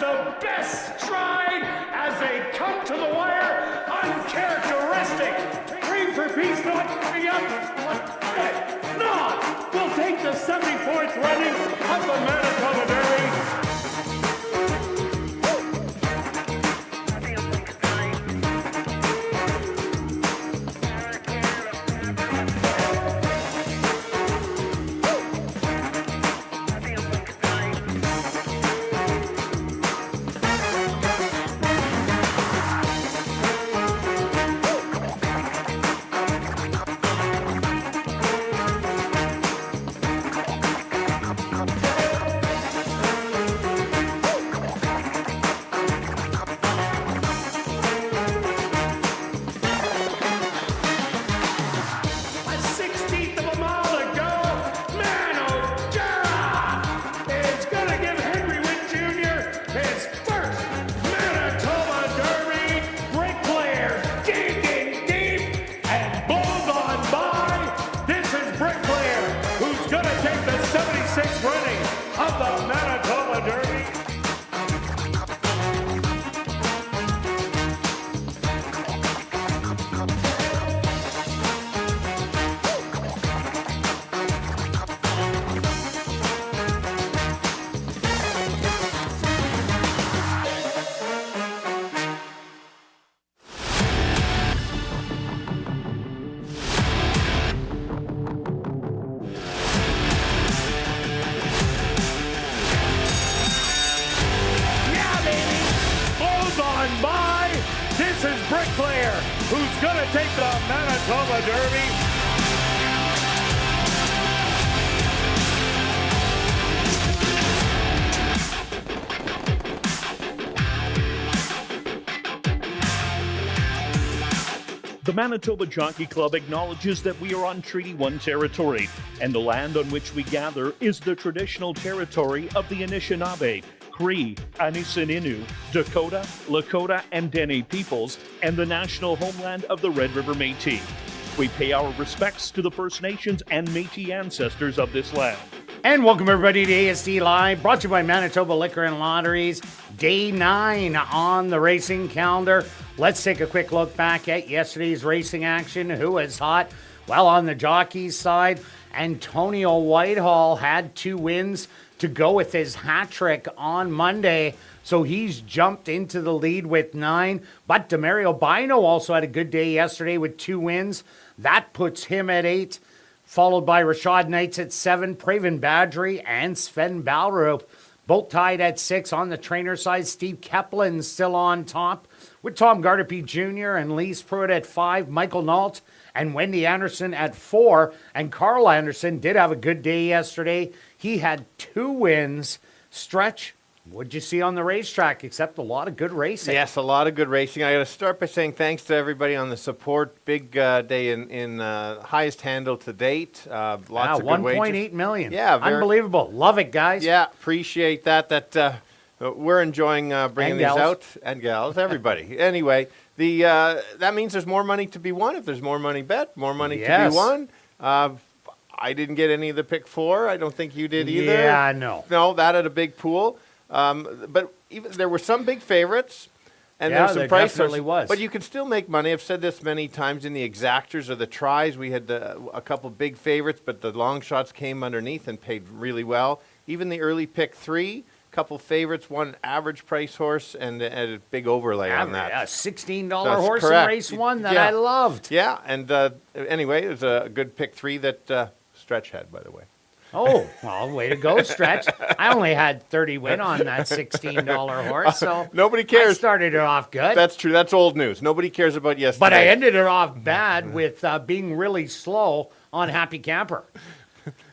the best stride as they come to the wire. Uncharacteristic. 3 for peace, not not. We'll take the 74th running of the Manitoba Derby. Who's going to take the Manitoba Derby? The Manitoba Jockey Club acknowledges that we are on Treaty 1 territory, and the land on which we gather is the traditional territory of the Anishinaabe, Cree, Anisininew, Dakota, Lakota, and Dene peoples, and the national homeland of the Red River Métis. We pay our respects to the First Nations and Métis ancestors of this land. And welcome everybody to ASD Live, brought to you by Manitoba Liquor and Lotteries. Day 9 on the racing calendar. Let's take a quick look back at yesterday's racing action. Who was hot? Well, on the jockeys side, Antonio Whitehall had 2 wins to go with his hat trick on Monday. So he's jumped into the lead with 9. But Demario Bino also had a good day yesterday with 2 wins. That puts him at 8. Followed by Rashad Knights at 7, Praven Badgery and Sven Balrup both tied at 6. On the trainer side, Steve Keplin's still on top with Tom Gardapi Jr. and Lise Pruitt at 5, Michael Nault and Wendy Anderson at 4. And Carl Anderson did have a good day yesterday. He had 2 wins. Stretch, what'd you see on the racetrack, except a lot of good racing? Yes, a lot of good racing. I got to start by saying thanks to everybody on the support. Big day in highest handle to date. Lots of good wages. 1.8 million. Yeah, unbelievable. Love it, guys. Yeah, appreciate that. We're enjoying bringing these out. And gals, everybody. Anyway, that means there's more money to be won. If there's more money bet, more money to be won. I didn't get any of the pick 4. I don't think you did either. Yeah, no. No, that had a big pool. But even there were some big favorites, and there were some prices. Definitely was. But you can still make money. I've said this many times in the exactors or the tries. We had a couple big favorites, but the long shots came underneath and paid really well. Even the early pick 3, couple favorites, one average price horse, and a big overlay on that. Yeah, $16 That's horse correct. in race 1 that I loved. Yeah, and anyway, it was a good pick 3 that Stretch had, by the way. Oh, well, way to go, Stretch. I only had 30 win on that $16 horse, so nobody cares. I started it off good. That's true. That's old news. Nobody cares about yesterday. But I ended it off bad with being really slow on Happy Camper.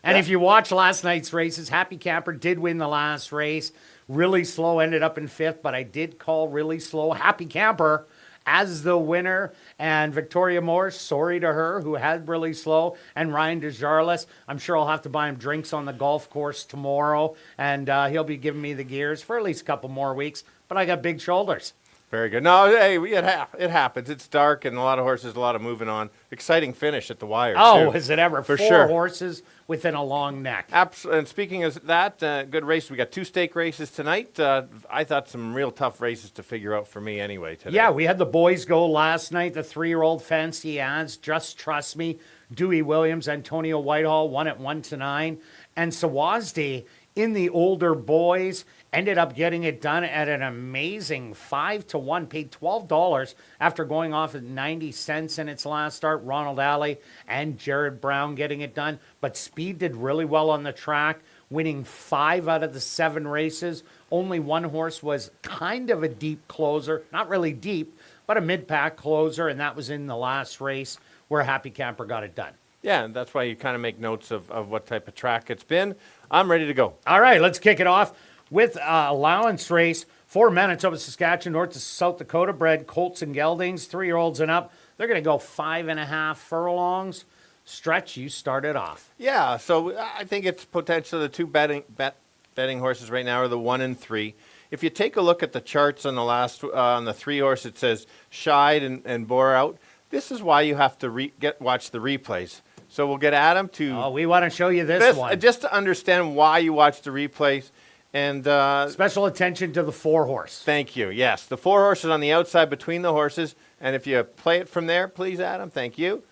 And if you watch last night's races, Happy Camper did win the last race. Really Slow ended up in 5th, but I did call Really Slow Happy Camper as the winner. And Victoria Morse, sorry to her, who had Really Slow, and Ryan Desjarlais. I'm sure I'll have to buy him drinks on the golf course tomorrow, and he'll be giving me the gears for at least a couple more weeks. But I got big shoulders. Very good. No, hey, it happens. It's dark and a lot of horses, a lot of moving on. Exciting finish at the wire, Oh, too. is it ever? For Four sure. horses within a long neck. And speaking of that, good race. We got 2 stake races tonight. I thought some real tough races to figure out for me anyway today. Yeah, we had the boys go last night. The 3-year-old Fancy Ads, Just Trust Me, Dewey Williams, Antonio Whitehall won at 1-9. And Sawasdee in the older boys ended up getting it done at an amazing 5-1, paid $12 after going off at 90 cents in its last start. Ronald Alley and Jared Brown getting it done. But Speed did really well on the track, winning 5 out of the 7 races. Only one horse was kind of a deep closer, not really deep, but a mid-pack closer, and that was in the last race where Happy Camper got it done. Yeah, and that's why you kind of make notes of what type of track it's been. I'm ready to go. All right, let's kick it off with allowance race for Manitoba, Saskatchewan, North to South Dakota bred Colts and Geldings, 3-year-olds and up. They're going to go 5.5 furlongs. Stretch, you started off. Yeah, so I think it's potentially the 2 betting horses right now are the 1 and 3. If you take a look at the charts on the last on the 3 horse, it says shied and bore out. This is why you have to watch the replays. So we'll get Adam to. Oh, we want to show you this one. Just to understand why you watch the replays. And special attention to the 4-horse. Thank you. Yes, the 4 horses on the outside between the horses. And if you play it from there, please, Adam. Thank you.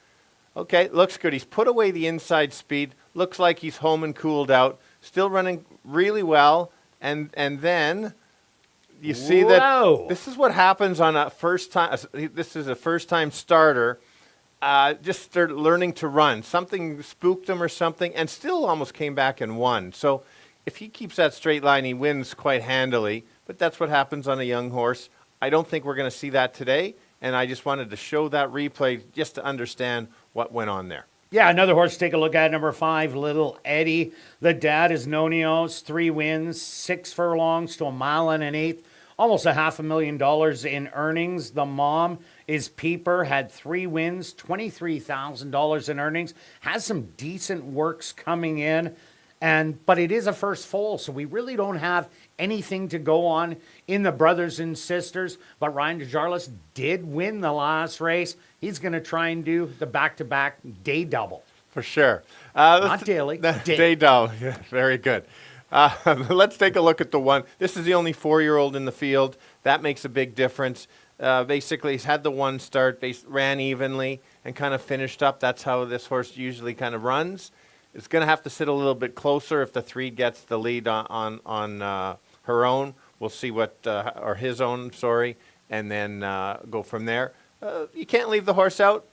Okay, looks good. He's put away the inside speed. Looks like he's home and cooled out. Still running really well. And then you see that this is what happens on a first time. This is a first time starter. Just started learning to run. Something spooked him or something, and still almost came back and won. So if he keeps that straight line, he wins quite handily. But that's what happens on a young horse. I don't think we're going to see that today, and I just wanted to show that replay just to understand what went on there. Yeah, another horse to take a look at, number 5, Little Eddie. The dad is Nonios, 3 wins, 6 furlongs to 1 1/8, almost $500,000 in earnings. The mom is Peeper, had 3 wins, $23,000 in earnings, has some decent works coming in, but it is a first foal, so we really don't have anything to go on in the brothers and sisters. But Ryan DeJarlis did win the last race. He's going to try and do the back-to-back day double. For sure. Not daily. Day double. Yeah, very good. Let's take a look at the one. This is the only 4-year-old in the field. That makes a big difference. Basically, he's had the 1 start, ran evenly, and kind of finished up. That's how this horse usually kind of runs. It's going to have to sit a little bit closer if the 3 gets the lead on her own. We'll see or his own, sorry, and then go from there. You can't leave the horse out.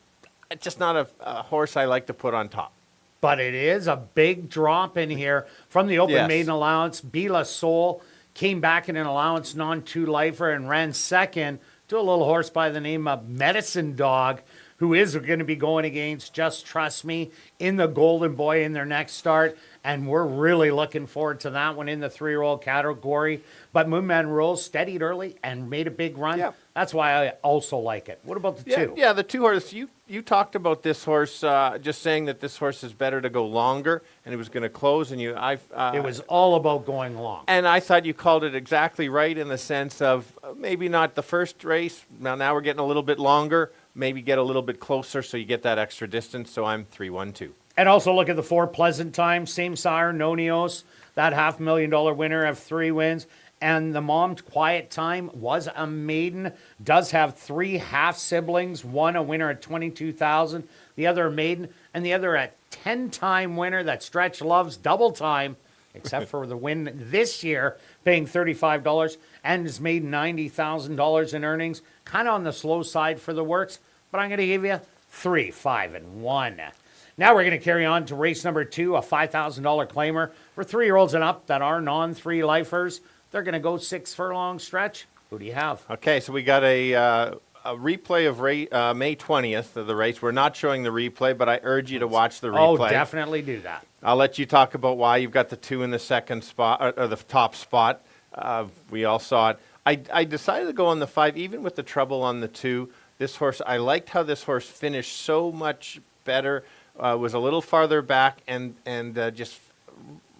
It's just not a horse I like to put on top. But it is a big drop in here from the open Yes. maiden allowance. Bila Soul came back in an allowance non-2 lifer and ran second to a little horse by the name of Medicine Dog, who is going to be going against Just Trust Me in the Golden Boy in their next start. And we're really looking forward to that one in the 3-year-old category. But Moonman Rules steadied early and made a big run. Yeah. That's why I also like it. What about the 2? Yeah, the 2 horse. You talked about this horse, just saying that this horse is better to go longer, and it was going to close. And it was all about going long. And I thought you called it exactly right in the sense of maybe not the first race. Now we're getting a little bit longer. Maybe get a little bit closer so you get that extra distance. So I'm 3-1-2. And also look at the 4 Pleasant Time, same sire, Nonios, that $500,000 winner of 3 wins. And the mom's Quiet Time was a maiden, does have 3 half-siblings, one a winner at $22,000, the other a maiden, and the other a 10-time winner that Stretch loves, double time, except for the win this year, paying $35, and has made $90,000 in earnings. Kind of on the slow side for the works, but I'm going to give you 3, 5, and 1. Now we're going to carry on to race number 2, a $5,000 claimer for 3-year-olds and up that are non-3 lifers. They're going to go 6 furlong stretch. Who do you have? Okay, so we got a replay of May 20th of the race. We're not showing the replay, but I urge you to watch the replay. Oh, definitely do that. I'll let you talk about why you've got the 2 in the second spot, or the top spot. We all saw it. I decided to go on the 5, even with the trouble on the 2. This horse, I liked how this horse finished so much better. Was a little farther back and just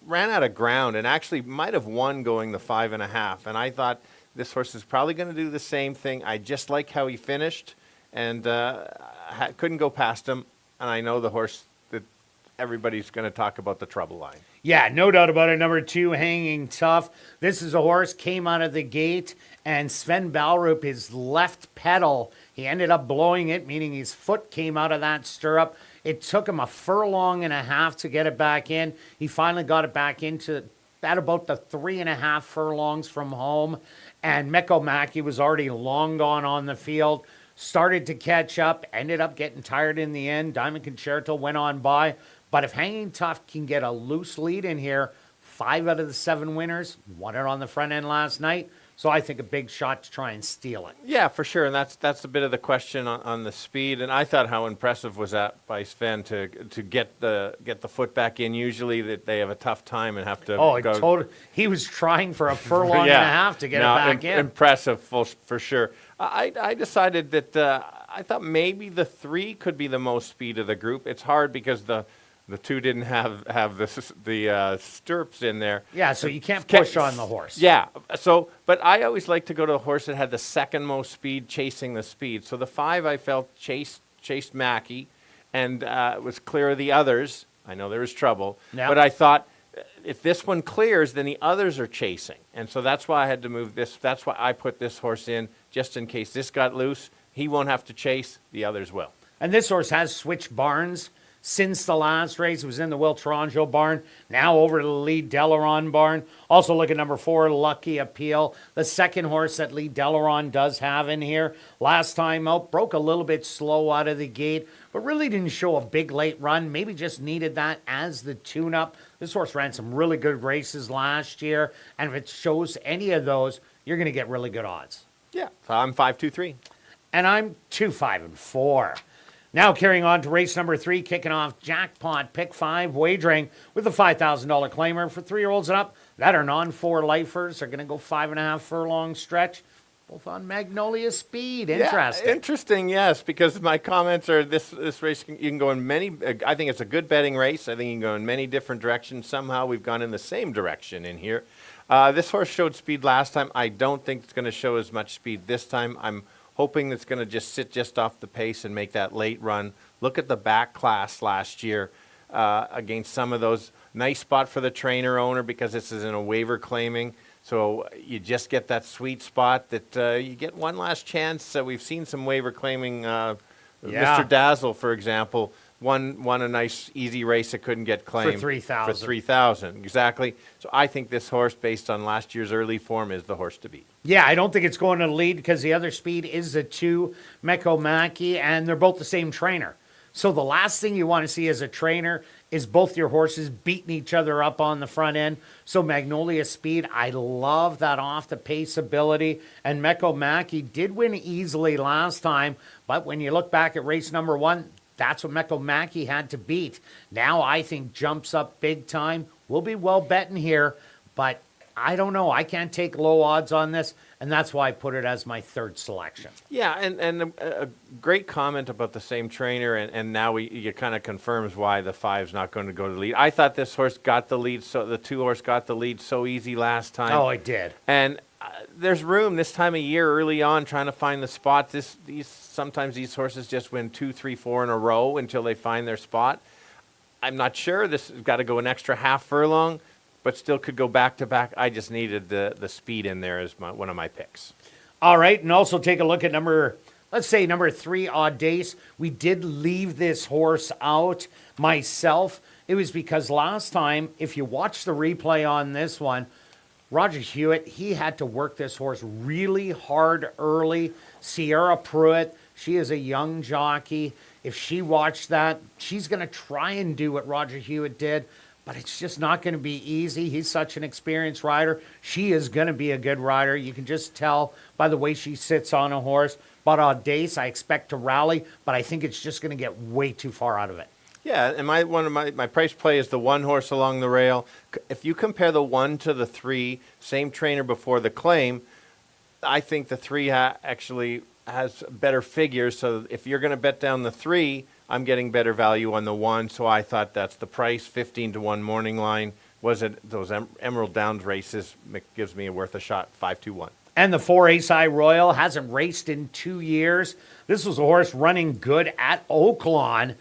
ran out of ground and actually might have won going the 5.5. And I thought This horse is probably going to do the same thing. I just like how he finished, and couldn't go past him. And I know the horse that everybody's going to talk about, the Trouble Line. Yeah, no doubt about it. Number 2, Hanging Tough. This is a horse, came out of the gate, and Sven Balrup, his left pedal, he ended up blowing it, meaning his foot came out of that stirrup. It took him a furlong and a half to get it back in. He finally got it back into at about the 3.5 furlongs from home. And Meko Maki was already long gone on the field. Started to catch up, ended up getting tired in the end. Diamond Concerto went on by. But if Hanging Tough can get a loose lead in here, 5 out of the 7 winners won it on the front end last night. So I think a big shot to try and steal it. Yeah, for sure, and that's a bit of the question on the speed. And I thought how impressive was that by Sven to get the foot back in. Usually that they have a tough time and have to. Oh, he was trying for a furlong and a half to get it back in. Impressive for sure. I decided that I thought maybe the 3 could be the most speed of the group. It's hard because the 2 didn't have the stirrups in there. Yeah, so you can't push on the horse. Yeah, but I always like to go to a horse that had the second most speed, chasing the speed. So the 5 I felt chased Mackey, and was clear of the others. I know there was trouble, but I thought if this one clears, then the others are chasing. And so that's why I had to move this. That's why I put this horse in, just in case this got loose. He won't have to chase, the others will. And this horse has switched barns since the last race. It was in the Will Toronjo barn, now over to the Lee Delaron barn. Also look at number 4, Lucky Appeal, the second horse that Lee Delaron does have in here. Last time out, broke a little bit slow out of the gate, but really didn't show a big late run. Maybe just needed that as the tune-up. This horse ran some really good races last year, and if it shows any of those, you're going to get really good odds. Yeah, so I'm 5-2-3. And I'm 2-5-4. Now carrying on to race number 3, kicking off jackpot pick 5 wagering with a $5,000 claimer for 3-year-olds and up that are non-4 lifers. Are going to go 5.5 furlong stretch, both on Magnolia Speed. Interesting. Yeah, interesting, yes, because my comments are this race, you can go in many, I think it's a good betting race. I think you can go in many different directions. Somehow we've gone in the same direction in here. This horse showed speed last time. I don't think it's going to show as much speed this time. I'm hoping it's going to just sit just off the pace and make that late run. Look at the back class last year against some of those. Nice spot for the trainer owner because this is in a waiver claiming. So you just get that sweet spot that you get one last chance. We've seen some waiver claiming. Mr. Dazzle, for example, won a nice easy race that couldn't get claimed. For $3,000. For $3,000, exactly. So I think this horse, based on last year's early form, is the horse to beat. Yeah, I don't think it's going to lead because the other speed is the 2, Meko Maki, and they're both the same trainer. So the last thing you want to see as a trainer is both your horses beating each other up on the front end. So Magnolia Speed, I love that off the pace ability. And Meko Maki did win easily last time, but when you look back at race number 1, that's what Meko Maki had to beat. Now I think jumps up big time. We'll be well betting here, but I don't know. I can't take low odds on this, and that's why I put it as my 3rd selection. Yeah, and a great comment about the same trainer, and now it kind of confirms why the 5's not going to go to the lead. I thought this horse got the lead, so the 2 horse got the lead so easy last time. Oh, it did. And there's room this time of year early on trying to find the spot. Sometimes these horses just win 2, 3, 4 in a row until they find their spot. I'm not sure. This has got to go an extra half furlong, but still could go back to back. I just needed the speed in there as one of my picks. All right, and also take a look at number 3, Audace. We did leave this horse out myself. It was because last time, if you watch the replay on this one, Roger Hewitt, he had to work this horse really hard early. Sierra Pruitt, she is a young jockey. If she watched that, she's going to try and do what Roger Hewitt did, but it's just not going to be easy. He's such an experienced rider. She is going to be a good rider. You can just tell by the way she sits on a horse. But Audace, I expect to rally, but I think it's just going to get way too far out of it. Yeah, and one of my price play is the 1 horse along the rail. If you compare the 1 to the 3, same trainer before the claim, I think the 3 actually has better figures. So if you're going to bet down the 3, I'm getting better value on the 1. So I thought that's the price. 15-1 morning line. Was it those Emerald Downs races? Gives me worth a shot. 5-2-1. And the 4 Ace High Royal hasn't raced in 2 years. This was a horse running good at Oaklawn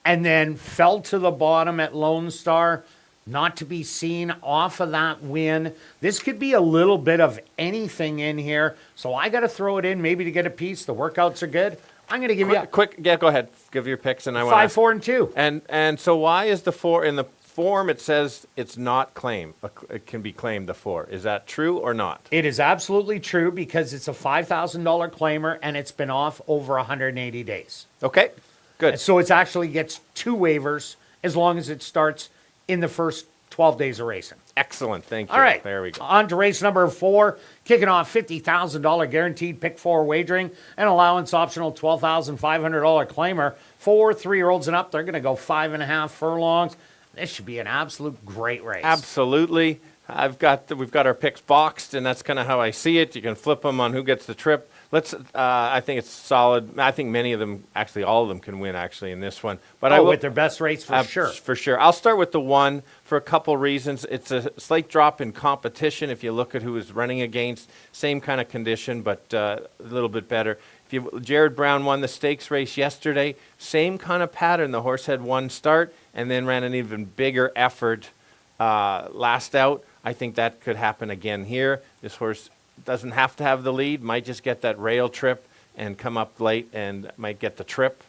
and then fell to the bottom at Lone Star. Not to be seen off of that win. This could be a little bit of anything in here. So I got to throw it in maybe to get a piece. The workouts are good. I'm going to give you a Quick, yeah, go ahead. Give your picks, and I want 5, 4, and 2. And so why is the 4 in the form? It says it's not claimed. It can be claimed, the 4. Is that true or not? It is absolutely true because it's a $5,000 claimer and it's been off over 180 days. Okay, good. So it actually gets 2 waivers as long as it starts in the first 12 days of racing. Excellent, thank you. All right, There we go. on to race number 4, kicking off $50,000 guaranteed pick 4 wagering, and allowance optional $12,500 claimer for 3-year-olds and up. They're going to go 5.5 furlongs. This should be an absolute great race. Absolutely. We've got our picks boxed, and that's kind of how I see it. You can flip them on who gets the trip. I think it's solid. I think many of them, actually all of them, can win actually in this one. But I will, with their best race for sure. For sure. I'll start with the 1 for a couple reasons. It's a slight drop in competition if you look at who is running against. Same kind of condition, but a little bit better. Jared Brown won the stakes race yesterday. Same kind of pattern. The horse had 1 start and then ran an even bigger effort last out. I think that could happen again here. This horse doesn't have to have the lead, might just get that rail trip and come up late and might get the trip.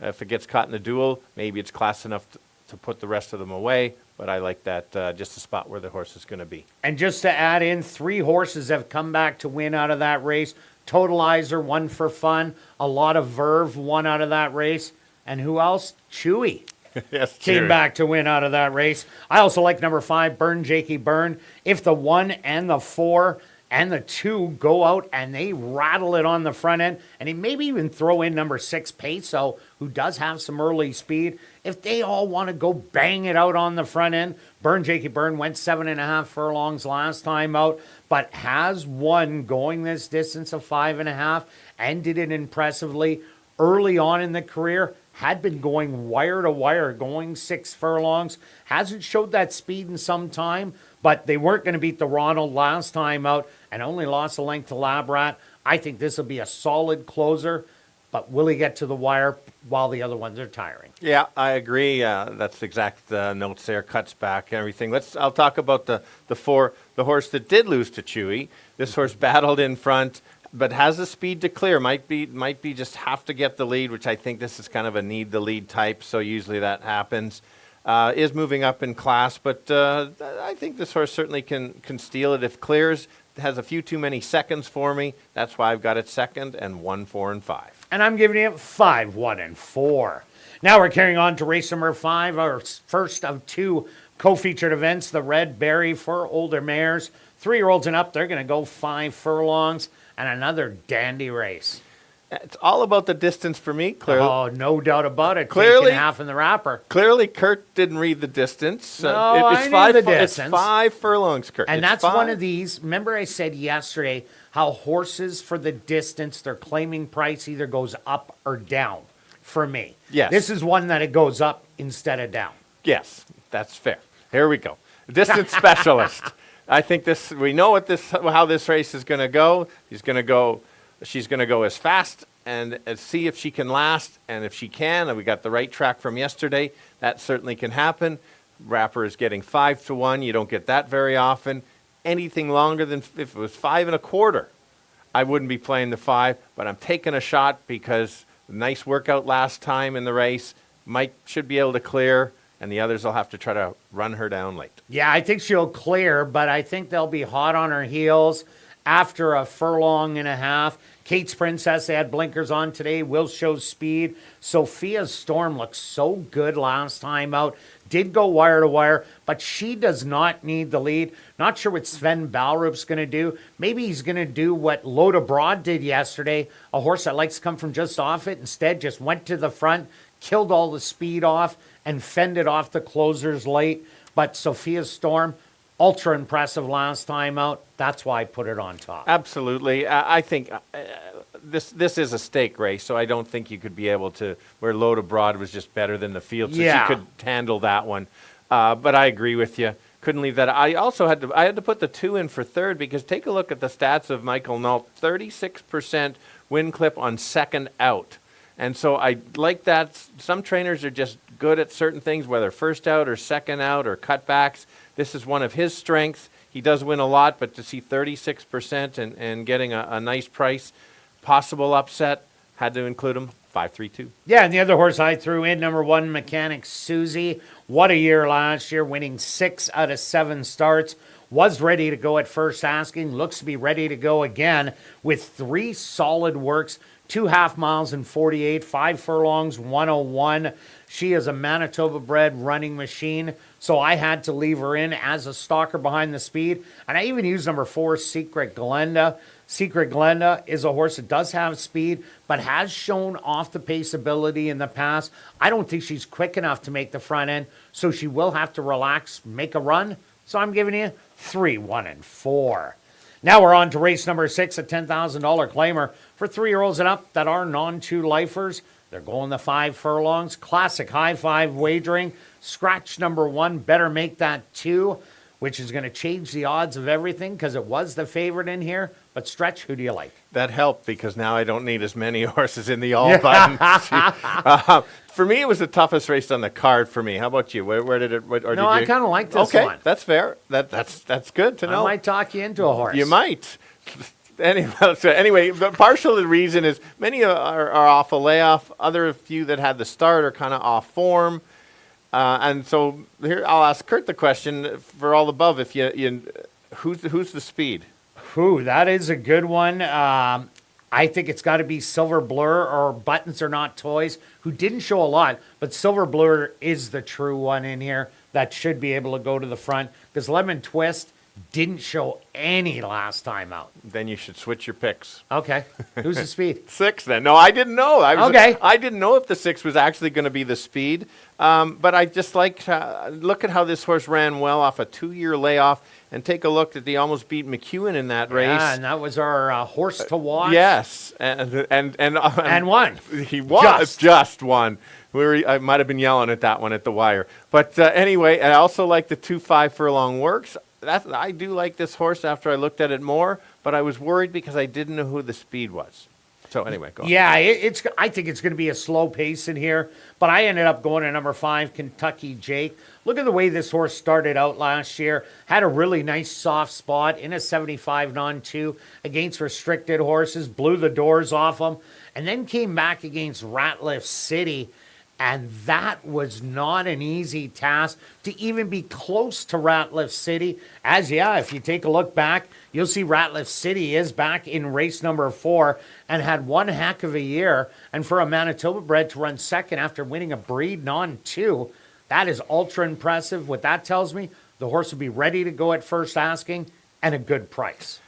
If it gets caught in the duel, maybe it's class enough to put the rest of them away, but I like that just the spot where the horse is going to be. And just to add in, 3 horses have come back to win out of that race. Totalizer, 1 for fun. A lot of verve, 1 out of that race. And who else? Chewy. Yes, Came back to win out of that race. I also like number 5, Burn Jakey Burn. If the 1 and the 4 and the 2 go out and they rattle it on the front end, and he maybe even throw in number 6, Peso, who does have some early speed. If they all want to go bang it out on the front end, Burn Jakey Burn went 7.5 furlongs last time out, but has won going this distance of 5.5 and did it impressively early on in the career. Had been going wire to wire, going 6 furlongs. Hasn't showed that speed in some time, but they weren't going to beat the Ronald last time out and only lost a length to Labrat. I think this will be a solid closer, but will he get to the wire while the other ones are tiring? Yeah, I agree. That's the exact notes there, cuts back and everything. I'll talk about the horse that did lose to Chewy. This horse battled in front, but has the speed to clear. Might be just have to get the lead, which I think this is kind of a need the lead type, so usually that happens. Is moving up in class, but I think this horse certainly can steal it if clears. It has a few too many seconds for me. That's why I've got it second and 1, 4, and 5. And I'm giving it 5, 1, and 4. Now we're carrying on to race number 5, our first of 2 co-featured events, the Red Berry for older mares. 3-year-olds and up, they're going to go 5 furlongs. And another dandy race. It's all about the distance for me, clearly. Oh, no doubt about it. Clearly, Taking half in the wrapper. Clearly, Kirt didn't read the distance. No, I knew the distance. It's 5 furlongs, Kirt. And it's that's 5. one of these. Remember I said yesterday how horses for the distance, their claiming price either goes up or down for me. Yes. This is one that it goes up instead of down. Yes, that's fair. Here we go. Distance specialist. I think we know how this race is going to go. She's going to go as fast and see if she can last. And if she can, and we got the right track from yesterday, that certainly can happen. Wrapper is getting 5 to 1. You don't get that very often. Anything longer than if it was 5 1/4, I wouldn't be playing the 5. But I'm taking a shot because nice workout last time in the race. Should be able to clear. And the others will have to try to run her down late. Yeah, I think she'll clear, but I think they'll be hot on her heels after a furlong and a half. Kate's Princess, they had blinkers on today, will show speed. Sophia's Storm looked so good last time out. Did go wire to wire, but she does not need the lead. Not sure what Sven Balrup's going to do. Maybe he's going to do what Loda Broad did yesterday, a horse that likes to come from just off it. Instead, just went to the front, killed all the speed off, and fended off the closers late. But Sophia's Storm, ultra impressive last time out. That's why I put it on top. Absolutely. I think this is a stake race, so I don't think you could be able to, where Loda Broad was just better than the field, so Yeah. she could handle that one. But I agree with you. couldn't leave that. I also had to put the 2 in for third, because take a look at the stats of Michael Nault. 36% win clip on second out. And so I like that. Some trainers are just good at certain things, whether first out or second out or cutbacks. This is one of his strengths. He does win a lot, but to see 36% and getting a nice price, possible upset, had to include him. 5-3-2. Yeah, and the other horse I threw in, number 1, Mechanic Susie. What a year last year, winning 6 out of 7 starts. Was ready to go at first asking. Looks to be ready to go again with 3 solid works. 2 half miles and 48, 5 furlongs, 101. She is a Manitoba bred running machine, so I had to leave her in as a stalker behind the speed. And I even used number 4, Secret Glenda. Secret Glenda is a horse that does have speed, but has shown off the pace ability in the past. I don't think she's quick enough to make the front end, so she will have to relax, make a run. So I'm giving you 3, 1, and 4. Now we're on to race number 6, a $10,000 claimer for 3-year-olds and up that are non-2 lifers. They're going the 5 furlongs. Classic high 5 wagering. Scratch number 1, better make that 2, which is going to change the odds of everything because it was the favorite in here. But Stretch, who do you like? That helped, because now I don't need as many horses in the all button. For me, it was the toughest race on the card for me. How about you? Where did it? I kind of like this one. Okay, that's fair. That's good to know. I might talk you into a horse. You might. Anyway, the partial reason is many are off a layoff. Other few that had the start are kind of off form. And so here, I'll ask Kirt the question for all above. If who's the speed? Ooh, that is a good one. I think it's got to be Silver Blur or Buttons Are Not Toys, who didn't show a lot, but Silver Blur is the true one in here that should be able to go to the front, because Lemon Twist didn't show any last time out. Then you should switch your picks. Okay. Who's the speed? 6 then. No, I didn't know. I didn't know if the 6 was actually going to be the speed. But I just like look at how this horse ran well off a 2-year layoff, and take a look that he almost beat McEwen in that race. Yeah, and that was our horse to watch. Yes, and won. He won. Just won. I might have been yelling at that one at the wire. But anyway, I also like the 2 5 furlong works. I do like this horse after I looked at it more, but I was worried because I didn't know who the speed was. So anyway, go on. Yeah, I think it's going to be a slow pace in here, but I ended up going to number 5, Kentucky Jake. Look at the way this horse started out last year. Had a really nice soft spot in a 75 non-2 against restricted horses, blew the doors off them, and then came back against Ratliff City. And that was not an easy task to even be close to Ratliff City. If you take a look back, you'll see Ratliff City is back in race number 4 and had one heck of a year. And for a Manitoba bred to run second after winning a breed non-2, that is ultra impressive. What that tells me, the horse will be ready to go at first asking and a good price.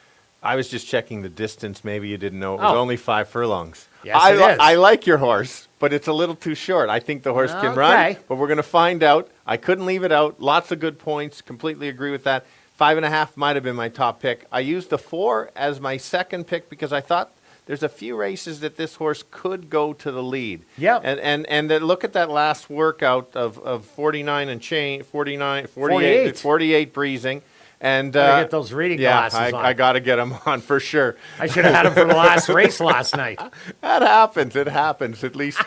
I was just checking the distance. Maybe you didn't know it was only 5 furlongs. Yes, it is. I like your horse, but it's a little too short. I think the horse can run, but we're going to find out. I couldn't leave it out. Lots of good points. Completely agree with that. 5.5 might have been my top pick. I used the 4 as my second pick because I thought there's a few races that this horse could go to the lead. Yeah. And look at that last workout of 49 and change, 48 breezing. And get those reading glasses on. I got to get them on for sure. I should have had them for the last race last night. That happens. It happens. At least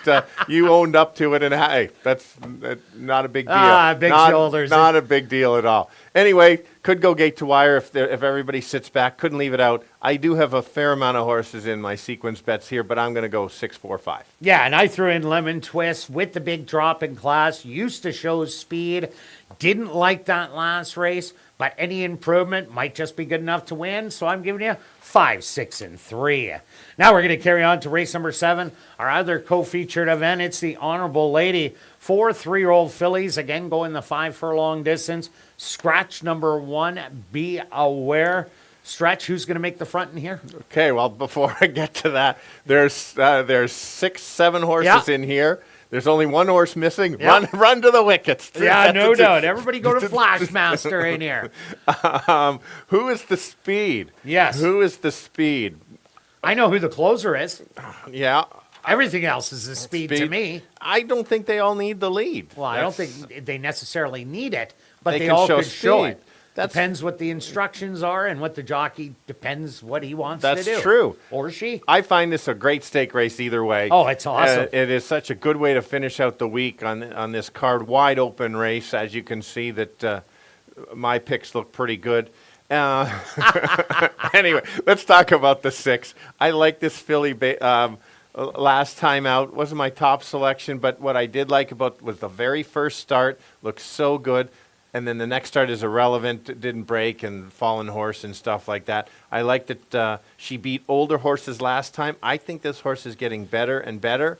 you owned up to it, and hey, that's not a big deal. Big shoulders. Not a big deal at all. Anyway, could go gate to wire if everybody sits back. Couldn't leave it out. I do have a fair amount of horses in my sequence bets here, but I'm going to go 6, 4, 5. Yeah, and I threw in Lemon Twist with the big drop in class. Used to show speed. Didn't like that last race, but any improvement might just be good enough to win. So I'm giving you 5, 6, and 3. Now we're going to carry on to race number 7, our other co-featured event. It's the Honorable Lady. 4 3-year-old fillies, again going the 5 furlong distance. Scratch number 1, Be Aware. Stretch, who's going to make the front in here? Okay, well, before I get to that, there's 6, 7 horses in here. There's only one horse missing. Yep. Run to the wickets. Yeah, no doubt. Everybody go to Flashmaster in here. Who is the speed? Yes. Who is the speed? I know who the closer is. Yeah. Everything else is the speed to me. I don't think they all need the lead. Well, I don't think they necessarily need it, But they they can all show could show speed. it. That's Depends what the instructions are and what the jockey depends what he wants to do. That's true. Or she. I find this a great stake race either way. Oh, it's awesome. It is such a good way to finish out the week on this card. Wide open race. As you can see that my picks look pretty good. Anyway, let's talk about the 6. I like this filly last time out. Wasn't my top selection, but what I did like about was the very first start. Looked so good. And then the next start is irrelevant. It didn't break and fallen horse and stuff like that. I like that she beat older horses last time. I think this horse is getting better and better.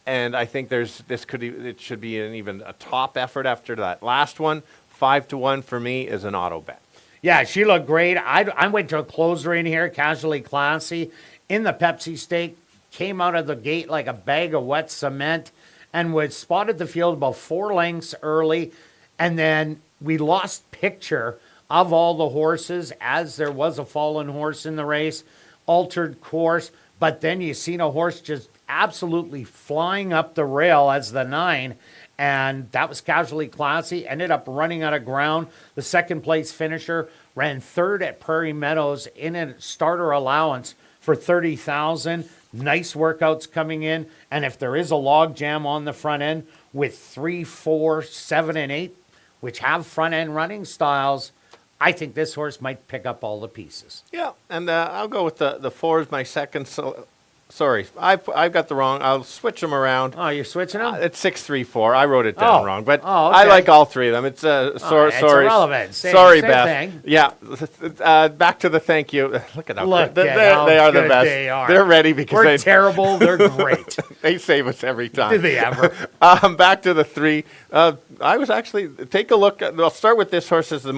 And I think it should be even a top effort after that last one. 5-1 for me is an auto bet. Yeah, she looked great. I went to a closer in here, Casually Classy, in the Pepsi stake. Came out of the gate like a bag of wet cement and was spotted the field about 4 lengths early. And then we lost picture of all the horses as there was a fallen horse in the race, altered course. But then you seen a horse just absolutely flying up the rail as the 9. And that was Casually Classy. Ended up running out of ground. The second place finisher ran 3rd at Prairie Meadows in a starter allowance for $30,000. Nice workouts coming in. And if there is a log jam on the front end with 3, 4, 7, and 8, which have front end running styles, I think this horse might pick up all the pieces. Yeah, and I'll go with the 4 as my second. Sorry, I've got the wrong. I'll switch them around. Oh, you're switching them? It's 6-3-4. I wrote it down wrong, but okay. I like all 3 of them. It's it's sorry, irrelevant. sorry, Same Beth. thing. Yeah, back to the thank you. Look at how Look good. at how They are the good best. they are. They're ready because We're terrible. They're great. they save us every time. Did they ever? Back to the 3. I was actually take a look. I'll start with this horse has the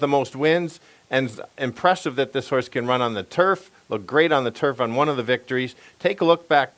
most wins, and it's impressive that this horse can run on the turf. Looked great on the turf on one of the victories. Take a look back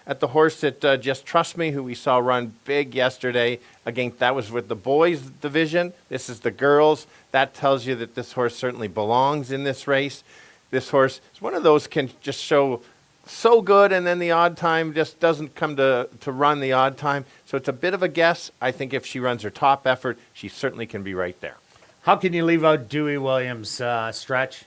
at the horse that Just Trust Me, who we saw run big yesterday. Again, that was with the boys division. This is the girls. That tells you that this horse certainly belongs in this race. This horse is one of those can just show so good, and then the odd time just doesn't come to run the odd time. So it's a bit of a guess. I think if she runs her top effort, she certainly can be right there. How can you leave out Dewey Williams, Stretch?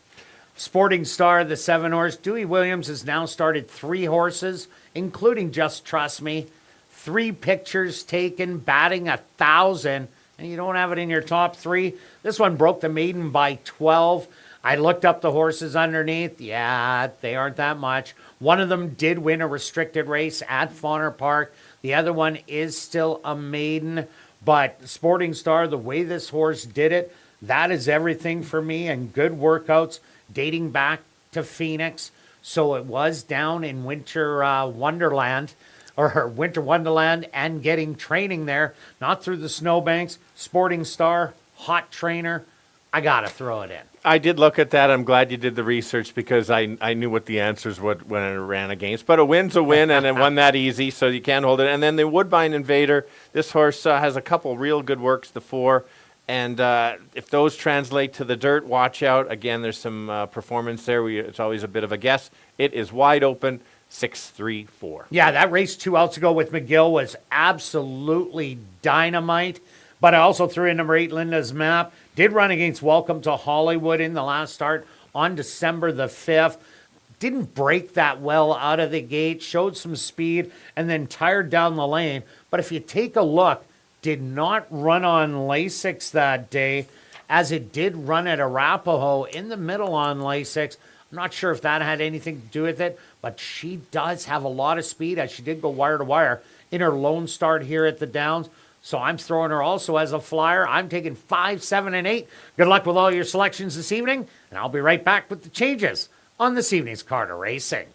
Sporting Star, the 7 horse. Dewey Williams has now started 3 horses, including Just Trust Me. 3 pictures taken, batting 1,000, and you don't have it in your top 3. This one broke the maiden by 12. I looked up the horses underneath. Yeah, they aren't that much. One of them did win a restricted race at Fauner Park. The other one is still a maiden. But Sporting Star, the way this horse did it, that is everything for me, and good workouts dating back to Phoenix. So it was down in Winter Wonderland and getting training there, not through the snowbanks. Sporting Star, hot trainer. I got to throw it in. I did look at that. I'm glad you did the research because I knew what the answers would when it ran against. But a win's a win, and it won that easy, so you can't hold it. And then the Woodbine Invader, this horse has a couple real good works, the 4. And if those translate to the dirt, watch out. Again, there's some performance there. It's always a bit of a guess. It is wide open, 6-3-4. Yeah, that race 2 outs ago with McGill was absolutely dynamite. But I also threw in number 8, Linda's Map. Did run against Welcome to Hollywood in the last start on December the 5th. Didn't break that well out of the gate. Showed some speed and then tired down the lane. But if you take a look, did not run on Lasix that day, as it did run at Arapahoe in the middle on Lasix. I'm not sure if that had anything to do with it, but she does have a lot of speed, as she did go wire to wire in her lone start here at the Downs. So I'm throwing her also as a flyer. I'm taking 5, 7, and 8. Good luck with all your selections this evening, and I'll be right back with the changes on this evening's Carter Racing.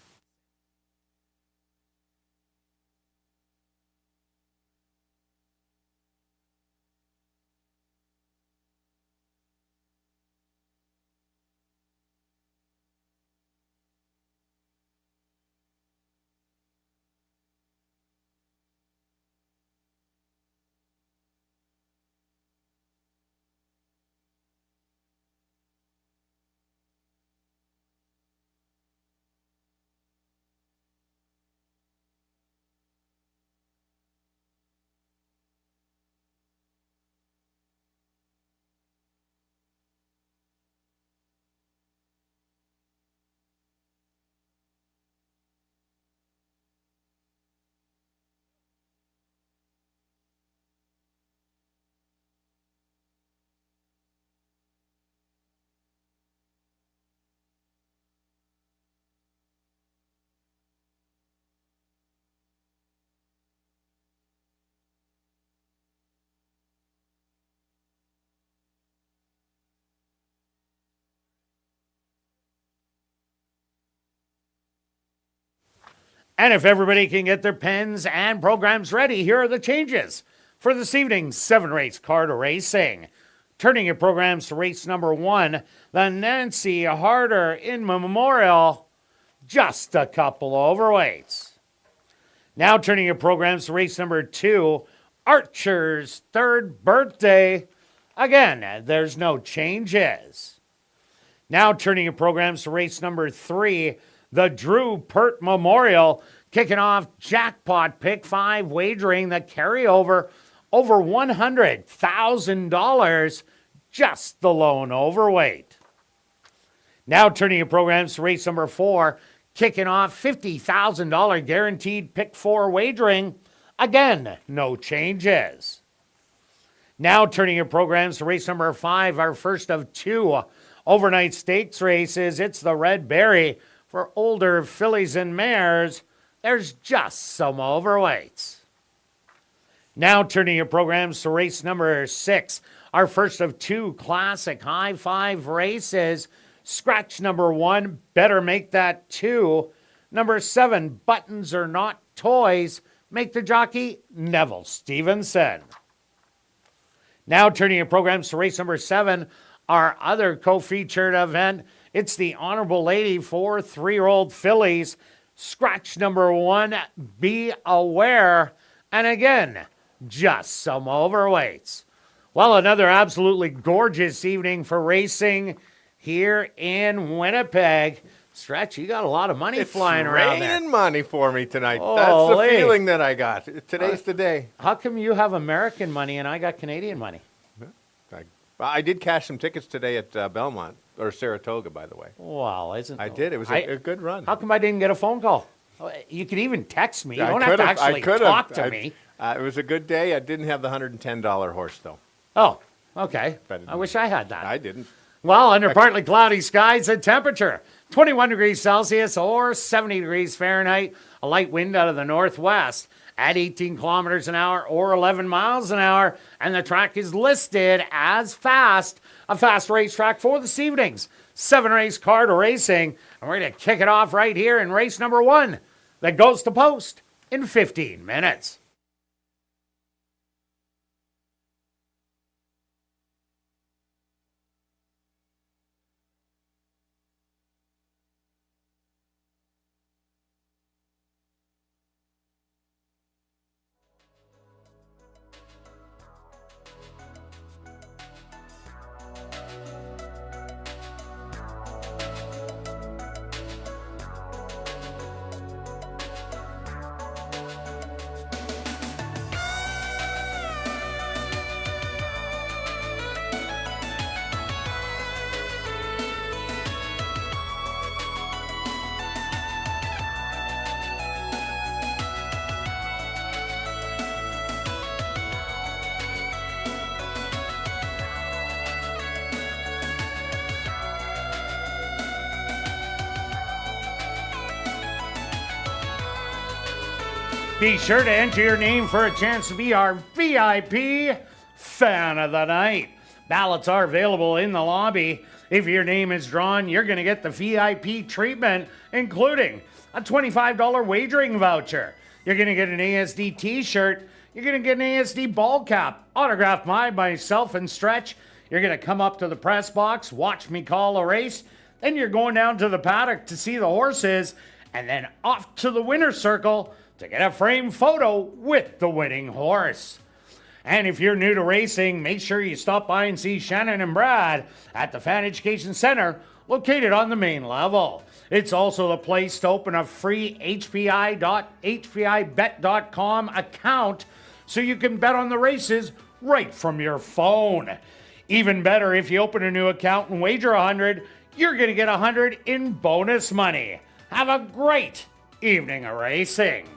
And if everybody can get their pens and programs ready, here are the changes for this evening's 7-race card racing. Turning your programs to race number 1, the Nancy Harder in Memorial, just a couple overweights. Now turning your programs to race number 2, Archer's third birthday. Again, there's no changes. Now turning your programs to race number 3, the Drew Pert Memorial, kicking off jackpot pick 5 wagering, the carryover over $100,000, just the lone overweight. Now turning your programs to race number 4, kicking off $50,000 guaranteed pick 4 wagering, again, no changes. Now turning your programs to race number 5, our first of 2 overnight stakes races. It's the Red Berry for older fillies and mares. There's just some overweights. Now turning your programs to race number 6, our first of 2 classic high 5 races. Scratch number 1, better make that 2. Number 7, buttons are not toys. Make the jockey Neville Stevenson. Now turning your programs to race number 7, our other co-featured event. It's the Honorable Lady for 3-year-old fillies. Scratch number 1, be aware. And again, just some overweights. Well, another absolutely gorgeous evening for racing here in Winnipeg. Stretch, you got a lot of money flying around there. It's raining money for me tonight. Holy. That's the feeling that I got. Today's the day. How come you have American money and I got Canadian money? I did cash some tickets today at Belmont, or Saratoga, by the way. Well, isn't I did. It was a good run. How come I didn't get a phone call? You could even text me. You don't have to actually talk to me. It was a good day. I didn't have the $110 horse, though. Oh, okay. I wish I had that. I didn't. Well, under partly cloudy skies and temperature, 21 degrees Celsius or 70 degrees Fahrenheit, a light wind out of the northwest at 18 kilometers an hour or 11 miles an hour, and the track is listed as fast, a fast racetrack for this evening's 7-race card racing. And we're going to kick it off right here in race number 1 that goes to post in 15 minutes. Be sure to enter your name for a chance to be our VIP Fan of the Night. Ballots are available in the lobby. If your name is drawn, you're going to get the VIP treatment, including a $25 wagering voucher. You're going to get an ASD t-shirt. You're going to get an ASD ball cap, autographed by myself and Stretch. You're going to come up to the press box, watch me call a race. Then you're going down to the paddock to see the horses, and then off to the winner's circle to get a framed photo with the winning horse. And if you're new to racing, make sure you stop by and see Shannon and Brad at the Fan Education Center, located on the main level. It's also the place to open a free hpi.hpibet.com account so you can bet on the races right from your phone. Even better, if you open a new account and wager 100, you're going to get 100 in bonus money. Have a great evening of racing.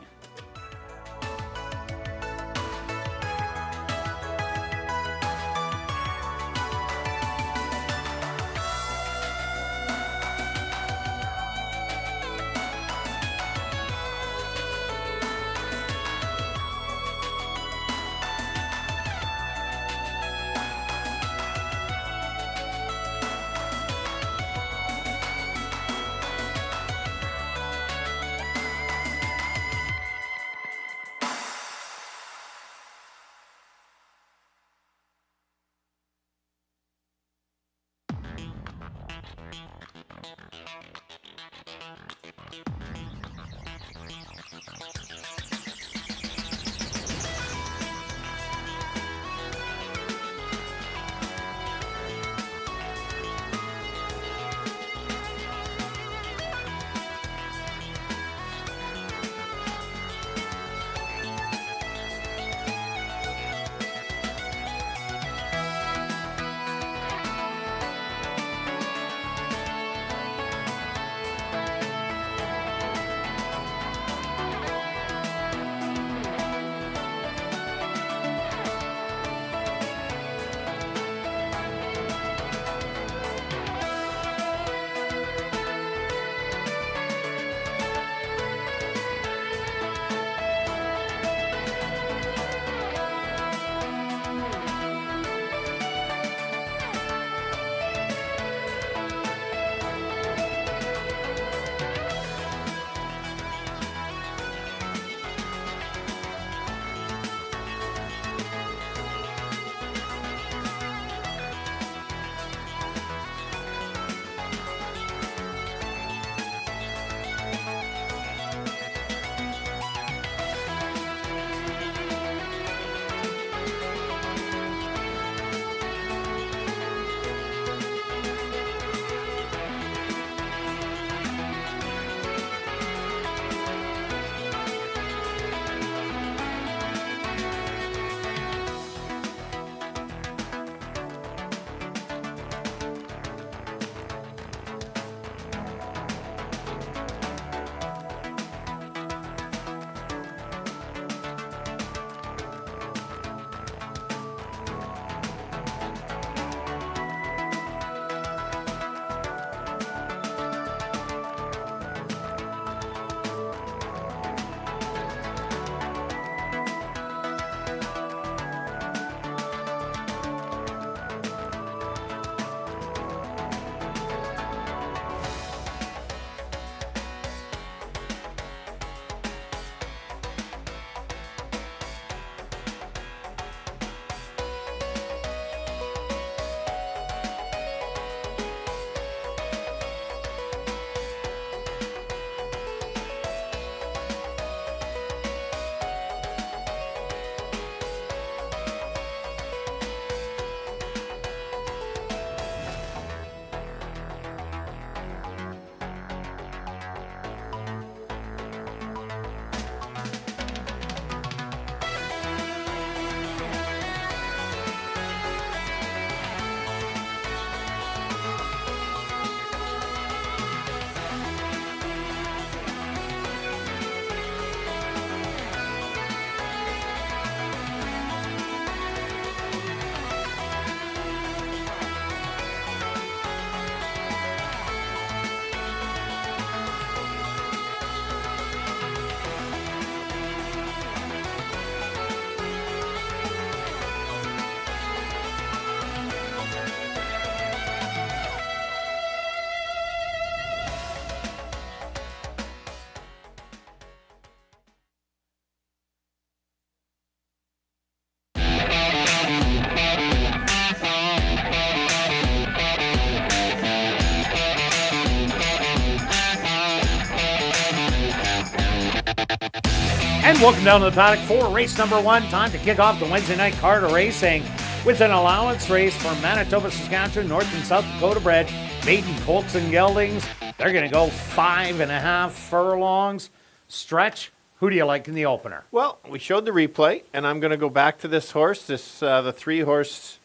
And welcome down to the paddock for race number 1. Time to kick off the Wednesday night card of racing with an allowance race for Manitoba, Saskatchewan, North and South Dakota bred maiden colts and geldings. They're going to go 5.5 furlongs. Stretch, who do you like in the opener? Well, we showed the replay, and I'm going to go back to this horse, the 3-horse,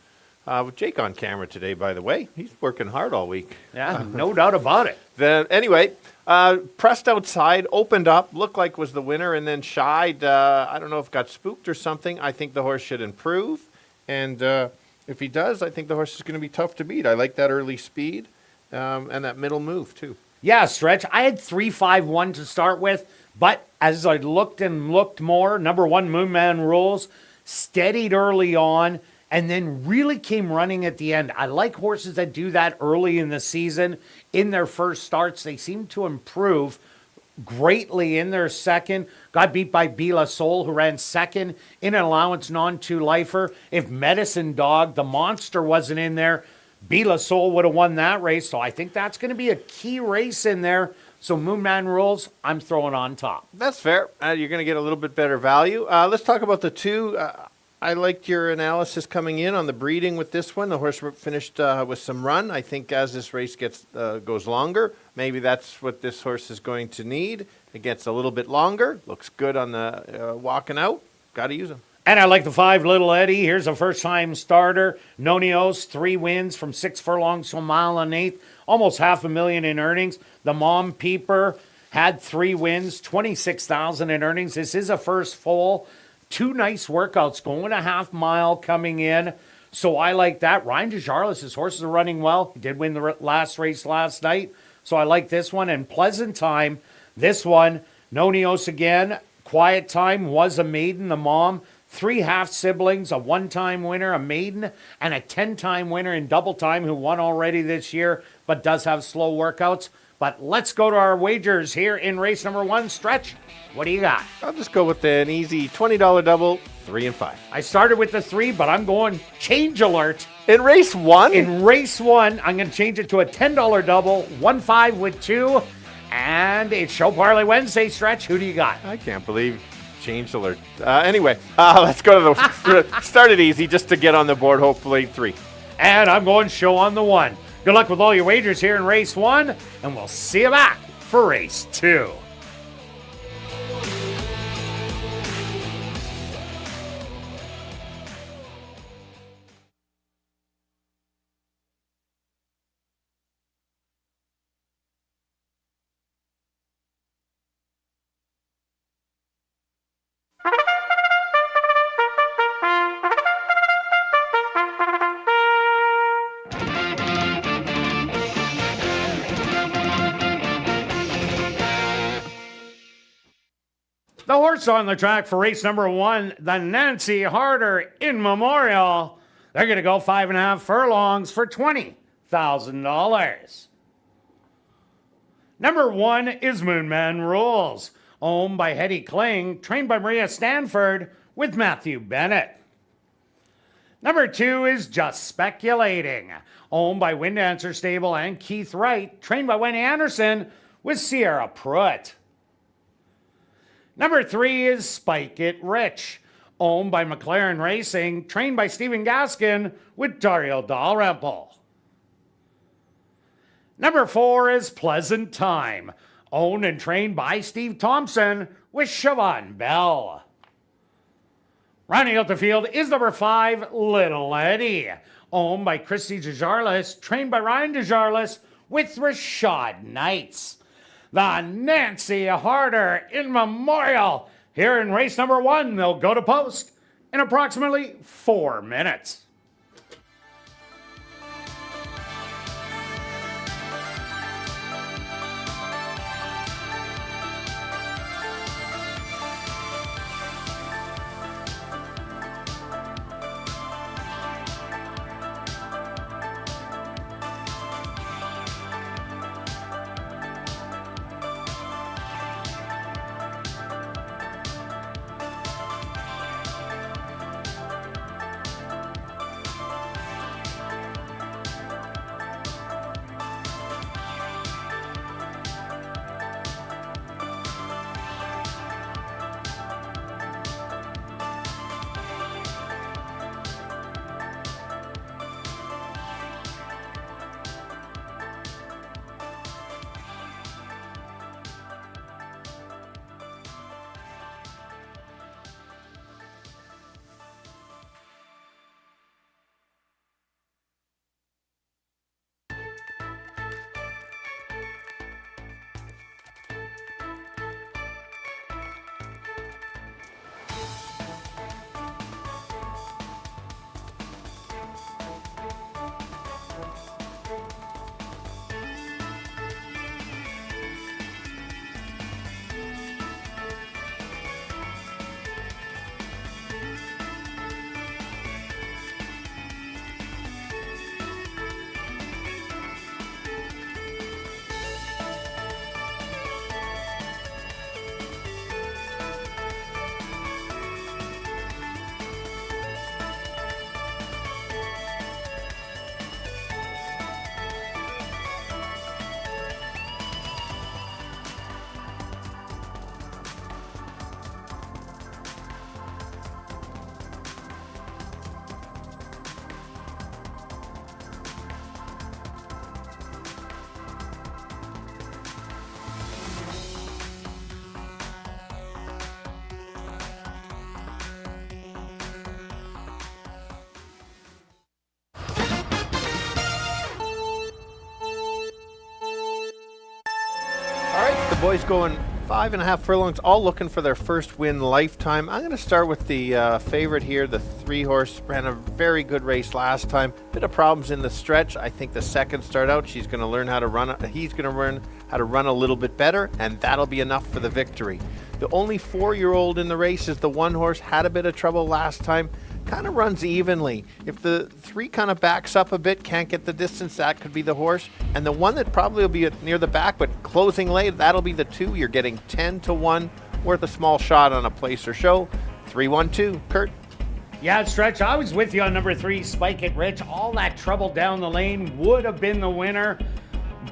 with Jake on camera today, by the way. He's working hard all week. Yeah, no doubt about it. Anyway, pressed outside, opened up, looked like was the winner, and then shied. I don't know if got spooked or something. I think the horse should improve, and if he does, I think the horse is going to be tough to beat. I like that early speed and that middle move, too. Yeah, Stretch. I had 3-5-1 to start with, but as I looked and looked more, number 1, Moonman Rules, steadied early on, and then really came running at the end. I like horses that do that early in the season. In their first starts, they seem to improve greatly in their second. Got beat by Bila Soul, who ran second in an allowance non-2-lifer. If Medicine Dog, the monster, wasn't in there, Bila Soul would have won that race. So I think that's going to be a key race in there. So Moonman Rules, I'm throwing on top. That's fair. You're going to get a little bit better value. Let's talk about the 2. I liked your analysis coming in on the breeding with this one. The horse finished with some run. I think as this race goes longer, maybe that's what this horse is going to need. It gets a little bit longer. Looks good on the walking out. Got to use him. And I like the 5 Little Eddie. Here's a first-time starter. Nonios, 3 wins from 6 furlongs to a mile and 1/8. Almost $500,000 in earnings. The Mom Peeper had 3 wins, $26,000 in earnings. This is a first full. 2 nice workouts, going a half mile coming in. So I like that. Ryan DeJarlis, his horses are running well. He did win the last race last night. So I like this one. And Pleasant Time, this one, Nonios again. Quiet Time was a maiden, the mom. 3 half siblings, a 1-time winner, a maiden, and a 10-time winner in double time who won already this year, but does have slow workouts. But let's go to our wagers here in race number 1. Stretch, what do you got? I'll just go with an easy $20 double, 3 and 5. I started with the 3, but I'm going change alert. In race 1? In race 1, I'm going to change it to a $10 double, 1-5 with 2, and it's Show Parlay Wednesday. Stretch, who do you got? I can't believe change alert. Anyway, let's go to the start it easy just to get on the board, hopefully 3. And I'm going Show on the 1. Good luck with all your wagers here in race 1, and we'll see you back for race 2. The horse on the track for race number 1, the Nancy Harder in Memorial. They're going to go 5.5 furlongs for $20,000. Number 1 is Moonman Rules, owned by Hetty Kling, trained by Maria Stanford with Matthew Bennett. Number 2 is Just Speculating, owned by Wind Dancer Stable and Keith Wright, trained by Wendy Anderson with Sierra Pruitt. Number 3 is Spike It Rich, owned by McLaren Racing, trained by Stephen Gaskin with Dario Dalrymple. Number 4 is Pleasant Time, owned and trained by Steve Thompson with Siobhan Bell. Rounding out the field is number 5, Little Eddie, owned by Christy DeJarlis, trained by Ryan DeJarlis with Rashad Knights. The Nancy Harder in Memorial. Here in race number 1, they'll go to post in approximately 4 minutes. the boys going 5.5 furlongs, all looking for their first win lifetime. I'm going to start with the favorite here, the 3-horse. Ran a very good race last time. Bit of problems in the stretch. I think the second start out, she's going to learn how to run. He's going to learn how to run a little bit better, and that'll be enough for the victory. The only 4-year-old in the race is the 1-horse. Had a bit of trouble last time. Kind of runs evenly. If the 3 kind of backs up a bit, can't get the distance, that could be the horse. And the one that probably will be near the back, but closing late, that'll be the 2. You're getting 10-1, worth a small shot on a place or show. 3-1-2, Kirt. Yeah, Stretch, I was with you on number 3, Spike It Rich. All that trouble down the lane would have been the winner.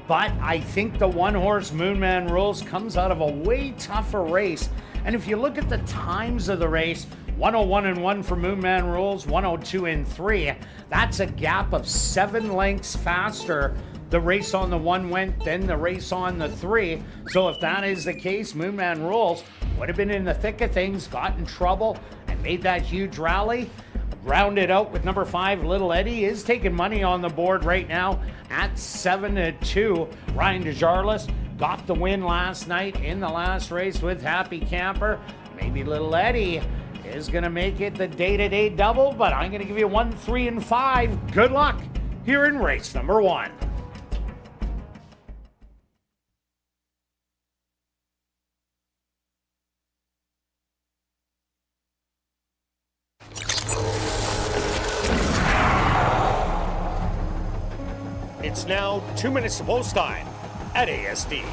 But I think the 1-horse Moonman Rules comes out of a way tougher race. And if you look at the times of the race, 101-1 for Moonman Rules, 102-3. That's a gap of 7 lengths faster. The race on the 1 went, then the race on the 3. So if that is the case, Moonman Rules would have been in the thick of things, got in trouble, and made that huge rally. Rounded out with number 5, Little Eddie, is taking money on the board right now at 7-2. Ryan DeJarlis got the win last night in the last race with Happy Camper. Maybe Little Eddie is going to make it the day-to-day double, but I'm going to give you 1, 3, and 5. Good luck here in race number 1. It's now 2 minutes to post time at ASD.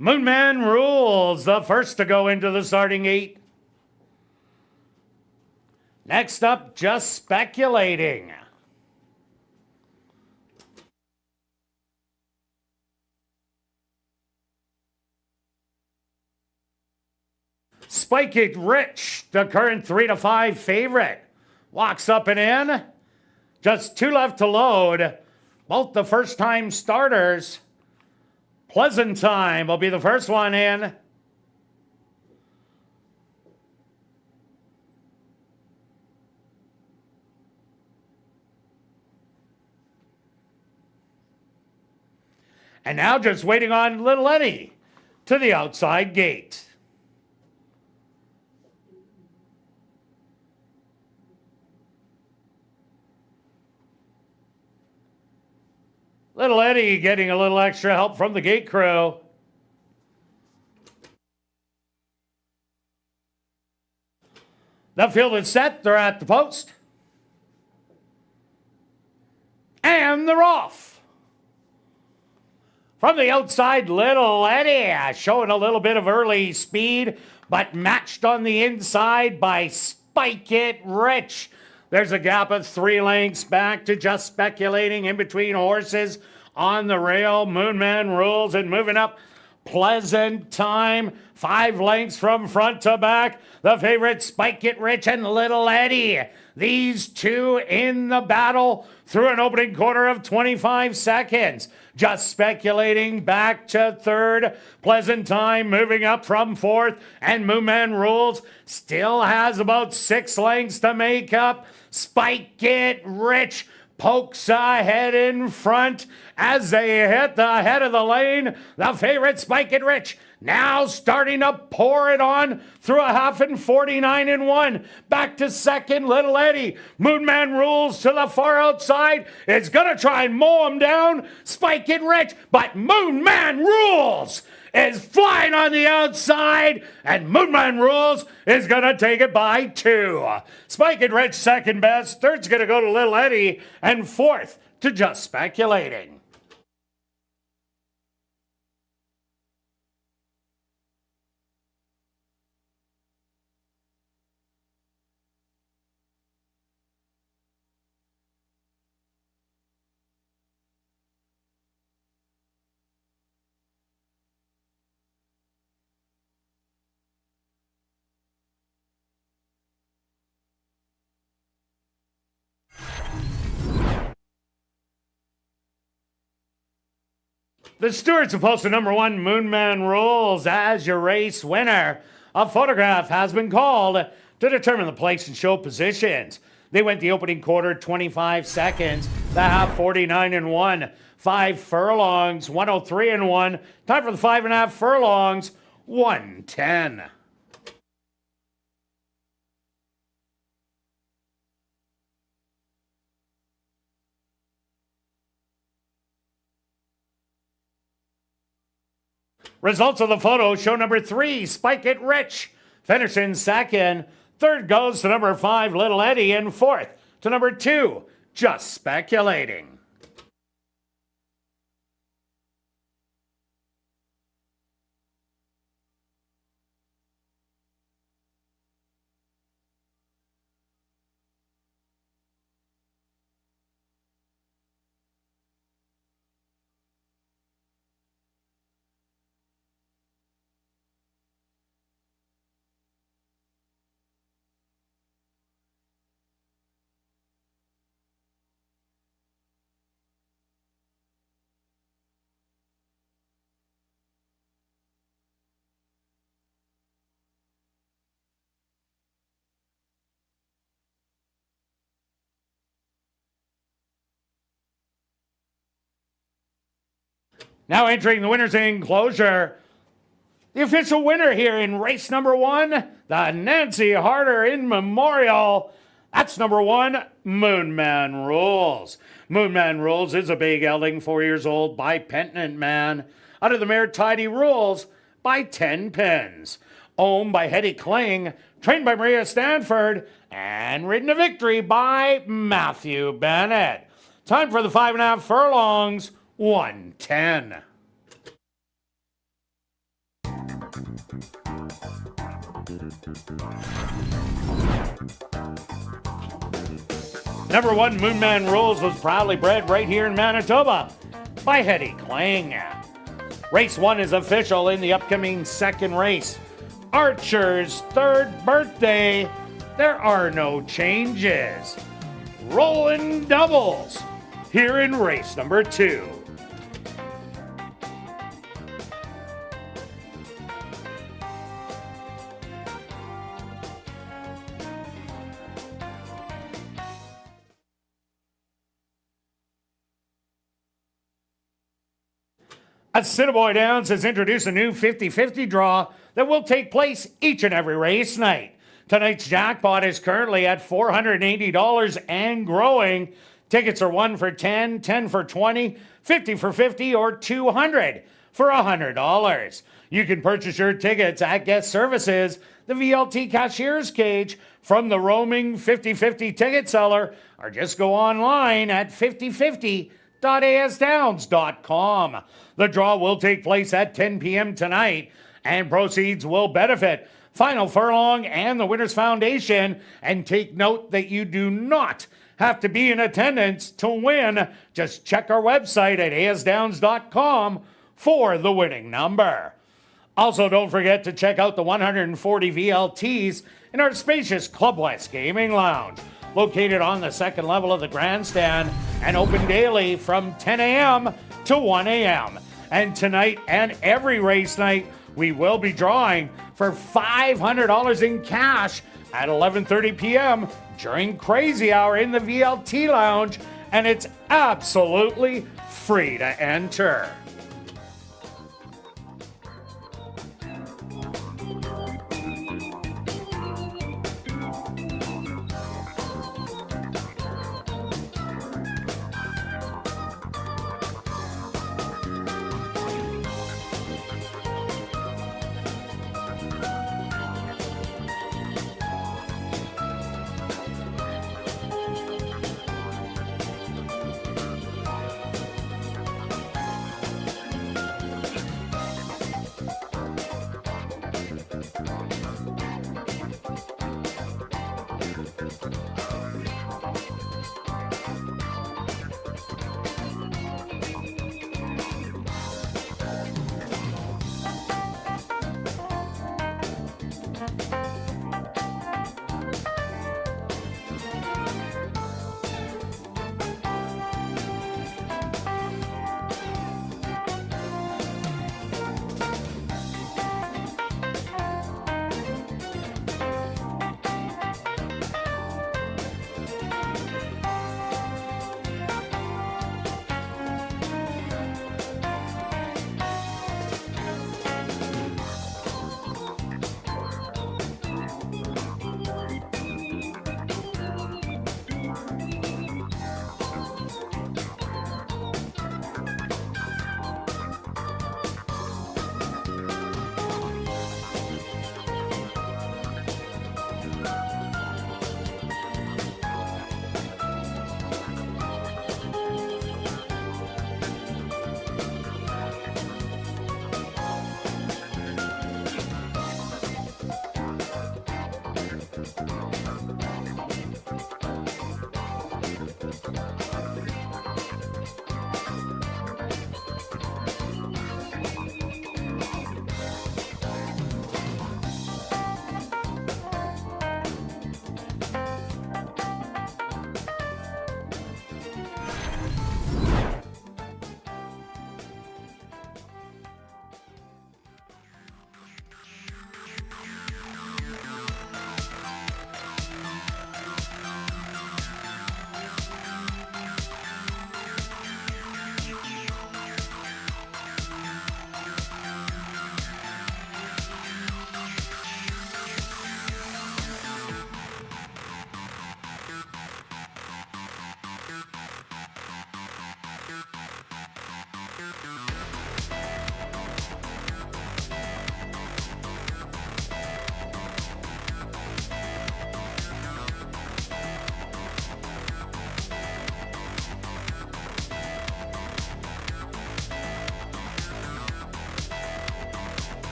Moonman Rules, the first to go into the starting 8. Next up, Just Speculating. Spike It Rich, the current 3-5 favorite, walks up and in. Just 2 left to load. Both the first-time starters. Pleasant Time will be the first one in. And now just waiting on Little Eddie to the outside gate. Little Eddie getting a little extra help from the gate crew. The field is set. They're at the post. And they're off. From the outside, Little Eddie showing a little bit of early speed, but matched on the inside by Spike It Rich. There's a gap of 3 lengths back to Just Speculating in between horses on the rail. Moonman Rules and moving up. Pleasant Time, 5 lengths from front to back. The favorite Spike It Rich and Little Eddie. These two in the battle through an opening quarter of 25 seconds. Just Speculating back to 3rd. Pleasant Time moving up from 4th. And Moonman Rules still has about 6 lengths to make up. Spike It Rich pokes ahead in front as they hit the head of the lane. The favorite Spike It Rich now starting to pour it on through a half and 49 and 1. Back to 2nd, Little Eddie. Moonman Rules to the far outside. It's going to try and mow him down. Spike It Rich, but Moonman Rules is flying on the outside, and Moonman Rules is going to take it by 2. Spike It Rich second best. 3rd's going to go to Little Eddie, and 4th to Just Speculating. The stewards have posted number 1, Moonman Rules, as your race winner. A photograph has been called to determine the place and show positions. They went the opening quarter 25 seconds, the half 49 and 1, 5 furlongs, 103 and 1. Time for the 5.5 furlongs, 110. Results of the photo show number 3, Spike It Rich, finishing 2nd. 3rd goes to number 5, Little Eddie, and 4th to number 2, Just Speculating. Now entering the winner's enclosure, the official winner here in race number 1, the Nancy Harder in Memorial. That's number 1, Moonman Rules. Moonman Rules is a big gelding, 4 years old, by Penitent Man. Under the mare Tidy Rules by 10 pins. Owned by Hetty Kling, trained by Maria Stanford, and ridden to victory by Matthew Bennett. Time for the 5.5 furlongs, 110. Number 1 Moonman Rules was proudly bred right here in Manitoba by Hetty Kling. Race 1 is official in the upcoming second race. Archer's 3rd birthday. There are no changes. Rolling doubles here in race number 2. Assiniboia Downs has introduced a new 50-50 draw that will take place each and every race night. Tonight's jackpot is currently at $480 and growing. Tickets are 1 for 10, 10 for 20, 50 for 50, or 200 for $100. You can purchase your tickets at Guest Services, the VLT Cashier's Cage, from the roaming 50-50 ticket seller, or just go online at 5050.asdowns.com. The draw will take place at 10 p.m. tonight, and proceeds will benefit Final Furlong and the Winners Foundation. And take note that you do not have to be in attendance to win. Just check our website at asdowns.com for the winning number. Also, don't forget to check out the 140 VLTs in our spacious Club West Gaming Lounge, located on the second level of the grandstand and open daily from 10 a.m. to 1 a.m. And tonight and every race night, we will be drawing for $500 in cash at 11:30 p.m. during Crazy Hour in the VLT Lounge, and it's absolutely free to enter.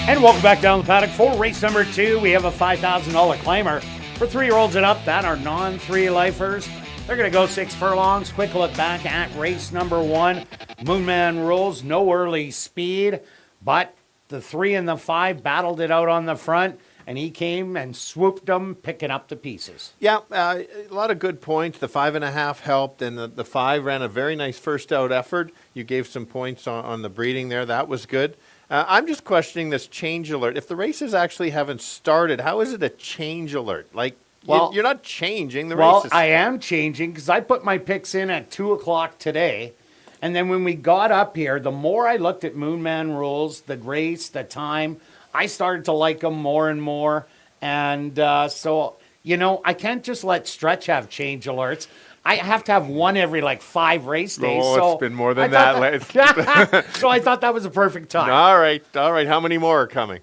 And welcome back down the paddock for race number 2. We have a $5,000 claimer for 3-year-olds and up that are non-3-lifers. They're going to go 6 furlongs. Quick look back at race number 1. Moonman Rules, no early speed, but the 3 and the 5 battled it out on the front, and he came and swooped them, picking up the pieces. Yeah, a lot of good points. The 5.5 helped, and the 5 ran a very nice first out effort. You gave some points on the breeding there. That was good. I'm just questioning this change alert. If the races actually haven't started, how is it a change alert? Like, Well, you're not changing the Well, races. I am changing because I put my picks in at 2 o'clock today. And then when we got up here, the more I looked at Moonman Rules, the race, the time, I started to like them more and more. And so, you know, I can't just let Stretch have change alerts. I have to have one every like 5 race days. Oh, so it's been more than I that. thought so I thought that was a perfect time. All right. How many more are coming?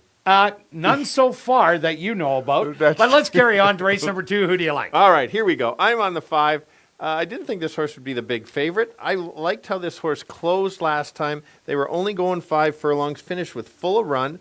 None so far that you know about. That's- But let's carry on to race number 2. Who do you like? All right, here we go. I'm on the 5. I didn't think this horse would be the big favorite. I liked how this horse closed last time. They were only going 5 furlongs, finished with full run.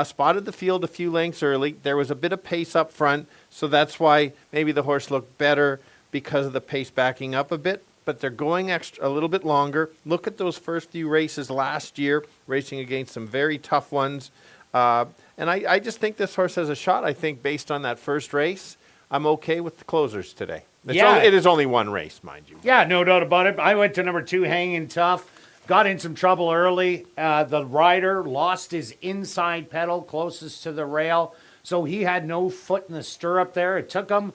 Spotted the field a few lengths early. There was a bit of pace up front, so that's why maybe the horse looked better because of the pace backing up a bit. But they're going a little bit longer. Look at those first few races last year, racing against some very tough ones. And I just think this horse has a shot, I think, based on that first race. I'm okay with the closers today. It is only one race, mind you. Yeah, no doubt about it. I went to number 2, Hanging Tough. Got in some trouble early. The rider lost his inside pedal closest to the rail, so he had no foot in the stirrup there. It took him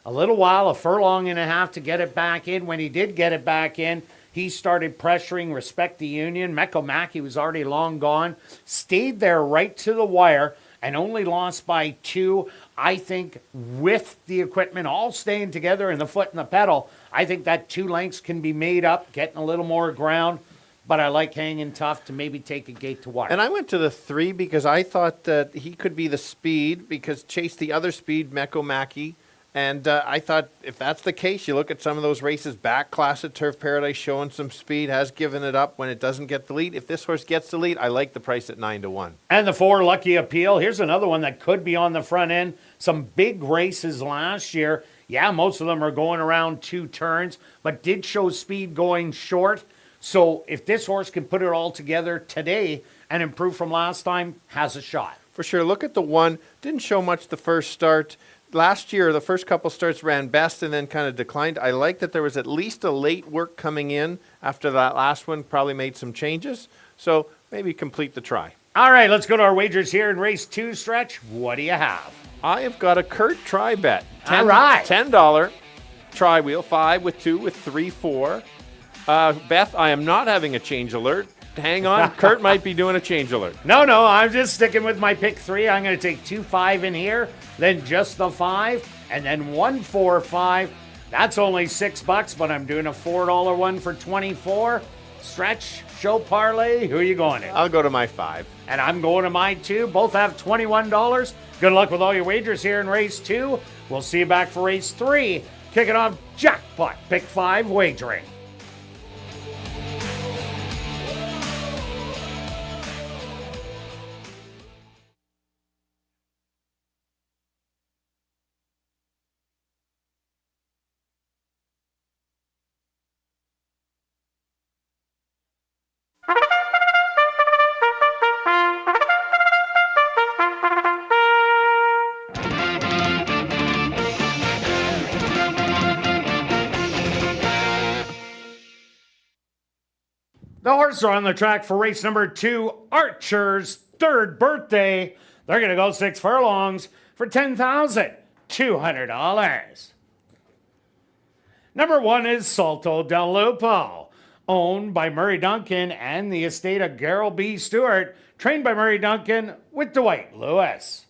a little while, a furlong and a half, to get it back in. When he did get it back in, he started pressuring Respect the Union. Meko Mackey was already long gone. Stayed there right to the wire and only lost by 2. I think with the equipment all staying together and the foot and the pedal, I think that 2 lengths can be made up, getting a little more ground. But I like Hanging Tough to maybe take a gate to wire. And I went to the 3 because I thought that he could be the speed because chase the other speed, Meko Mackey. And I thought if that's the case, you look at some of those races back, class at Turf Paradise showing some speed, has given it up when it doesn't get the lead. If this horse gets the lead, I like the price at 9-1. And the 4, Lucky Appeal. Here's another one that could be on the front end. Some big races last year. Yeah, most of them are going around 2 turns, but did show speed going short. So if this horse can put it all together today and improve from last time, has a shot. For sure. Look at the 1. Didn't show much the first start. Last year, the first couple starts ran best and then kind of declined. I like that there was at least a late work coming in after that last one. Probably made some changes. So maybe complete the try. All right, let's go to our wagers here in race 2, Stretch. What do you have? I have got a Kirt try bet. All right. $10 try wheel, 5 with 2 with 3, 4. Beth, I am not having a change alert. Hang on. Kirt might be doing a change alert. No, I'm just sticking with my pick 3. I'm going to take 2, 5 in here, then just the 5, and then 1, 4, 5. That's only $6, but I'm doing a $4 one for 24. Stretch, show parlay. Who are you going in? I'll go to my 5. And I'm going to mine too. Both have $21. Good luck with all your wagers here in race 2. We'll see you back for race 3. Kicking off jackpot pick 5 wagering. The horses are on the track for race number 2, Archer's 3rd birthday. They're going to go 6 furlongs for $10,200. Number 1 is Salto del Lupo, owned by Murray Duncan and the estate of Gerald B. Stewart, trained by Murray Duncan with Dwight Lewis.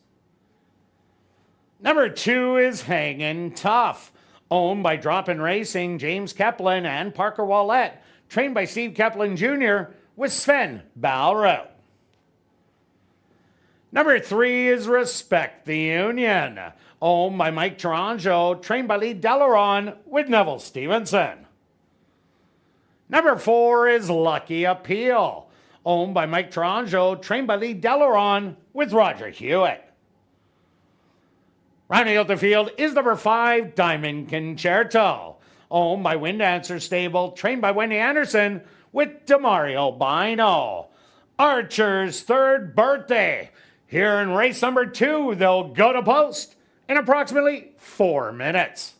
Number 2 is Hangin' Tough, owned by Droppin' Racing, James Keplin and Parker Wallette, trained by Steve Keplin Jr. with Sven Balro. Number 3 is Respect the Union, owned by Mike Taranjo, trained by Lee Delaron with Neville Stevenson. Number 4 is Lucky Appeal, owned by Mike Taranjo, trained by Lee Delaron with Roger Hewitt. Rounding out the field is number 5, Diamond Concerto, owned by Wind Dancer Stable, trained by Wendy Anderson with Demario Bino. Archer's third birthday. Here in race number 2, they'll go to post in approximately 4 minutes.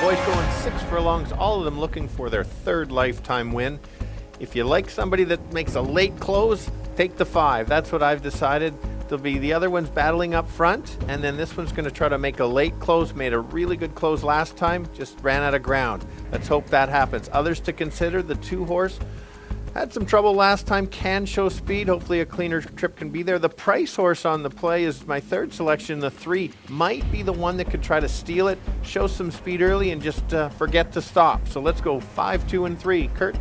Boys going 6 furlongs, all of them looking for their 3rd lifetime win. If you like somebody that makes a late close, take the 5. That's what I've decided. There'll be the other ones battling up front, and then this one's going to try to make a late close. Made a really good close last time, just ran out of ground. Let's hope that happens. Others to consider, the 2-horse. Had some trouble last time, can show speed. Hopefully a cleaner trip can be there. The price horse on the play is my 3rd selection. The 3 might be the one that could try to steal it, show some speed early, and just forget to stop. So let's go 5, 2, and 3. Kirt?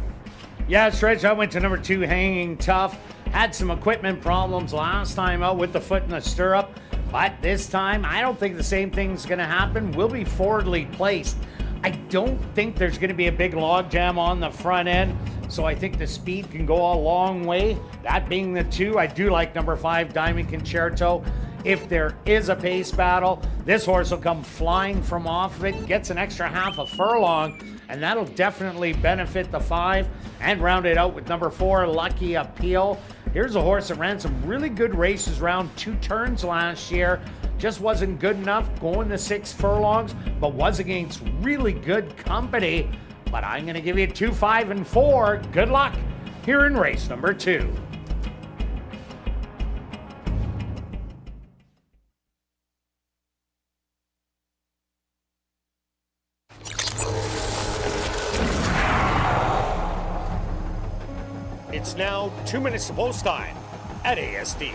Yeah, Stretch, I went to number 2, Hanging Tough. Had some equipment problems last time out with the foot in the stirrup. But this time, I don't think the same thing's going to happen. We'll be forwardly placed. I don't think there's going to be a big log jam on the front end. So I think the speed can go a long way. That being the 2, I do like number 5, Diamond Concerto. If there is a pace battle, this horse will come flying from off of it, gets an extra half a furlong, and that'll definitely benefit the 5. And round it out with number 4, Lucky Appeal. Here's a horse that ran some really good races around 2 turns last year. Just wasn't good enough going the 6 furlongs, but was against really good company. But I'm going to give you 2, 5, and 4. Good luck here in race number 2. It's now 2 minutes to post time at ASD.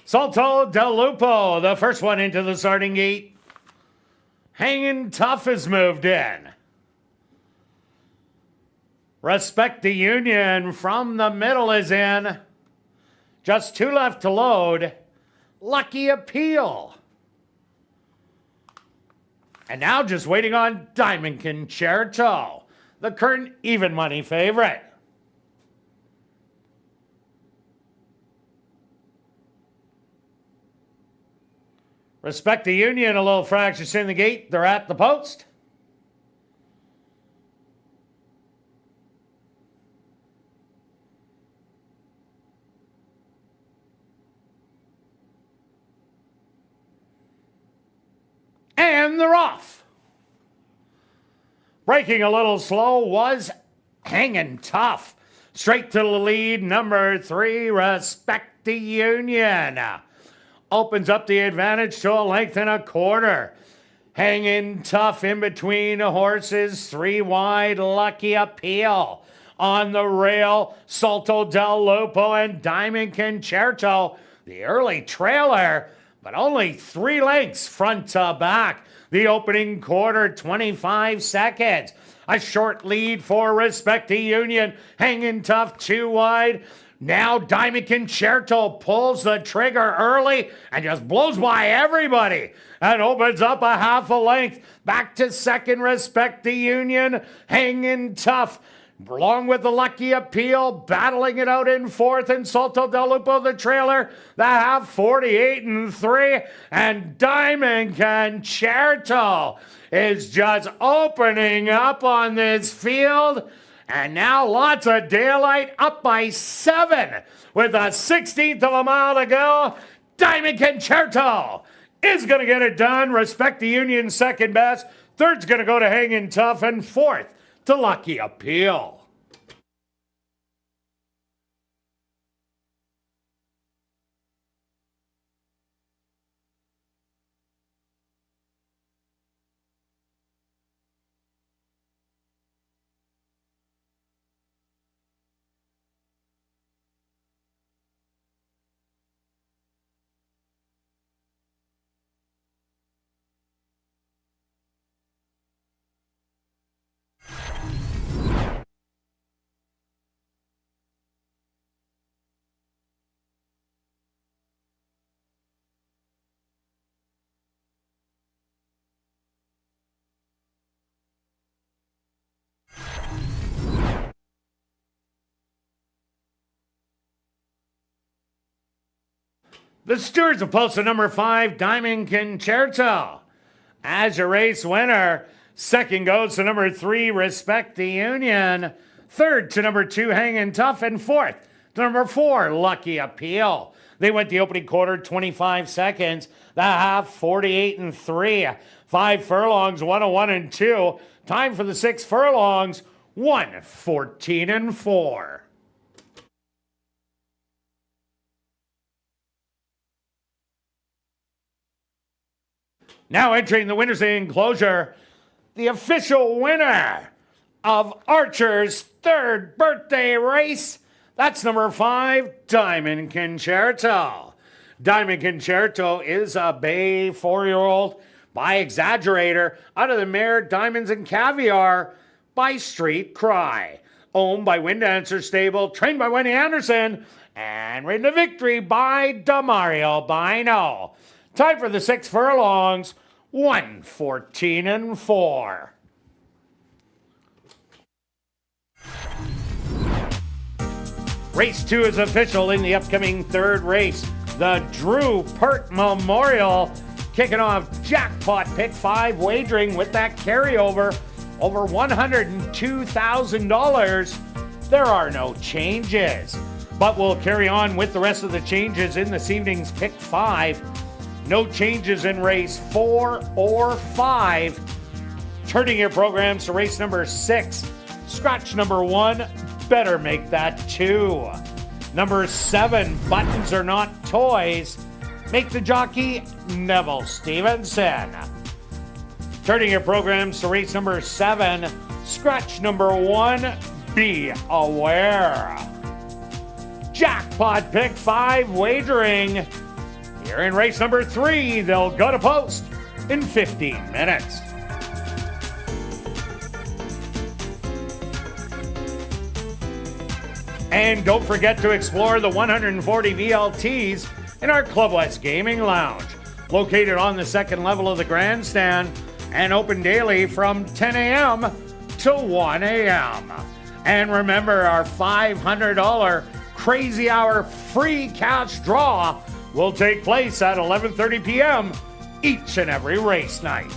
Salto del Lupo, the first one into the starting gate. Hanging Tough is moved in. Respect the Union from the middle is in. Just 2 left to load. Lucky Appeal. And now just waiting on Diamond Concerto, the current even money favorite. Respect the Union, a little fractious in the gate. They're at the post. And they're off. Breaking a little slow was Hanging Tough. Straight to the lead, number 3, Respect the Union. Opens up the advantage to a length and a quarter. Hanging Tough in between the horses, 3 wide, Lucky Appeal. On the rail, Salto del Lupo and Diamond Concerto, the early trailer, but only 3 lengths front to back. The opening quarter, 25 seconds. A short lead for Respect the Union. Hanging Tough 2 wide. Now Diamond Concerto pulls the trigger early and just blows by everybody and opens up a half a length. Back to second, Respect the Union. Hanging Tough, along with the Lucky Appeal, battling it out in fourth, and Salto del Lupo, the trailer, the half, 48-3, and Diamond Concerto is just opening up on this field. And now lots of daylight, up by 7 with a 16th of a mile to go. Diamond Concerto is going to get it done. Respect the Union second best. Third's going to go to Hanging Tough, and fourth to Lucky Appeal. The stewards have posted number 5, Diamond Concerto as your race winner. Second goes to number 3, Respect the Union. Third to number 2, Hanging Tough. And fourth to number 4, Lucky Appeal. They went the opening quarter, 25 seconds. The half, 48-3. 5 furlongs, 101-2. Time for the 6 furlongs, 114-4. Now entering the winner's enclosure, the official winner of Archer's 3rd birthday race. That's number 5, Diamond Concerto. Diamond Concerto is a bay 4-year-old by Exaggerator out of the mare Diamonds and Caviar by Street Cry. Owned by Wind Dancer Stable, trained by Wendy Anderson, and ridden to victory by Damario Bino. Time for the 6 furlongs, 114-4. Race 2 is official in the upcoming 3rd race. The Drew Pert Memorial, kicking off jackpot pick 5 wagering with that carryover over $102,000. There are no changes, but we'll carry on with the rest of the changes in this evening's pick 5. No changes in race 4 or 5. Turning your programs to race number 6. Scratch number 1, better make that 2. Number 7, Buttons Are Not Toys. Make the jockey Neville Stevenson. Turning your programs to race number 7. Scratch number 1, Be Aware. Jackpot pick 5 wagering Here in race number 3, they'll go to post in 15 minutes. And don't forget to explore the 140 VLTs in our Club West Gaming Lounge, located on the second level of the grandstand and open daily from 10 a.m. to 1 a.m. And remember, our $500 Crazy Hour free cash draw will take place at 11:30 p.m. each and every race night.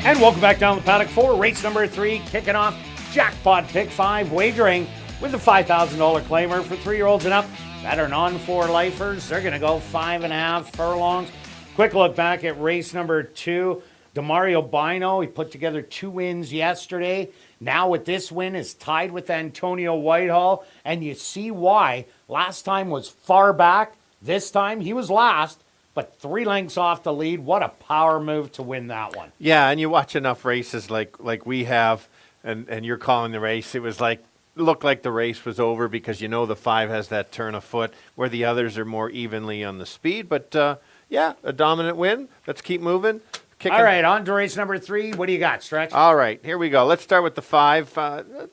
And welcome back down the paddock for race number 3, kicking off Jackpot Pick 5 wagering with the $5,000 claimer for 3-year-olds and up. That are non-4 lifers. They're going to go 5.5 furlongs. Quick look back at race number 2. Demario Bino, he put together 2 wins yesterday. Now with this win is tied with Antonio Whitehall, and you see why. Last time was far back. This time he was last, but 3 lengths off the lead. What a power move to win that one. Yeah, and you watch enough races like we have, and you're calling the race. It was looked like the race was over because you know the 5 has that turn of foot where the others are more evenly on the speed. But yeah, a dominant win. Let's keep moving. All right, on to race number 3. What do you got, Stretch? All right, here we go. Let's start with the 5.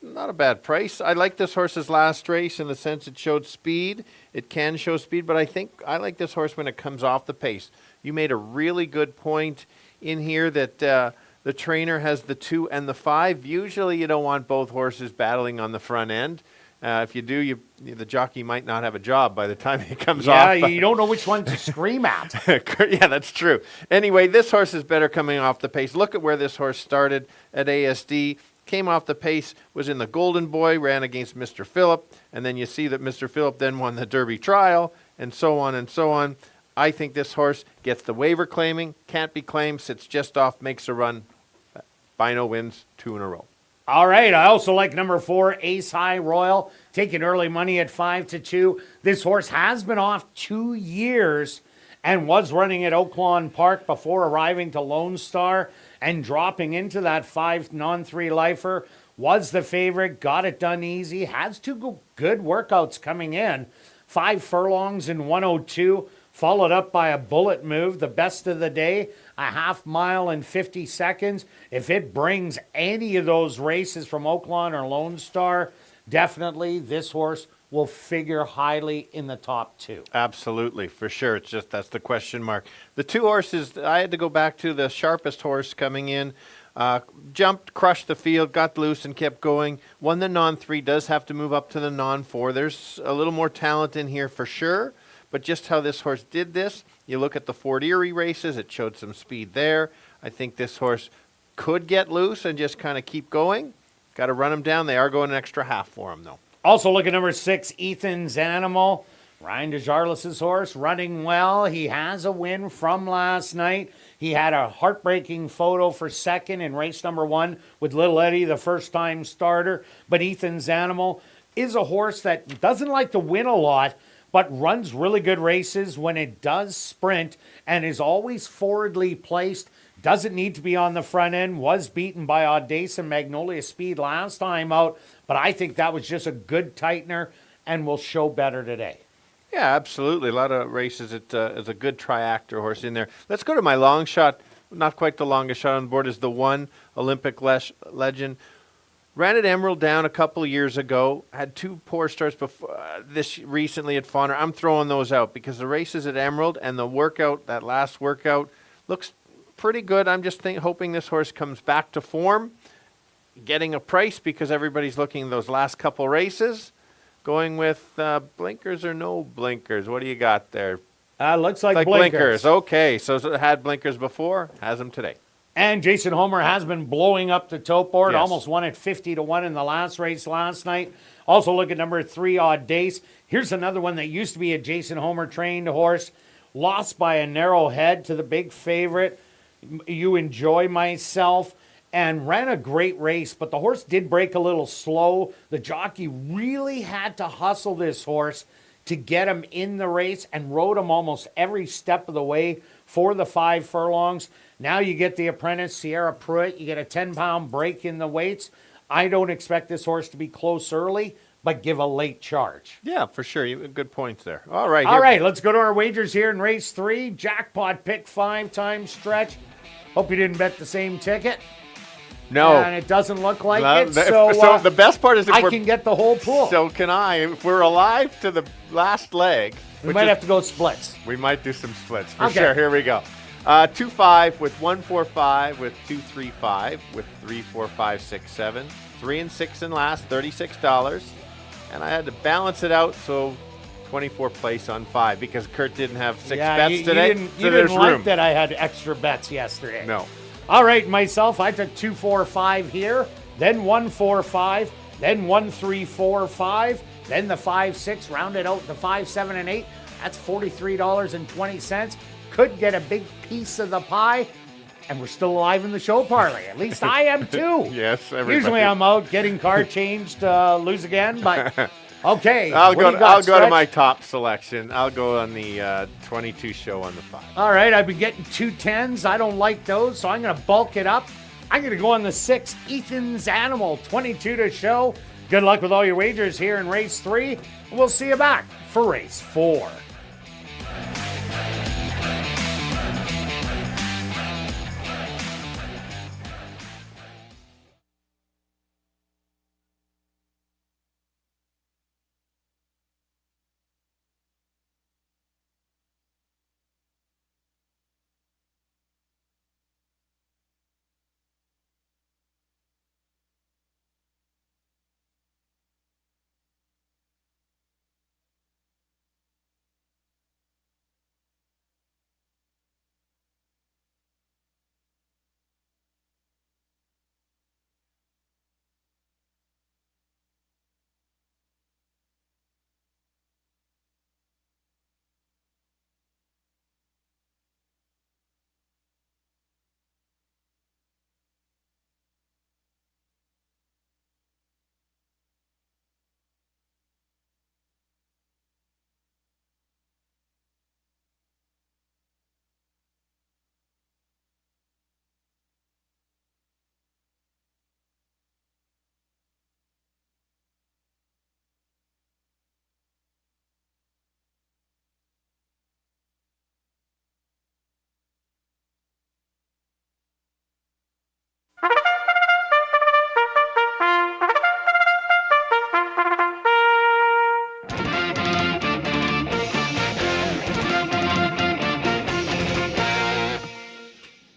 Not a bad price. I like this horse's last race in the sense it showed speed. It can show speed, but I think I like this horse when it comes off the pace. You made a really good point in here that the trainer has the 2 and the 5. Usually you don't want both horses battling on the front end. If you do, the jockey might not have a job by the time he comes off. Yeah, you don't know which one to scream at. Yeah, that's true. Anyway, this horse is better coming off the pace. Look at where this horse started at ASD. Came off the pace, was in the Golden Boy, ran against Mr. Phillip, and then you see that Mr. Phillip then won the Derby trial, and so on and so on. I think this horse gets the waiver claiming, can't be claimed, sits just off, makes a run. Bino wins 2 in a row. All right, I also like number 4, Ace High Royal, taking early money at 5-2. This horse has been off 2 years and was running at Oaklawn Park before arriving to Lone Star and dropping into that 5 non-3 lifer. Was the favorite, got it done easy, has 2 good workouts coming in. 5 furlongs in 102, followed up by a bullet move, the best of the day, a half mile in 50 seconds. If it brings any of those races from Oaklawn or Lone Star, definitely this horse will figure highly in the top 2. Absolutely, for sure. It's just that's the question mark. The 2 horses, I had to go back to the sharpest horse coming in. Jumped, crushed the field, got loose and kept going. Won the non-3, does have to move up to the non-4. There's a little more talent in here for sure. But just how this horse did this, you look at the Fort Erie races, it showed some speed there. I think this horse could get loose and just kind of keep going. Got to run him down. They are going an extra half for him, though. Also look at number 6, Ethan's Animal. Ryan DeJarlis' horse running well. He has a win from last night. He had a heartbreaking photo for second in race number 1 with Little Eddie, the first-time starter. But Ethan's Animal is a horse that doesn't like to win a lot, but runs really good races when it does sprint and is always forwardly placed. Doesn't need to be on the front end. Was beaten by Audace and Magnolia Speed last time out, but I think that was just a good tightener and will show better today. Yeah, absolutely. A lot of races. It is a good triactor horse in there. Let's go to my long shot. Not quite the longest shot on board is the 1 Olympic Legend. Ran at Emerald Down a couple of years ago. Had 2 poor starts before this recently at Fawner. I'm throwing those out because the races at Emerald and the workout, that last workout, looks pretty good. I'm just hoping this horse comes back to form. Getting a price because everybody's looking at those last couple races. Going with blinkers or no blinkers. What do you got there? Looks like blinkers. Okay, so it had blinkers before, has them today. And Jason Homer has been blowing up the tote board. Yes. Almost won at 50-1 in the last race last night. Also look at number 3, Audace. Here's another one that used to be a Jason Homer trained horse. Lost by a narrow head to the big favorite, You Enjoy Myself, and ran a great race. But the horse did break a little slow. The jockey really had to hustle this horse to get him in the race and rode him almost every step of the way for the 5 furlongs. Now you get the apprentice, Sierra Pruitt. You get a 10-pound break in the weights. I don't expect this horse to be close early, but give a late charge. Yeah, for sure. You good points there. All right. All right, let's go to our wagers here in race 3. Jackpot pick 5 times stretch. Hope you didn't bet the same ticket. No. And it doesn't look like it. So the best part is if I can get the whole pool. So can I. If we're alive to the last leg. We might have to go splits. We might do some splits for Okay. sure. Here we go. 2-5 with 1-4-5 with 2-3-5 with 3-4-5-6-7. 3 and 6 in last, $36. And I had to balance it out, so 24 place on 5 because Kirt didn't have 6 bets today. You didn't like that I had extra bets yesterday. No. All right, myself, I took 2-4-5 here, then 1-4-5, then 1-3-4-5, then the 5-6, rounded out to 5-7 and 8. That's $43.20. Could get a big piece of the pie. And we're still alive in the show parlay. At least I am too. Yes, everybody. Usually I'm out getting car changed, lose again, but okay. I'll what do you got, go to Stretch? my top selection. I'll go on the 22 show on the 5. All right, I've been getting 2 10s. I don't like those, so I'm going to bulk it up. I'm going to go on the 6, Ethan's Animal, 22 to show. Good luck with all your wagers here in race 3. We'll see you back for race 4.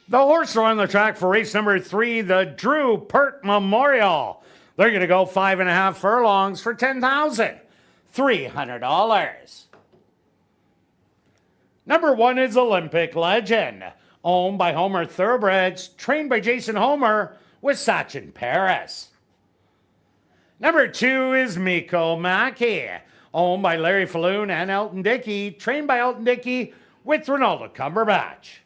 The horse are on the track for race number 3, the Drew Pert Memorial. They're going to go 5.5 furlongs for $10,300. Number 1 is Olympic Legend, owned by Homer Thoroughbreds, trained by Jason Homer with Sachin Paris. Number 2 is Miko Mackey, owned by Larry Falloon and Elton Dickey, trained by Elton Dickey with Ronaldo Cumberbatch.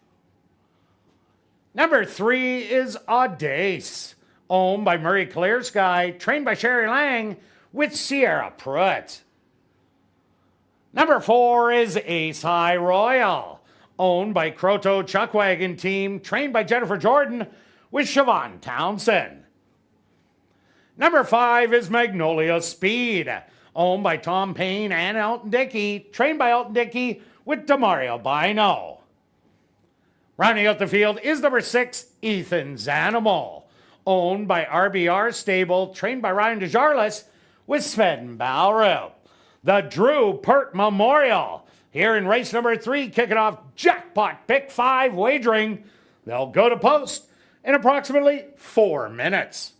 Number 3 is Audace, owned by Murray Clearsky, trained by Sherry Lang with Sierra Pruitt. Number 4 is Ace High Royal, owned by Croto Chuckwagon Team, trained by Jennifer Jordan with Siobhan Townsend. Number 5 is Magnolia Speed, owned by Tom Payne and Elton Dickey, trained by Elton Dickey with Demario Bino. Rounding out the field is number 6, Ethan's Animal, owned by RBR Stable, trained by Ryan DeJarlis with Sven Bowrup. The Drew Pert Memorial, here in race number 3, kicking off jackpot pick 5 wagering. They'll go to post in approximately 4 minutes.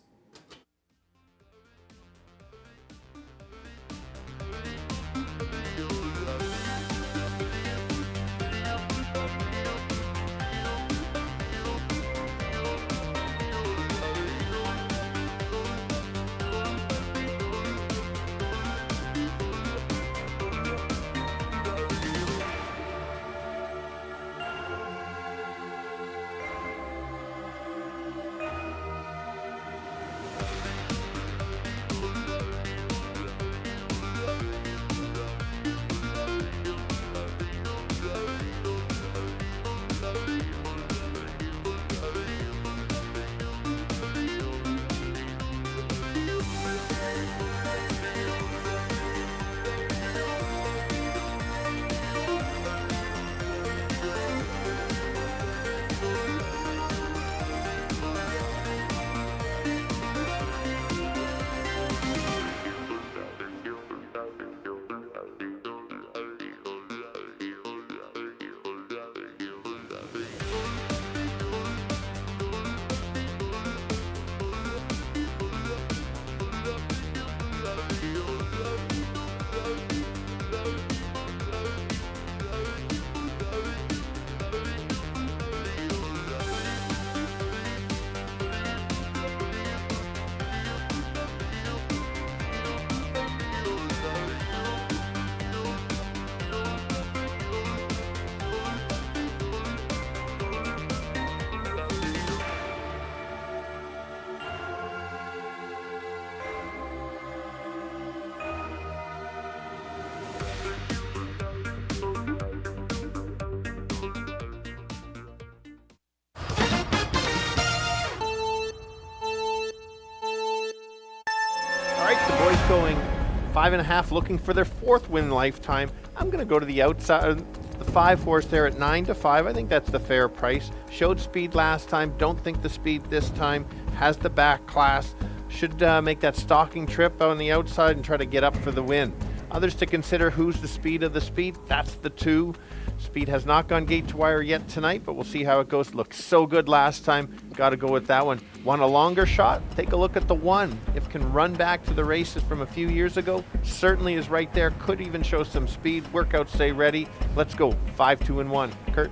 Boys going 5.5, looking for their 4th win lifetime. I'm going to go to the outside, the 5 horse there at 9-5. I think that's the fair price. Showed speed last time. Don't think the speed this time. Has the back class. Should make that stalking trip on the outside and try to get up for the win. Others to consider: who's the speed of the speed? That's the 2. Speed has not gone gate to wire yet tonight, but we'll see how it goes. Looked so good last time. Got to go with that one. Want a longer shot? Take a look at the 1. If can run back to the races from a few years ago, certainly is right there. Could even show some speed. Workout stay ready. Let's go. 5, 2, and 1. Kirt?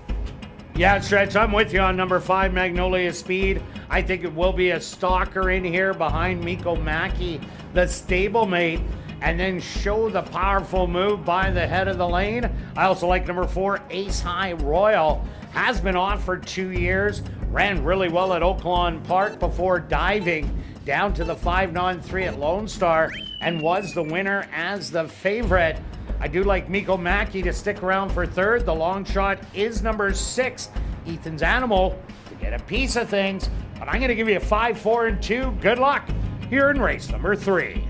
Yeah, Stretch, I'm with you on number 5, Magnolia Speed. I think it will be a stalker in here behind Miko Mackey, the stablemate, and then show the powerful move by the head of the lane. I also like number 4, Ace High Royal. Has been off for 2 years. Ran really well at Oaklawn Park before diving down to the 5-3 at Lone Star and was the winner as the favorite. I do like Miko Mackey to stick around for 3rd. The long shot is number 6, Ethan's Animal, to get a piece of things. But I'm going to give you a 5, 4, and 2. Good luck here in race number 3.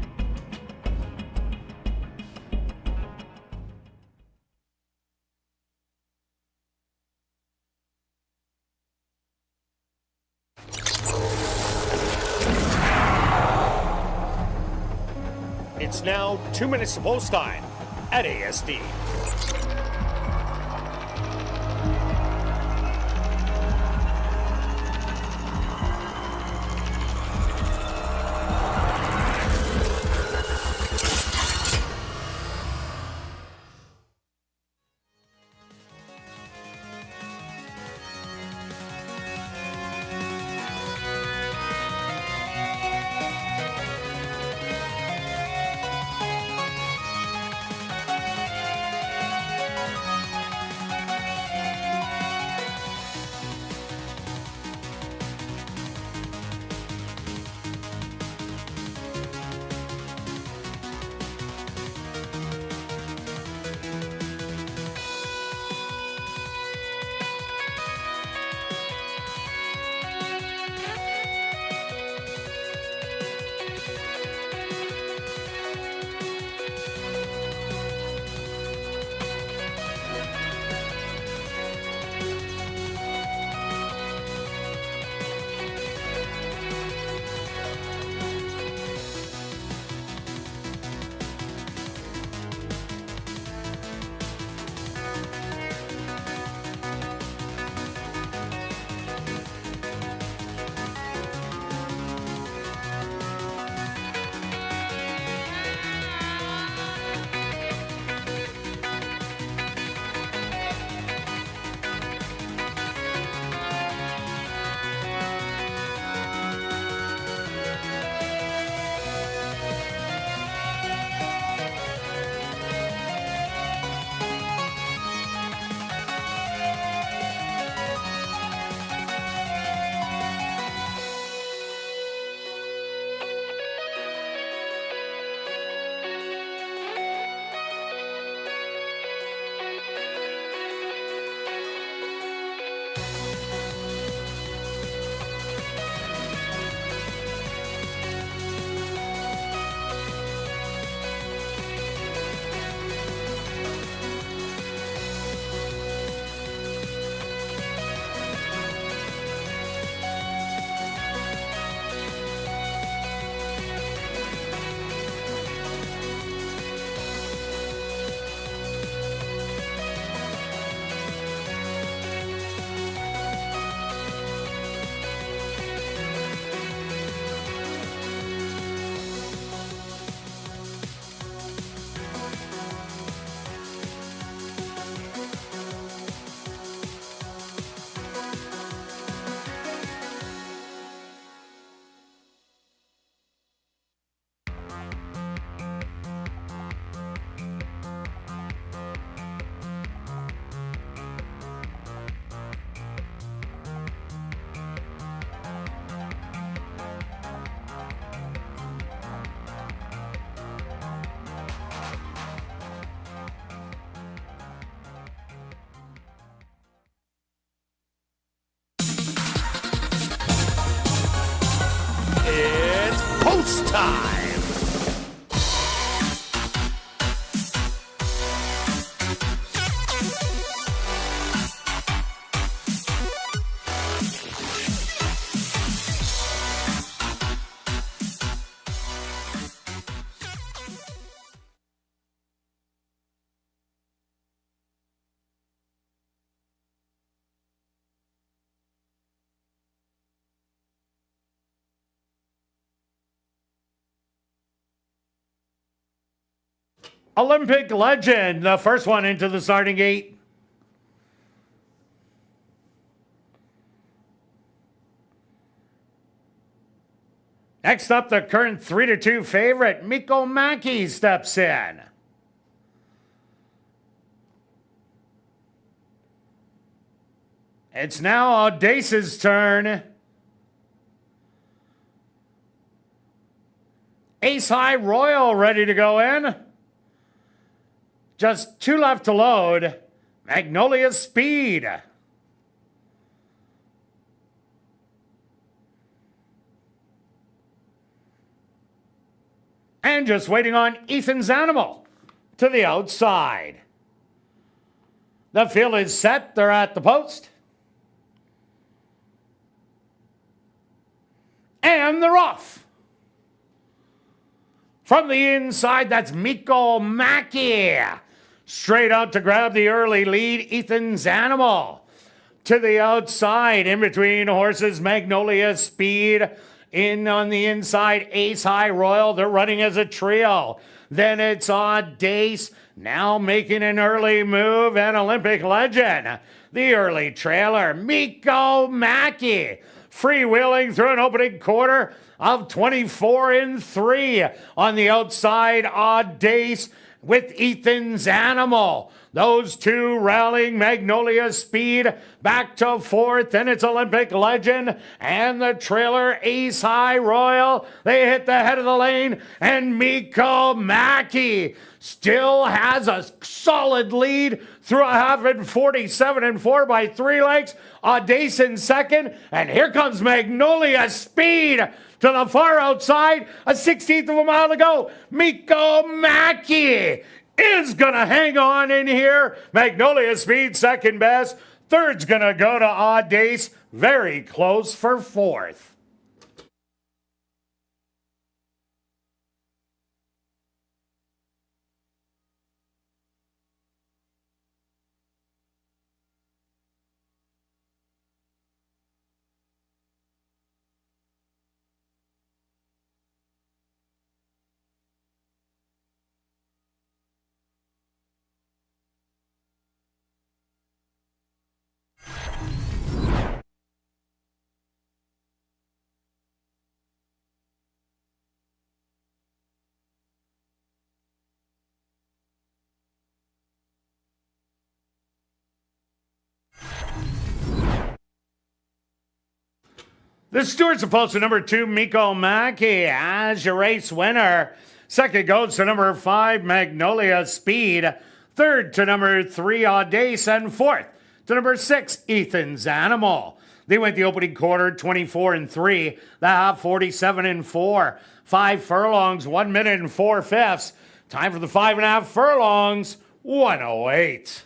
It's now 2 minutes to post time at ASD. Olympic Legend, the first one into the starting gate. Next up, the current 3-2 favorite, Mikko Mäki, steps in. It's now Audace's turn. Ace High Royal ready to go in. Just 2 left to load. Magnolia Speed. And just waiting on Ethan's Animal to the outside. The field is set. They're at the post. And they're off. From the inside, that's Mikko Mäki. Straight out to grab the early lead, Ethan's Animal. To the outside, in between horses, Magnolia Speed. In on the inside, Ace High Royal. They're running as a trio. Then it's Audace. Now making an early move, and Olympic Legend. The early trailer, Mikko Mäki. Freewheeling through an opening quarter of 24-3. On the outside, Audace with Ethan's Animal. Those two rallying, Magnolia Speed back to fourth, and it's Olympic Legend and the trailer Ace High Royal. They hit the head of the lane, and Mikko Mäki still has a solid lead through a half in 47-4 by 3 lengths. Audace in second, and here comes Magnolia Speed to the far outside. A 16th of a mile to go. Mikko Mäki is going to hang on in here. Magnolia Speed second best. Third's going to go to Audace. Very close for fourth. The Stewards are posted number 2, Mikko Mäki, as your race winner. Second goes to number 5, Magnolia Speed. Third to number 3, Audace. And fourth to number 6, Ethan's Animal. They went the opening quarter 24-3, the half 47-4. 5 furlongs, 1 minute and 4 fifths. Time for the 5.5 furlongs, 1:08.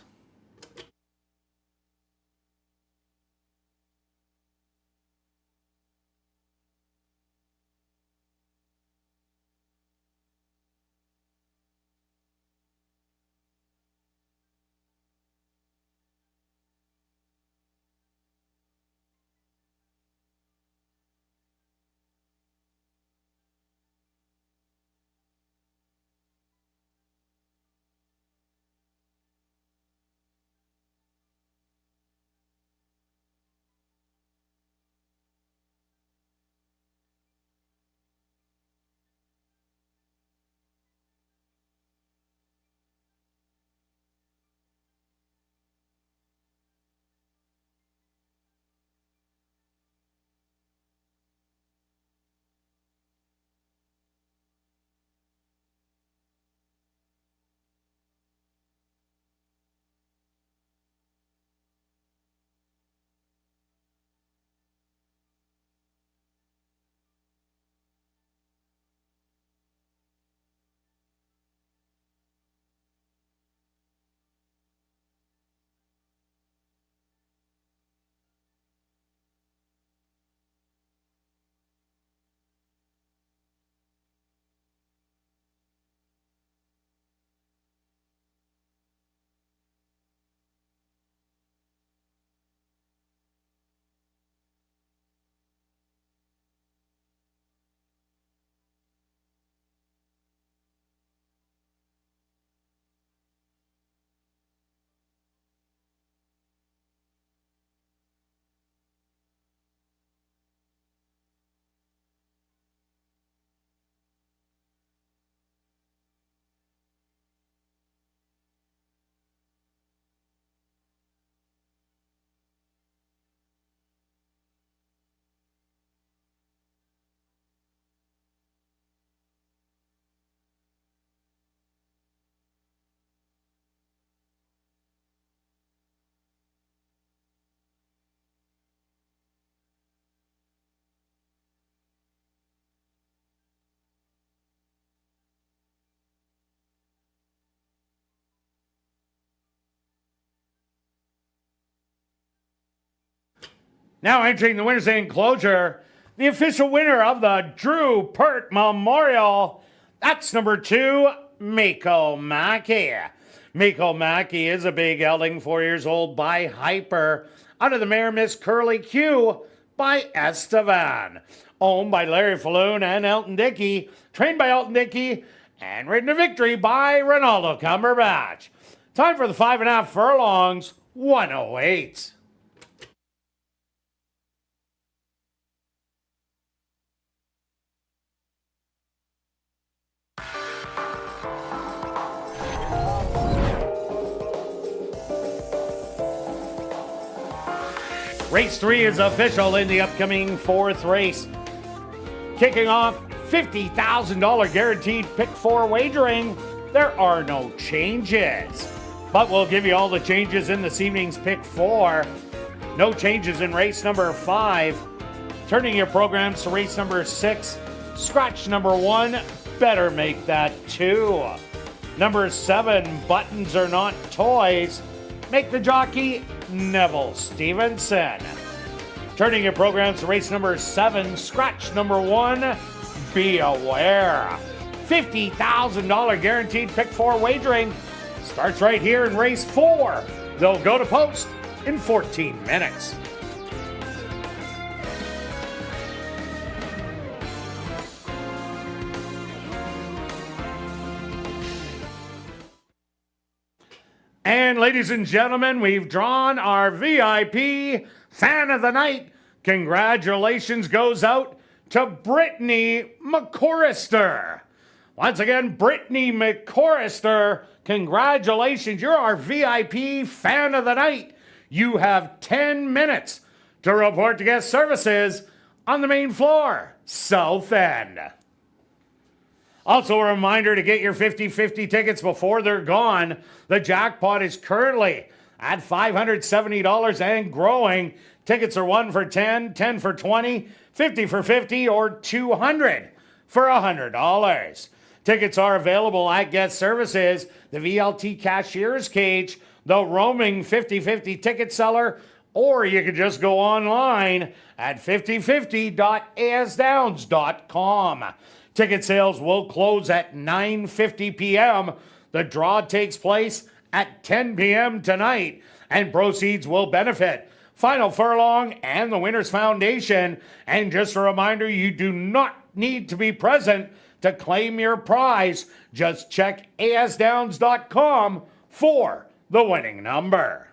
Now entering the winner's enclosure, the official winner of the Drew Pert Memorial, that's number 2, Mako Mackey. Mako Mackey is a big gelding, 4 years old, by Hyper, out of the mare Miss Curly Q by Estevan. Owned by Larry Falloon and Elton Dickey, trained by Elton Dickey, and ridden to victory by Ronaldo Cumberbatch. Time for the 5.5 furlongs, 108. Race 3 is official in the upcoming 4th race. Kicking off, $50,000 guaranteed pick 4 wagering. There are no changes, but we'll give you all the changes in this evening's pick 4. No changes in race number 5. Turning your programs to race number 6. Scratch number 1, better make that 2. Number 7, buttons are not toys. Make the jockey Neville Stevenson. Turning your programs to race number 7, scratch number 1, be aware. $50,000 guaranteed pick 4 wagering starts right here in race 4. They'll go to post in 14 minutes. And ladies and gentlemen, we've drawn our VIP Fan of the Night. Congratulations goes out to Brittany McCorrister. Once again, Brittany McCorrister, congratulations. You're our VIP Fan of the Night. You have 10 minutes to report to guest services on the main floor, South End. Also, a reminder to get your 50-50 tickets before they're gone. The jackpot is currently at $570 and growing. Tickets are 1 for 10, 10 for 20, 50 for 50, or 200 for $100. Tickets are available at guest services, the VLT cashier's cage, the roaming 50-50 ticket seller, or you can just go online at 5050.asdowns.com. Ticket sales will close at 9:50 p.m. The draw takes place at 10 p.m. tonight, and proceeds will benefit Final Furlong and the Winners Foundation. And just a reminder, you do not need to be present to claim your prize. Just check asdowns.com for the winning number.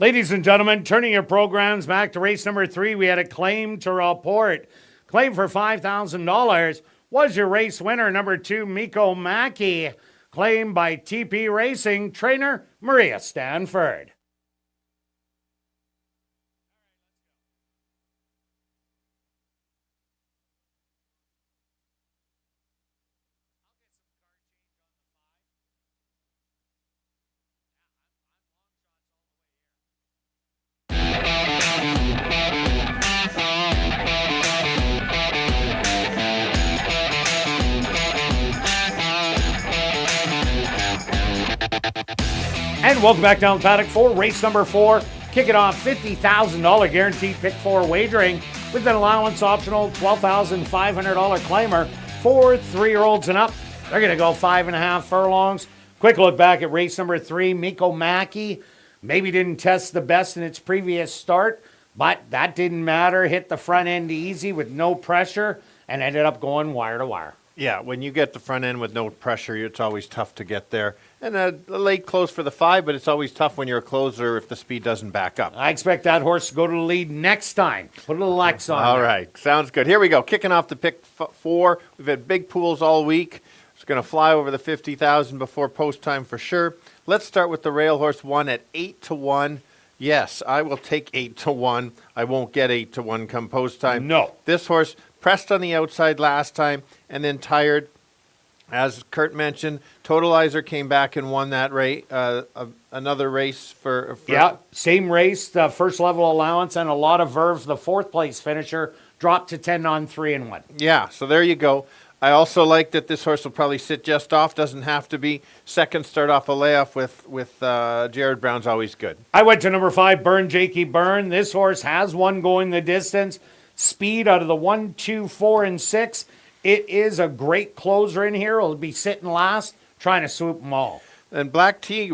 Ladies and gentlemen, turning your programs back to race number 3, we had a claim to report. Claim for $5,000 was your race winner, number 2, Miko Mackey. Claimed by TP Racing trainer Maria Stanford. And welcome back down the paddock for race number 4. Kick it off, $50,000 guaranteed pick 4 wagering with an allowance optional $12,500 claimer for 3-year-olds and up. They're going to go 5.5 furlongs. Quick look back at race number 3. Miko Mackey maybe didn't test the best in its previous start, but that didn't matter. Hit the front end easy with no pressure and ended up going wire to wire. Yeah, when you get the front end with no pressure, it's always tough to get there. And a late close for the 5, but it's always tough when you're a closer if the speed doesn't back up. I expect that horse to go to the lead next time. Put a little X on All there. right, sounds good. Here we go. Kicking off the pick 4. We've had big pools all week. It's going to fly over the 50,000 before post time for sure. Let's start with the rail horse 1 at 8-1. Yes, I will take 8-1. I won't get 8-1 come post time. No. This horse pressed on the outside last time and then tired. As Kirt mentioned, Totalizer came back and won that race, another race for... Yeah, same race, the first level allowance, and a lot of verve. The 4th place finisher dropped to 10 on 3-1. Yeah, so there you go. I also like that this horse will probably sit just off. Doesn't have to be. Second start off a layoff with Jared Brown's always good. I went to number 5, Burn Jakey Burn. This horse has one going the distance. Speed out of the 1, 2, 4, and 6. It is a great closer in here. It'll be sitting last, trying to swoop them all. And Black Tea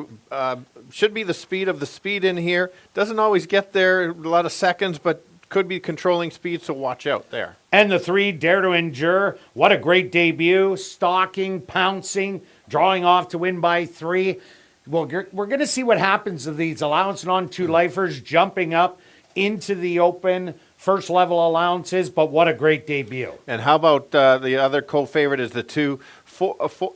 should be the speed of the speed in here. Doesn't always get there a lot of seconds, but could be controlling speed, so watch out there. And the 3, Dare to Endure. What a great debut. Stalking, pouncing, drawing off to win by 3. Well, we're going to see what happens to these allowance and on 2 lifers jumping up into the open first level allowances, but what a great debut. And how about the other co-favorite is the 2,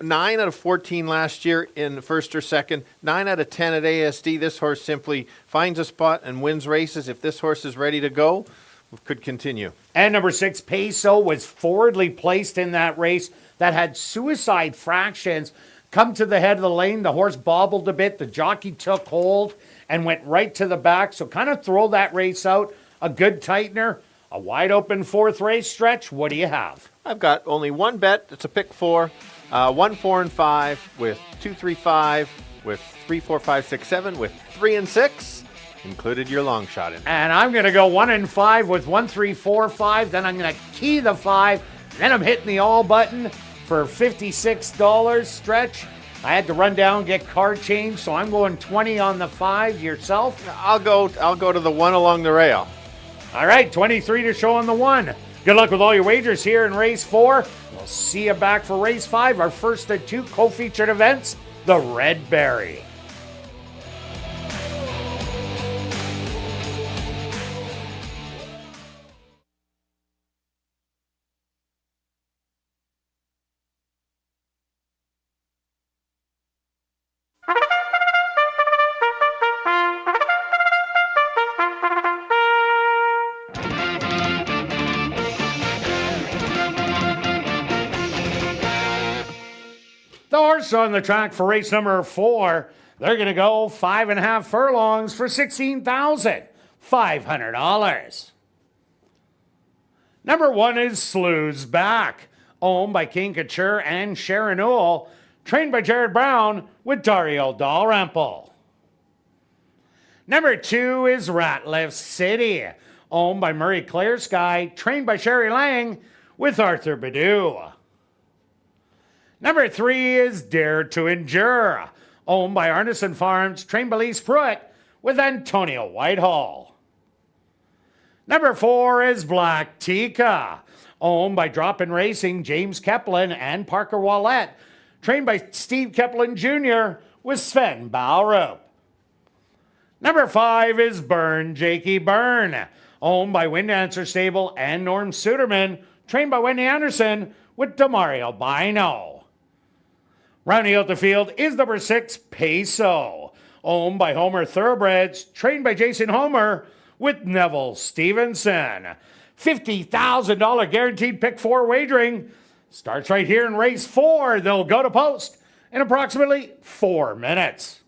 9 out of 14 last year in first or second, 9 out of 10 at ASD. This horse simply finds a spot and wins races. If this horse is ready to go, we could continue. And number 6, Peso, was forwardly placed in that race that had suicide fractions. Come to the head of the lane, the horse bobbled a bit, the jockey took hold and went right to the back, so kind of throw that race out. A good tightener, a wide open 4th race stretch. What do you have? I've got only one bet. It's a pick 4. 1, 4, and 5 with 2, 3, 5 with 3, 4, 5, 6, 7 with 3 and 6. Included your long shot in. And I'm going to go 1 and 5 with 1, 3, 4, 5. Then I'm going to key the 5. Then I'm hitting the all button for $56 stretch. I had to run down and get car change, so I'm going 20 on the 5. Yourself? I'll go to the 1 along the rail. All right, 23 to show on the 1. Good luck with all your wagers here in race 4. We'll see you back for race 5, our first of 2 co-featured events, the Red Berry. The horse on the track for race number 4. They're going to go 5.5 furlongs for $16,500. Number 1 is Slew's Back, owned by King Couture and Sharon Owl, trained by Jared Brown with Dario Dalrymple. Number 2 is Ratliff City, owned by Murray Clear Sky, trained by Sherry Lang with Arthur Badu. Number 3 is Dare to Endure, owned by Arneson Farms, trained by Lise Pruitt with Antonio Whitehall. Number 4 is Black Tika, owned by Drop-In Racing, James Keplin and Parker Wallette, trained by Steve Keplin Jr. with Sven Baurup. Number 5 is Burn Jakey Burn, owned by Wind Dancer Stable and Norm Suderman, trained by Wendy Anderson with Demario Bino. Rounding out the field is number 6, Peso, owned by Homer Thoroughbreds, trained by Jason Homer with Neville Stevenson. $50,000 guaranteed pick 4 wagering starts right here in race 4. They'll go to post in approximately 4 minutes.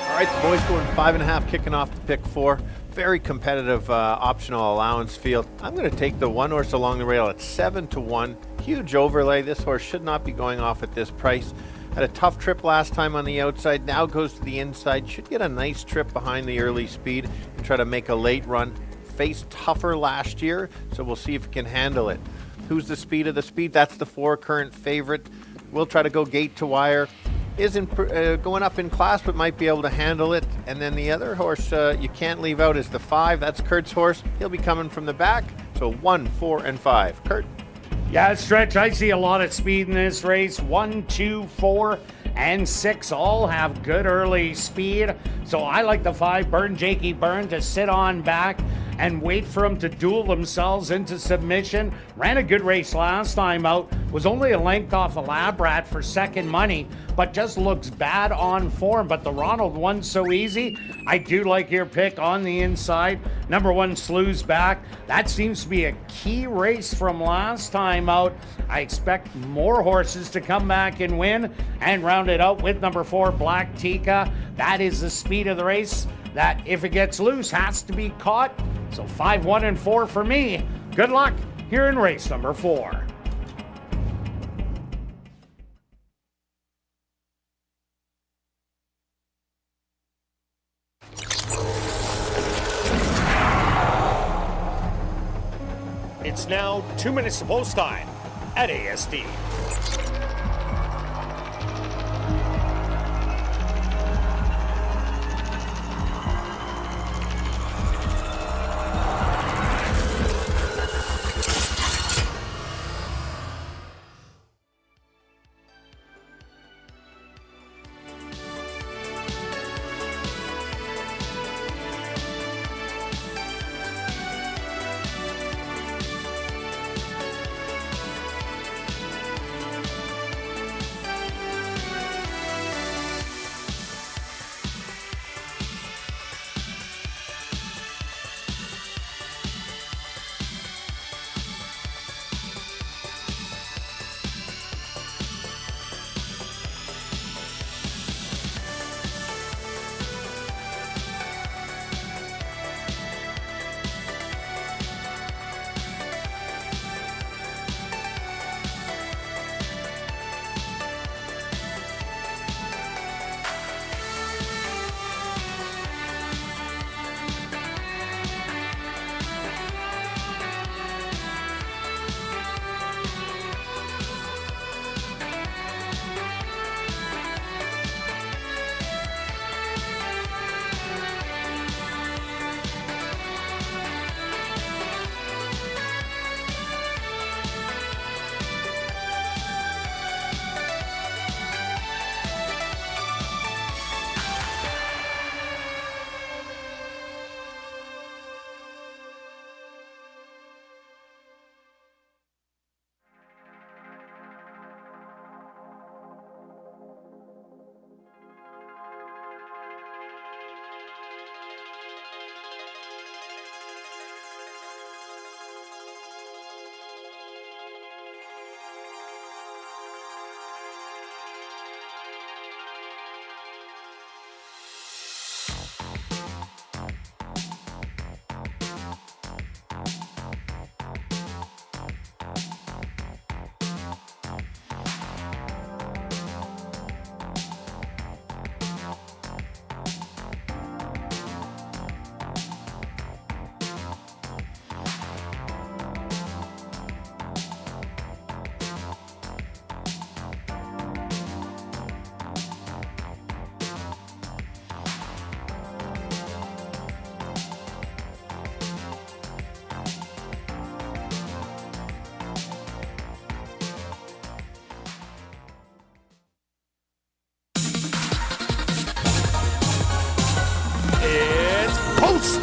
All right, the boys going 5.5, kicking off the pick 4. Very competitive optional allowance field. I'm going to take the 1 horse along the rail at 7-1. Huge overlay. This horse should not be going off at this price. Had a tough trip last time on the outside. Now goes to the inside. Should get a nice trip behind the early speed and try to make a late run. Faced tougher last year, so we'll see if it can handle it. Who's the speed of the speed? That's the 4 current favorite. We'll try to go gate to wire. Isn't going up in class, but might be able to handle it. And then the other horse you can't leave out is the 5. That's Kirt's horse. He'll be coming from the back. So 1, 4, and 5. Kirt. Yeah, Stretch, I see a lot of speed in this race. 1, 2, 4, and 6 all have good early speed. So I like the 5, Burn Jakey Burn, to sit on back and wait for them to duel themselves into submission. Ran a good race last time out. Was only a length off a Lab Rat for second money, but just looks bad on form. But the Ronald one's so easy. I do like your pick on the inside. Number 1, Slew's back. That seems to be a key race from last time out. I expect more horses to come back and win, and round it out with number 4, Black Tika. That is the speed of the race that, if it gets loose, has to be caught. So 5, 1, and 4 for me. Good luck here in race number 4. It's now 2 minutes to post time at ASD.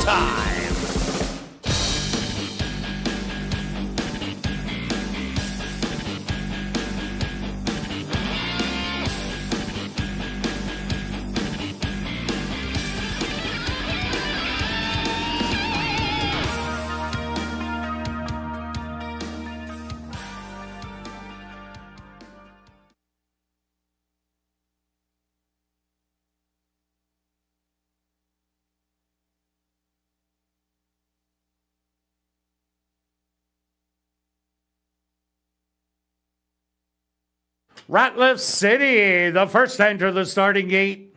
time. Ratliff City, the first to enter the starting gate.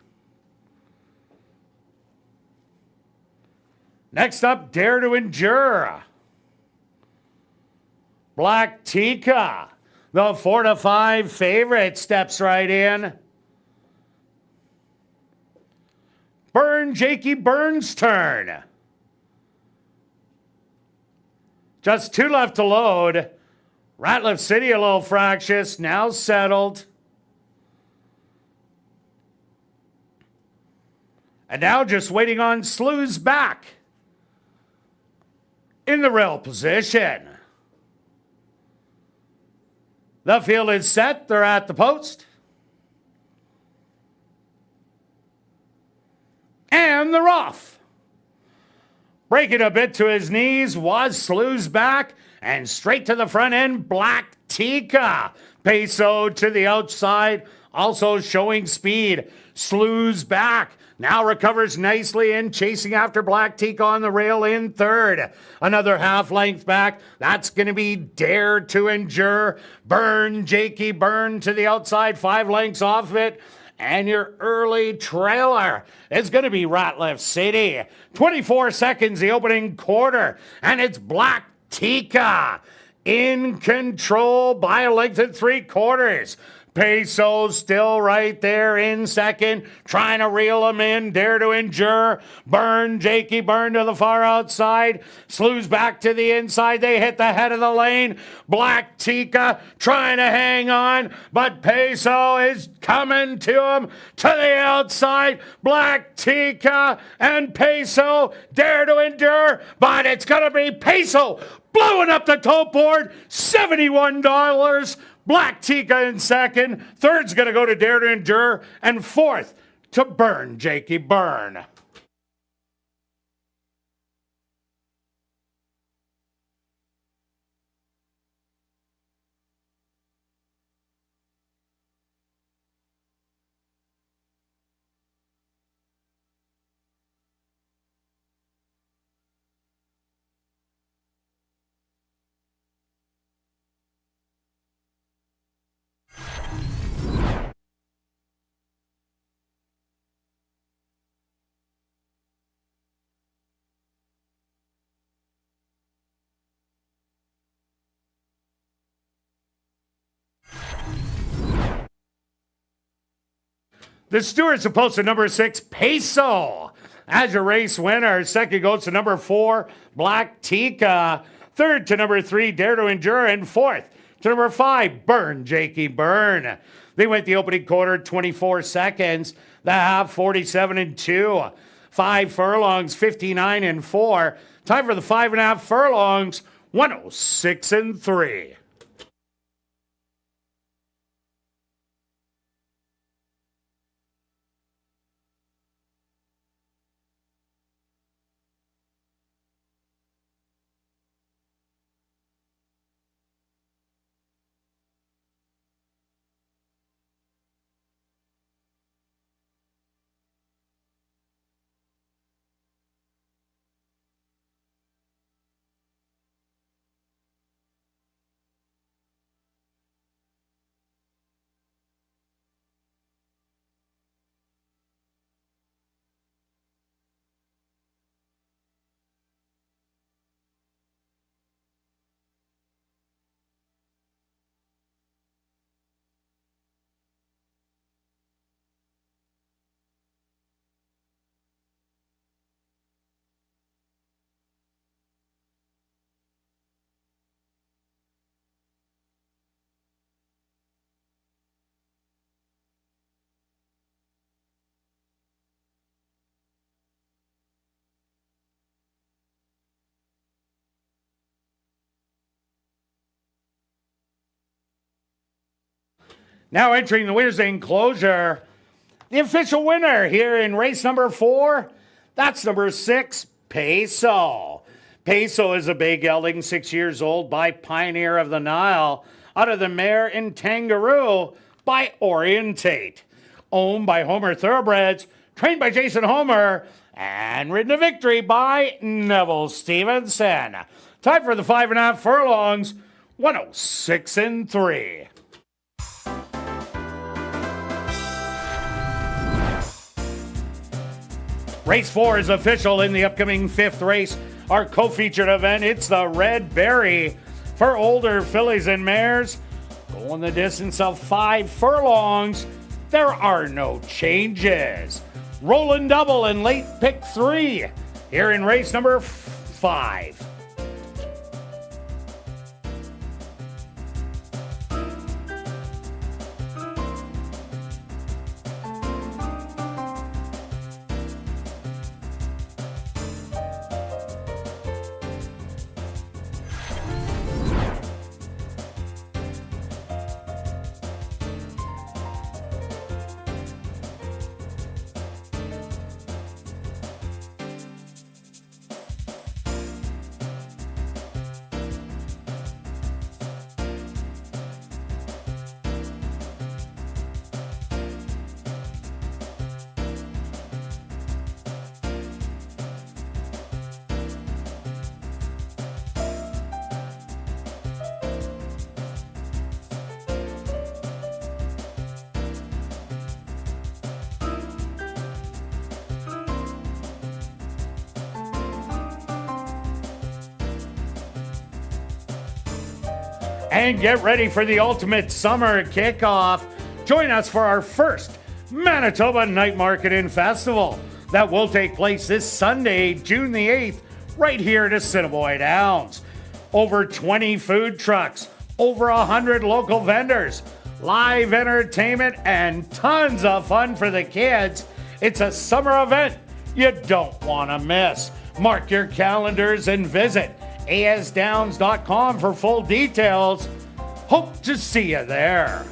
Next up, Dare to Endure. Black Tika, the 4 to 5 favorite, steps right in. Jakey Burns' turn. Just 2 left to load. Ratliff City a little fractious, now settled. And now just waiting on Slew's back. In the rail position. The field is set, they're at the post. And they're off. Breaking a bit to his knees was Slew's back. And straight to the front end, Black Tika. Peso to the outside, also showing speed. Slew's back. Now recovers nicely and chasing after Black Tika on the rail in third. Another half length back. That's going to be Dare to Endure. Jakey Burn to the outside, 5 lengths off it. And your early trailer is going to be Ratliff City. 24 seconds, the opening quarter. And it's Black Tika in control by a length and 3/4. Peso still right there in second, trying to reel him in. Dare to Endure. Jakey Burn to the far outside. Slew's back to the inside. They hit the head of the lane. Black Tika trying to hang on, but Peso is coming to him to the outside. Black Tika and Peso. Dare to Endure, but it's going to be Peso blowing up the tote board. $71. Black Tika in second. Third's going to go to Dare to Endure. And fourth to Jakey Burn. The stewards are posted number 6, Peso, as your race winner. Second goes to number 4, Black Tika. Third to number 3, Dare to Endure. And fourth to number 5, Jakey Burn. They went the opening quarter 24 seconds. The half 47 and 2. 5 furlongs 59 and 4. Time for the 5.5 furlongs 106 and 3. Now entering the winner's enclosure, the official winner here in race number 4, that's number 6, Peso. Peso is a bay gelding, 6 years old, by Pioneer of the Nile, out of the mare in Kangaroo by Orientate. Owned by Homer Thoroughbreds, trained by Jason Homer, and ridden to victory by Neville Stevenson. Time for the 5.5 furlongs, 106-3. Race 4 is official in the upcoming 5th race. Our co-featured event, it's the Red Berry for older fillies and mares. Going the distance of 5 furlongs, there are no changes. Rolling double in late pick 3 here in race number 5. And get ready for the ultimate summer kickoff. Join us for our first Manitoba Night Market and Festival that will take place this Sunday, June the 8th, right here at Assiniboia Downs. Over 20 food trucks, over 100 local vendors, live entertainment, and tons of fun for the kids. It's a summer event you don't want to miss. Mark your calendars and visit asdowns.com for full details. Hope to see you there.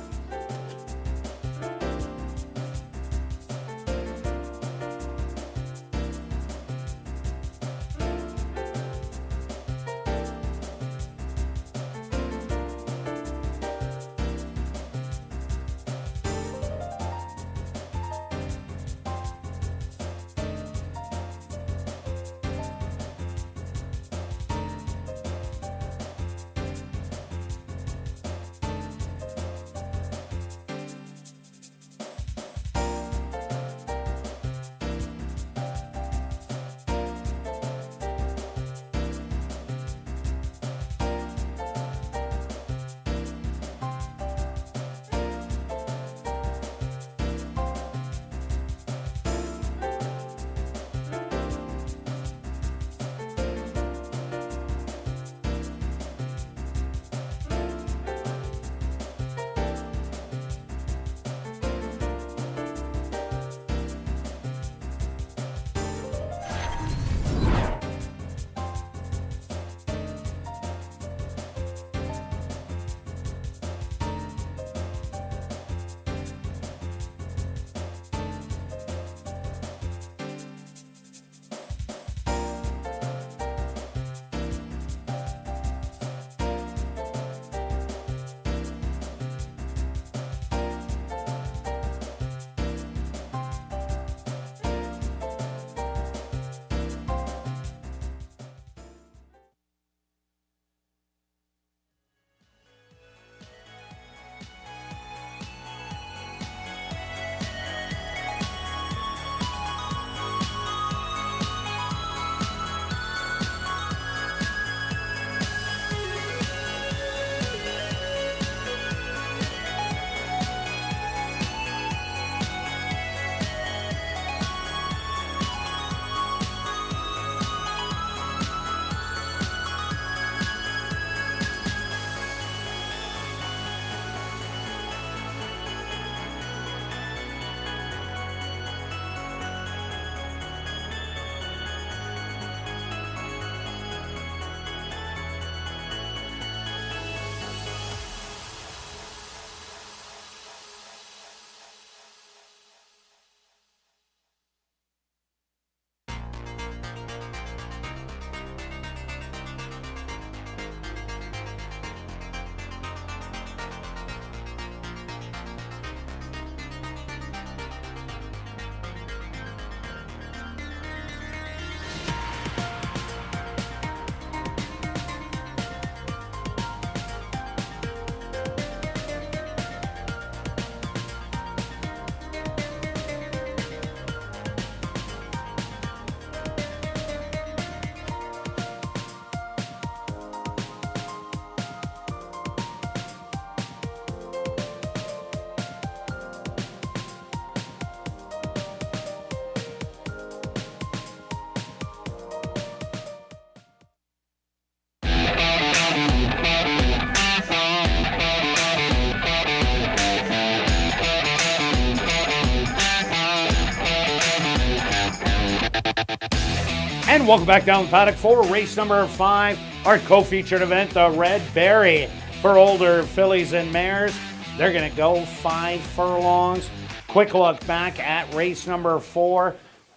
And welcome back down the paddock for race number 5, our co-featured event, the Red Berry for older fillies and mares. They're going to go 5 furlongs. Quick look back at race number 4.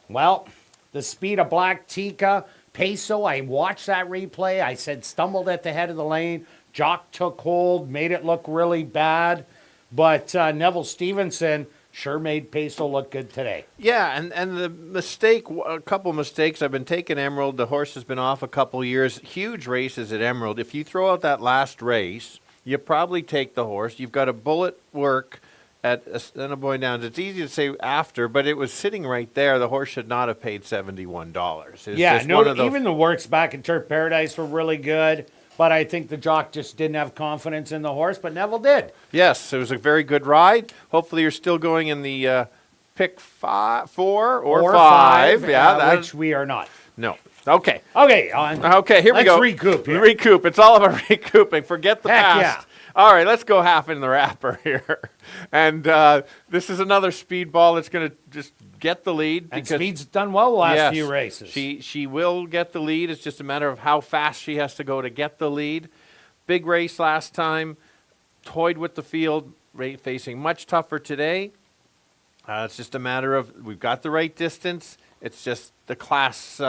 Well, the speed of Black Tika, Peso, I watched that replay. I said stumbled at the head of the lane. Jock took hold, made it look really bad. But Neville Stevenson sure made Peso look good today. Yeah, and the mistake, a couple mistakes. I've been taking Emerald. The horse has been off a couple years. Huge races at Emerald. If you throw out that last race, you probably take the horse. You've got a bullet work at Assiniboia Downs. It's easy to say after, but it was sitting right there. The horse should not have paid $71. Yeah, no, even the works back in Turf Paradise were really good. But I think the jock just didn't have confidence in the horse, but Neville did. Yes, it was a very good ride. Hopefully you're still going in the pick 4 or 5. Yeah, which we are not. No. Okay. Okay, here we go. Let's recoup here. Recoup. It's all about recouping. Forget the Heck past. yeah. All right, let's go half in the wrapper here. And this is another speedball that's going to just get the lead. And Speed's done well the last few races. She will get the lead. It's just a matter of how fast she has to go to get the lead. Big race last time. Toyed with the field. Facing much tougher today. It's just a matter of we've got the right distance. It's just the class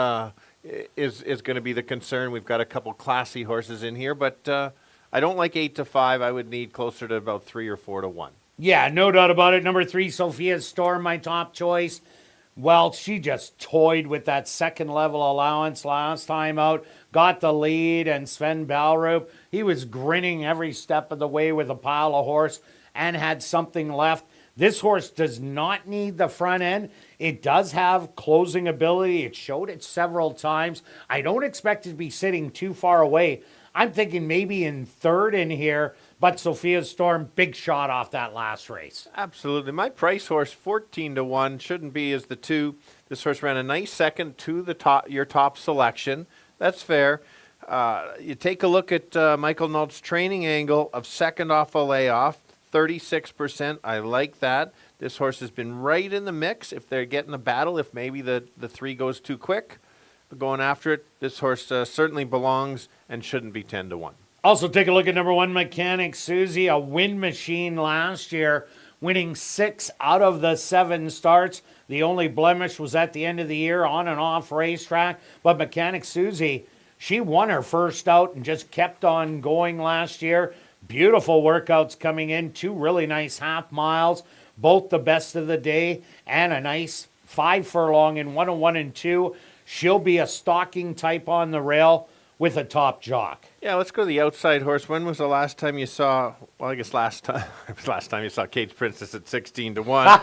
is going to be the concern. We've got a couple classy horses in here, but I don't like 8 to 5. I would need closer to about 3 or 4 to 1. Yeah, no doubt about it. Number 3, Sophia's Storm, my top choice. Well, she just toyed with that second level allowance last time out. Got the lead, and Sven Balrup, he was grinning every step of the way with a pile of horse and had something left. This horse does not need the front end. It does have closing ability. It showed it several times. I don't expect it to be sitting too far away. I'm thinking maybe in third in here, but Sophia's Storm, big shot off that last race. Absolutely. My price horse, 14 to 1, shouldn't be as the 2. This horse ran a nice second to the top, your top selection. That's fair. You take a look at Michael Nault's training angle of second off a layoff, 36%. I like that. This horse has been right in the mix. If they're getting a battle, if maybe the 3 goes too quick, going after it, this horse certainly belongs and shouldn't be 10 to 1. Also, take a look at number 1, Mechanic Susie, a win machine last year, winning 6 out of the 7 starts. The only blemish was at the end of the year on and off racetrack. But Mechanic Susie, she won her first out and just kept on going last year. Beautiful workouts coming in, 2 really nice half miles, both the best of the day, and a nice 5 furlong in 101 and 2. She'll be a stalking type on the rail with a top jock. Yeah, let's go to the outside horse. When was the last time you saw, well, I guess last time you saw Cage Princess at 16 to 1,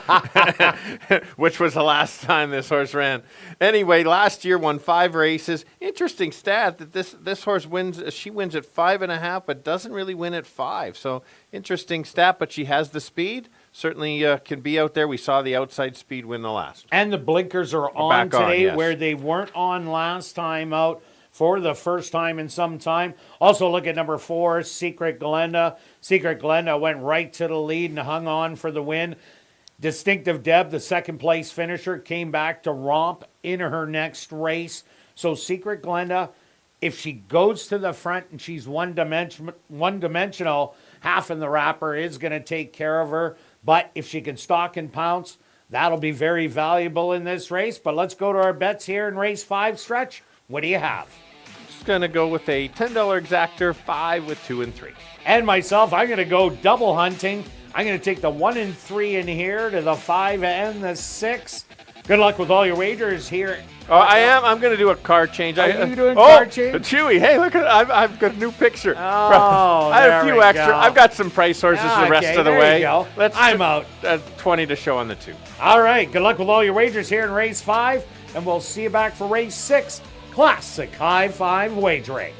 which was the last time this horse ran. Anyway, last year won 5 races. Interesting stat that this horse wins, she wins at 5.5, but doesn't really win at 5. So interesting stat, but she has the speed. Certainly can be out there. We saw the outside speed win the last. And the blinkers are on today, yes, where they weren't on last time out for the first time in some time. Also look at number 4, Secret Glenda. Secret Glenda went right to the lead and hung on for the win. Distinctive Deb, the second place finisher, came back to romp in her next race. So Secret Glenda, if she goes to the front and she's one-dimensional, half in the wrapper is going to take care of her. But if she can stalk and pounce, that'll be very valuable in this race. But let's go to our bets here in race 5, Stretch. What do you have? Just going to go with a $10 exactor, 5 with 2 and 3. And myself, I'm going to go double hunting. I'm going to take the 1 and 3 in here to the 5 and the 6. Good luck with all your wagers here. Oh, I am. I'm going to do a card change. Are you doing card change? Chewy. Hey, look at I've got a new picture. Oh, I have a few extra. Go. I've got some price horses the rest of the way. You go. I'm out. 20 to show on the 2. All right. Good luck with all your wagers here in race 5, and we'll see you back for race 6. Classic High 5 wagering.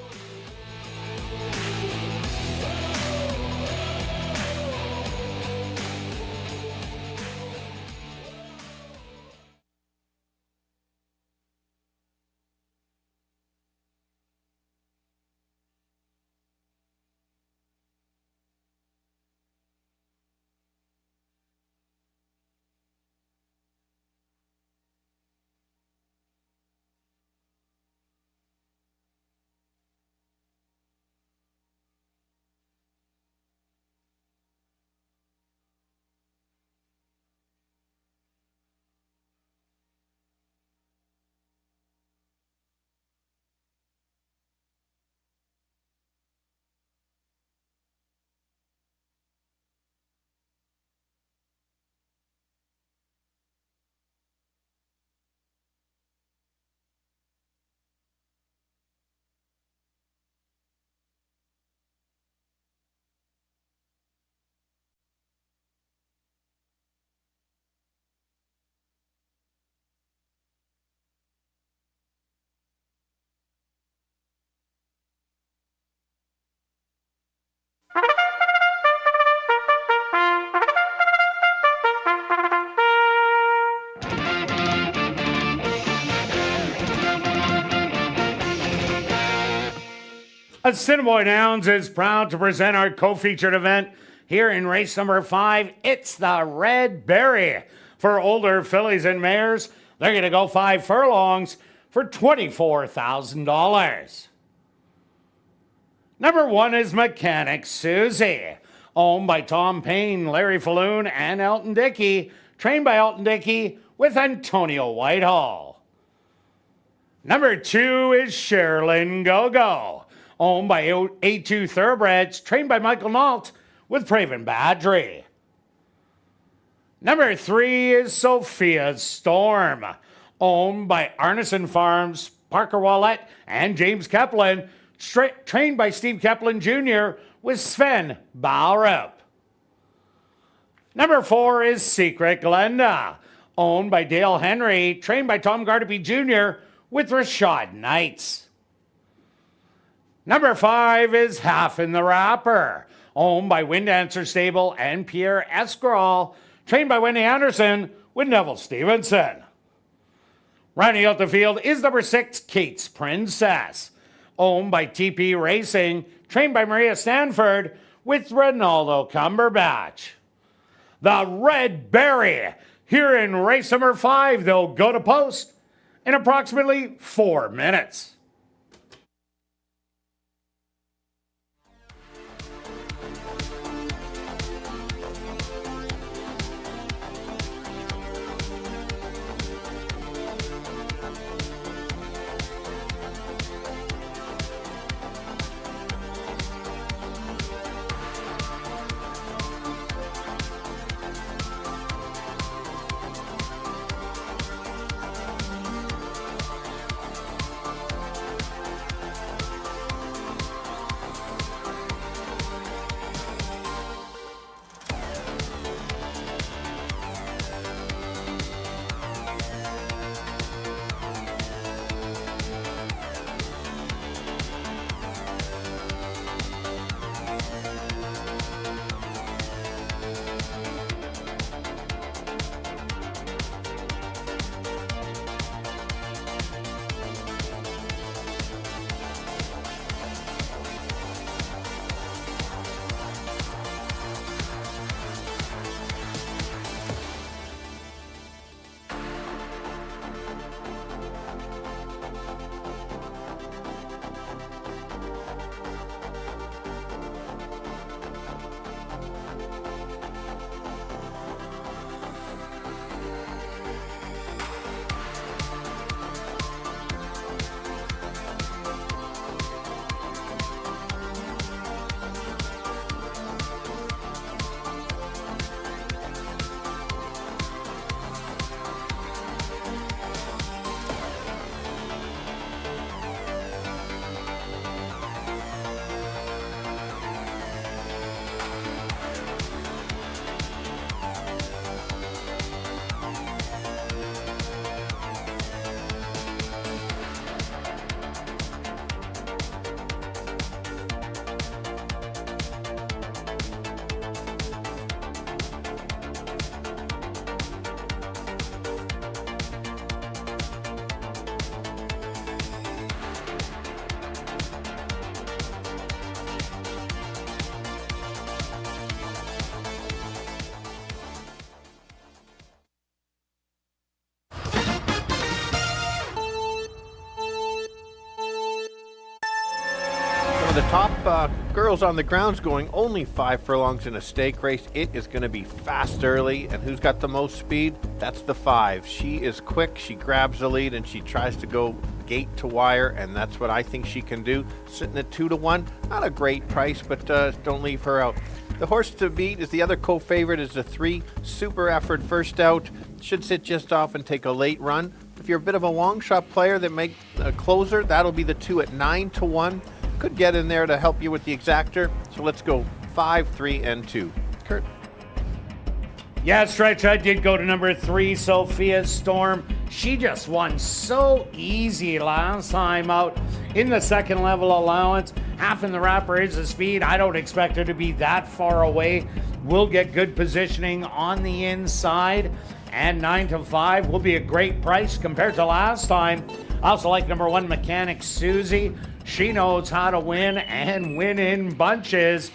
Assiniboia Downs is proud to present our co-featured event here in race number 5. It's the Red Berry. For older fillies and mares, they're going to go 5 furlongs for $24,000. Number 1 is Mechanic Susie, owned by Tom Payne, Larry Falloon, and Elton Dickey, trained by Elton Dickey with Antonio Whitehall. Number 2 is Sherilyn Go-Go, owned by A2 Thoroughbreds, trained by Michael Nault with Praven Badry. Number 3 is Sophia's Storm, owned by Arneson Farms, Parker Wallett, and James Kaplan, trained by Steve Kaplan Jr. with Sven Baurup. Number 4 is Secret Glenda, owned by Dale Henry, trained by Tom Gardapi Jr. with Rashad Knights. Number 5 is Half in the Wrapper, owned by Windancer Stable and Pierre Escroll, trained by Wendy Anderson with Neville Stevenson. Rounding out the field is number 6, Kate's Princess, owned by TP Racing, trained by Maria Stanford with Ronaldo Cumberbatch. The Red Berry, here in race number 5, they'll go to post in approximately 4 minutes. The top girls on the ground's going only 5 furlongs in a stake race. It is going to be fast early, and who's got the most speed? That's the 5. She is quick, she grabs the lead, and she tries to go gate to wire, and that's what I think she can do. Sitting at 2-1, not a great price, but don't leave her out. The horse to beat is the other co-favorite, is the 3, Super Effort First Out. Should sit just off and take a late run. If you're a bit of a long shot player that make a closer, that'll be the 2 at 9-1. Could get in there to help you with the exactor. So let's go 5, 3, and 2. Kirt. Yeah, stretch. I did go to number 3, Sophia's Storm. She just won so easy last time out in the second level allowance. Half in the Wrapper is the speed. I don't expect her to be that far away. We'll get good positioning on the inside. And 9-5 will be a great price compared to last time. I also like number 1, Mechanic Susie. She knows how to win and win in bunches.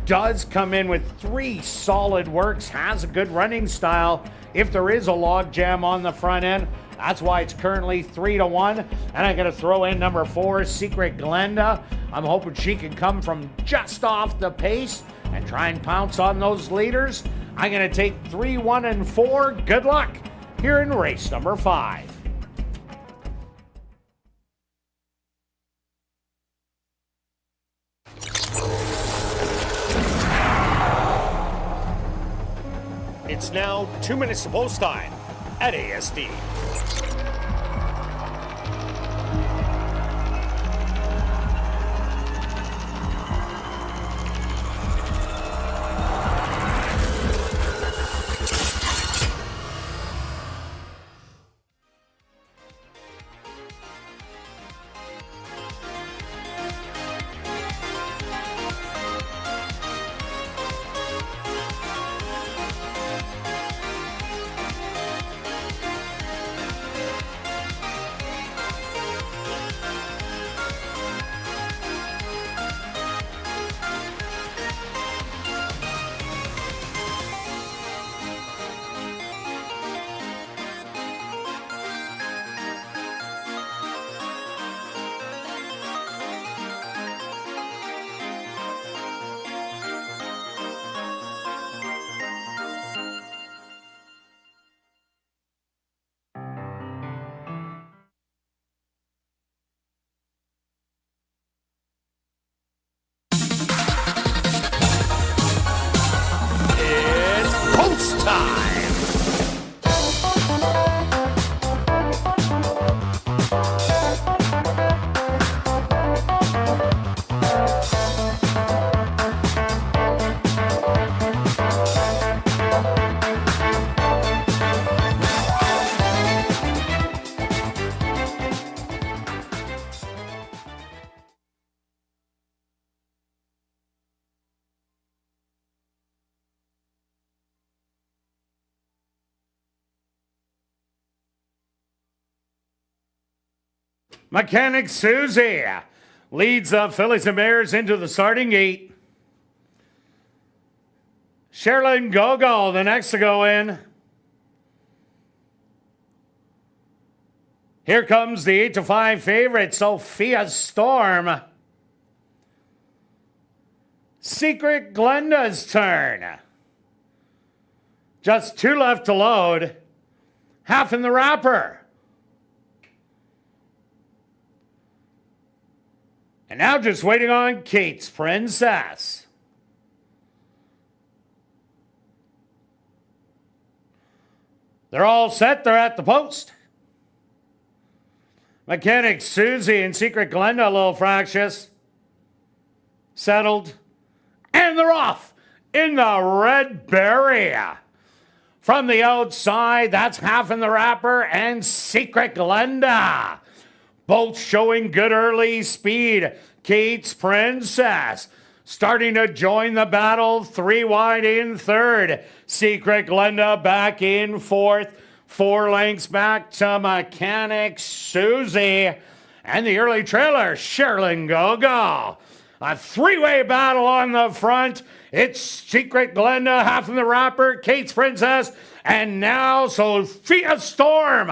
Does come in with 3 solid works, has a good running style. If there is a log jam on the front end, that's why it's currently 3-1. And I'm going to throw in number 4, Secret Glenda. I'm hoping she can come from just off the pace and try and pounce on those leaders. I'm going to take 3, 1, and 4. Good luck here in race number 5. It's now 2 minutes to post time at ASD. It's post time. Mechanic Susie leads the Phillies and Bears into the starting gate. Sherilyn Gogo, the next to go in. Here comes the 8-5 favorite, Sophia Storm. Secret Glenda's turn. Just 2 left to load. Half in the wrapper. And now just waiting on Kate's Princess. They're all set. They're at the post. Mechanic Susie and Secret Glenda a little fractious. Settled. And they're off in the red berry. From the outside, that's half in the wrapper and Secret Glenda. Both showing good early speed. Kate's Princess starting to join the battle. 3 wide in third. Secret Glenda back in fourth. 4 lengths back to Mechanic Susie. And the early trailer, Sherilyn Gogo. A 3-way battle on the front. It's Secret Glenda, half in the wrapper, Kate's Princess, and now Sophia Storm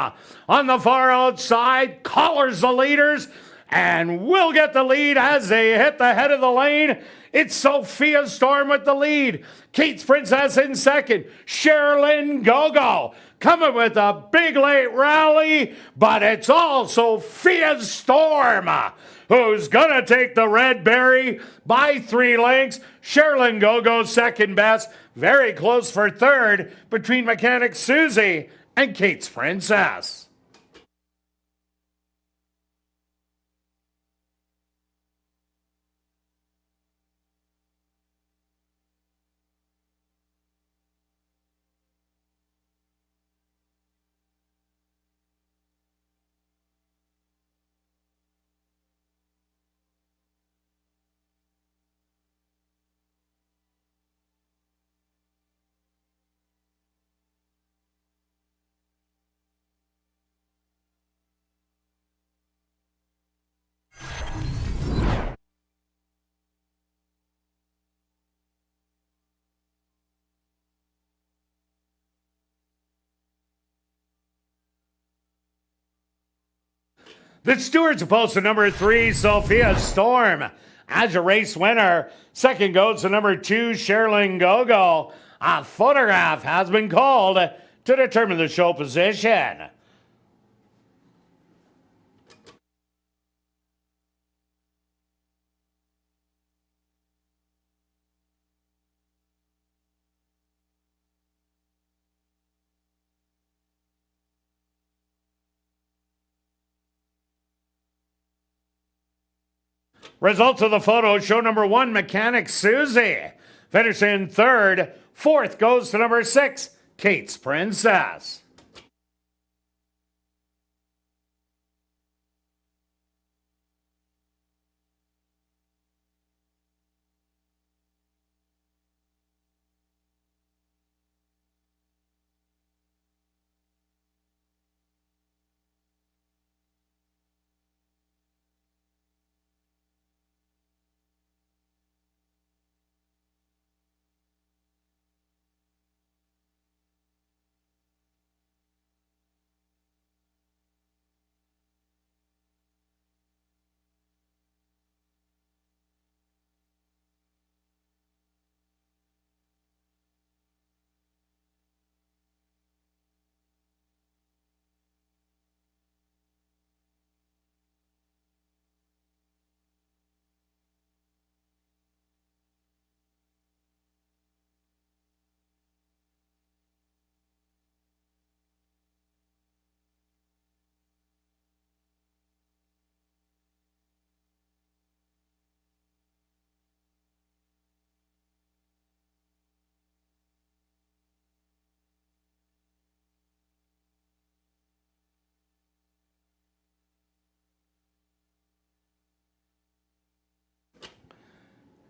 on the far outside, collars the leaders, and will get the lead as they hit the head of the lane. It's Sophia Storm with the lead. Kate's Princess in second. Sherilyn Gogo coming with a big late rally, but it's all Sophia Storm who's going to take the red berry by 3 lengths. Sherilyn Gogo second best. Very close for third between Mechanic Susie and Kate's Princess. The stewards opposed to number 3, Sophia Storm. As a race winner, second goes to number 2, Sherilyn Gogo. A photograph has been called to determine the show position. Results of the photo show number 1, Mechanic Susie. Finishing third. Fourth goes to number 6, Kate's Princess.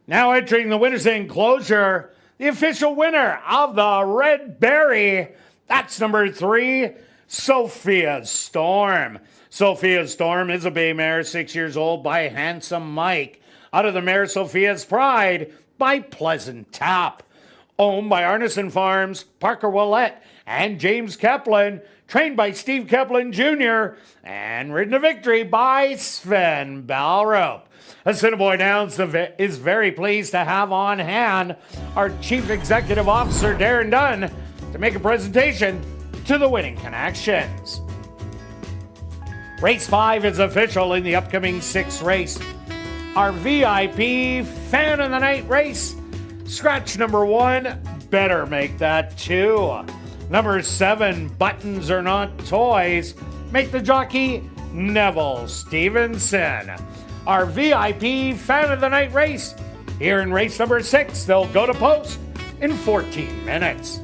Now entering the winner's enclosure, the official winner of the Red Berry, that's number 3, Sophia Storm. Sophia Storm is a bay mare, 6 years old, by Handsome Mike. Out of the mare Sophia's Pride by Pleasant Tap. Owned by Arneson Farms, Parker Willett, and James Kaplan. Trained by Steve Kaplan Jr. and ridden to victory by Sven Balrup. Assiniboia Downs is very pleased to have on hand our Chief Executive Officer, Darren Dunn, to make a presentation to the winning connections. Race 5 is official in the upcoming 6th race. Our VIP Fan of the Night race, scratch number 1, better make that 2. Number 7, Buttons Are Not Toys, make the jockey Neville Stevenson. Our VIP Fan of the Night race, here in race number 6, they'll go to post in 14 minutes.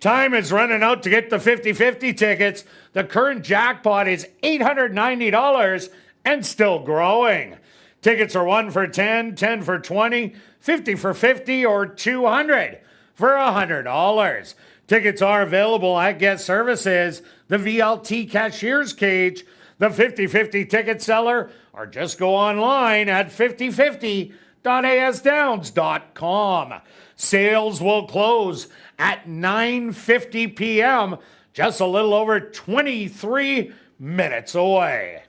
Time is running out to get the 50-50 tickets. The current jackpot is $890 and still growing. Tickets are 1 for 10, 10 for 20, 50 for 50, or 200 for $100. Tickets are available at guest services, the VLT cashier's cage, the 50-50 ticket seller, or just go online at 5050.asdowns.com. Sales will close at 9:50 p.m., just a little over 23 minutes away.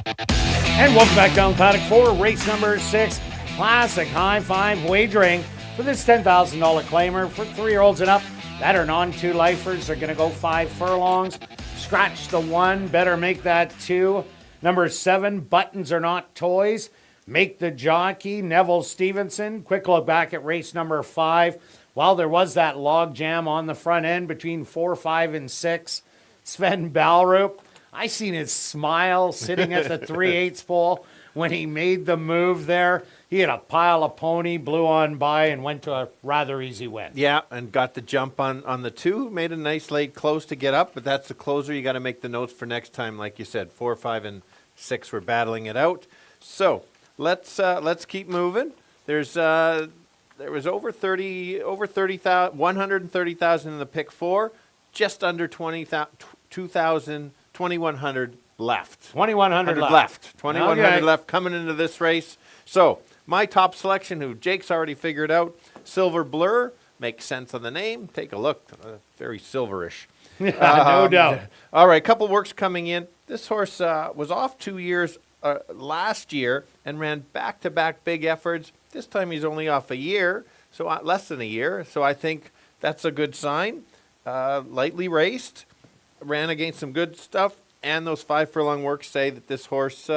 And welcome back down paddock 4, race number 6, classic high five wagering for this $10,000 claimer for 3-year-olds and up that are non-2 lifers. They're going to go 5 furlongs. Scratch the 1, better make that 2. Number 7, buttons are not toys. Make the jockey, Neville Stevenson. Quick look back at race number 5. Well, there was that log jam on the front end between 4, 5, and 6. Sven Balrup, I seen his smile sitting at the 3/8 pole when he made the move there. He had a pile of pony, blew on by, and went to a rather easy win. Yeah, and got the jump on the 2. Made a nice late close to get up, but that's the closer. You got to make the notes for next time, like you said. 4, 5, and 6 were battling it out. So let's keep moving. There was over 30,000, 130,000 in the pick 4, just under 2,000, 2,100 left. 2,100 left. 2,100 Okay. left coming into this race. So my top selection, who Jake's already figured out, Silver Blur, makes sense on the name. Take a look, very silverish. No doubt. All right, couple works coming in. This horse was off 2 years last year and ran back-to-back big efforts. This time he's only off a year, so less than a year. So I think that's a good sign. Lightly raced, ran against some good stuff, and those 5 furlong works say that this horse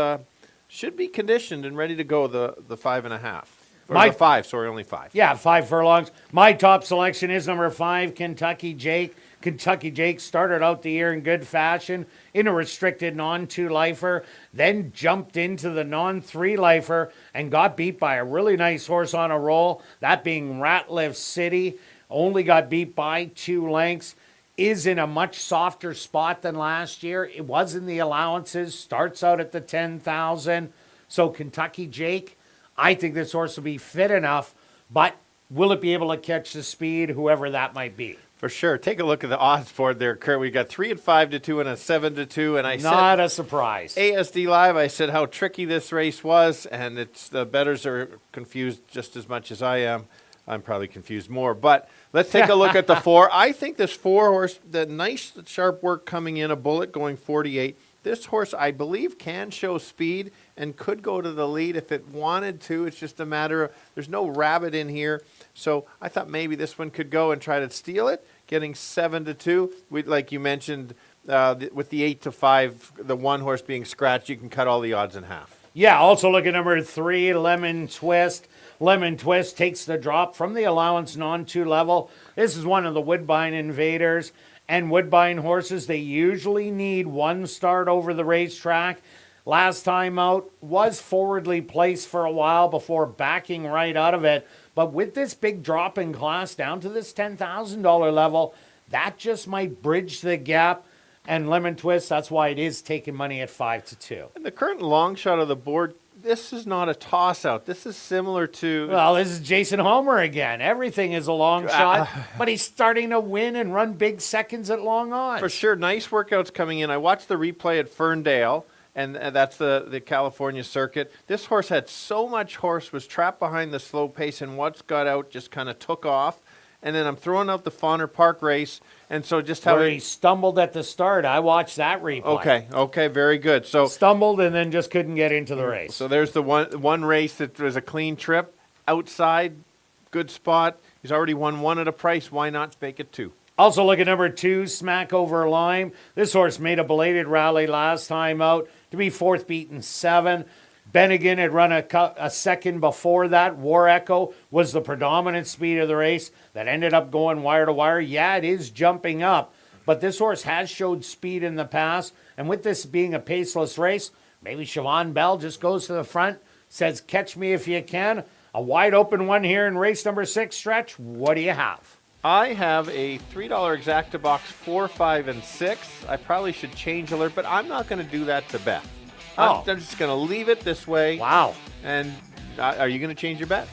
should be conditioned and ready to go the 5.5. Or the 5, sorry, only 5. Yeah, 5 furlongs. My top selection is number 5, Kentucky Jake. Kentucky Jake started out the year in good fashion in a restricted non-2 lifer, then jumped into the non-3 lifer and got beat by a really nice horse on a roll, that being Ratliff City. Only got beat by 2 lengths. Is in a much softer spot than last year. It was in the allowances, starts out at the 10,000. So Kentucky Jake, I think this horse will be fit enough, but will it be able to catch the speed, whoever that might be? For sure. Take a look at the odds board there, Kurt. We got 3 at 5-2 and a 7-2, and I Not said a surprise. ASD Live. I said how tricky this race was, and it's the bettors are confused just as much as I am. I'm probably confused more, but let's take a look at the 4. I think this 4 horse, the nice sharp work coming in, a bullet going 48. This horse, I believe, can show speed and could go to the lead if it wanted to. It's just a matter of, there's no rabbit in here. So I thought maybe this one could go and try to steal it, getting 7-2. Like you mentioned, with the 8-5, the 1 horse being scratched, you can cut all the odds in half. Yeah, also look at number 3, Lemon Twist. Lemon Twist takes the drop from the allowance non-2 level. This is one of the Woodbine Invaders. And Woodbine horses, they usually need 1 start over the racetrack. Last time out was forwardly placed for a while before backing right out of it. But with this big drop in class down to this $10,000 level, that just might bridge the gap. And Lemon Twist, that's why it is taking money at 5-2. And the current long shot of the board, this is not a toss-out. This is similar to... Well, this is Jason Homer again. Everything is a long shot, but he's starting to win and run big seconds at long odds. For sure, nice workouts coming in. I watched the replay at Ferndale, and that's the California circuit. This horse had so much horse, was trapped behind the slow pace, and once got out, just kind of took off. And then I'm throwing out the Fauner Park race, and so just how where he stumbled at the start. I watched that replay. Okay, very good. So stumbled and then just couldn't get into the race. So there's the one race that was a clean trip, outside, good spot. He's already won 1 at a price. Why not make it 2? Also look at number 2, Smack Over Lime. This horse made a belated rally last time out to be 4th beaten 7. Bennigan had run a second before that. War Echo was the predominant speed of the race that ended up going wire to wire. Yeah, it is jumping up, but this horse has showed speed in the past. And with this being a paceless race, maybe Siobhan Bell just goes to the front, says, catch me if you can. A wide open one here in race number 6, Stretch. What do you have? I have a $3 exacta box 4, 5, and 6. I probably should change alert, but I'm not going to do that to Beth. Oh. I'm just going to leave it this way. Wow. And are you going to change your bet?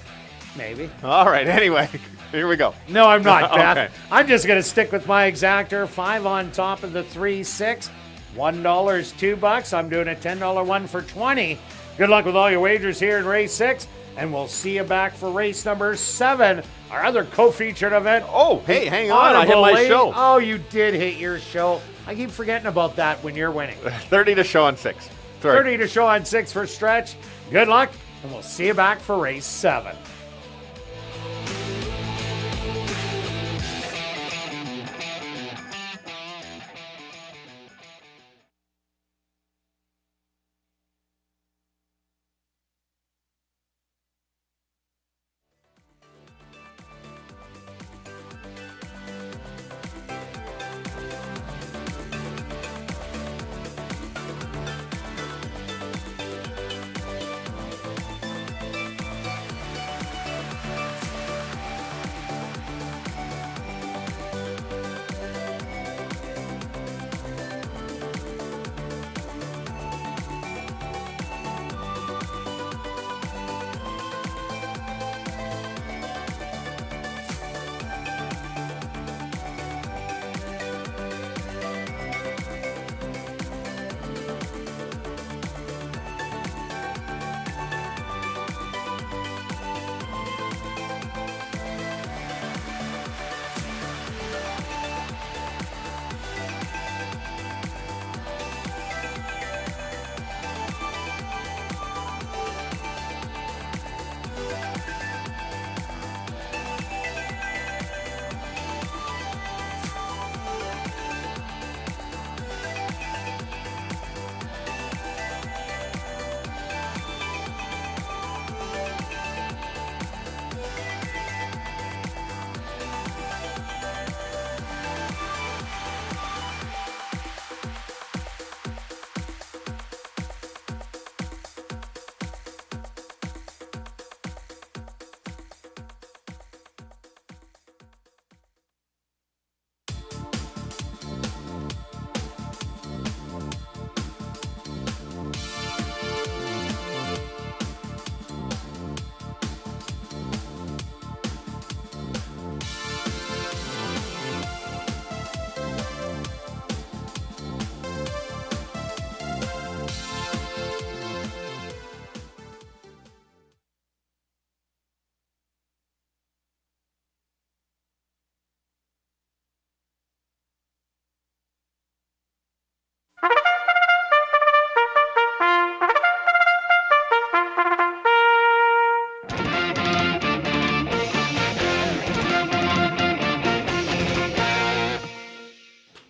Maybe. All right. Anyway, here we go. No, I'm not, Beth. Okay. I'm just going to stick with my exactor. 5 on top of the 3, 6. $1 is $2. I'm doing a $10 one for 20. Good luck with all your wagers here in race 6. And we'll see you back for race number 7, our other co-featured event. Oh, hey, hang on. I hit my show. Oh, you did hit your show. I keep forgetting about that when you're winning. 30 to show on 6. Sorry. 30 to show on 6 for stretch. Good luck, and we'll see you back for race 7.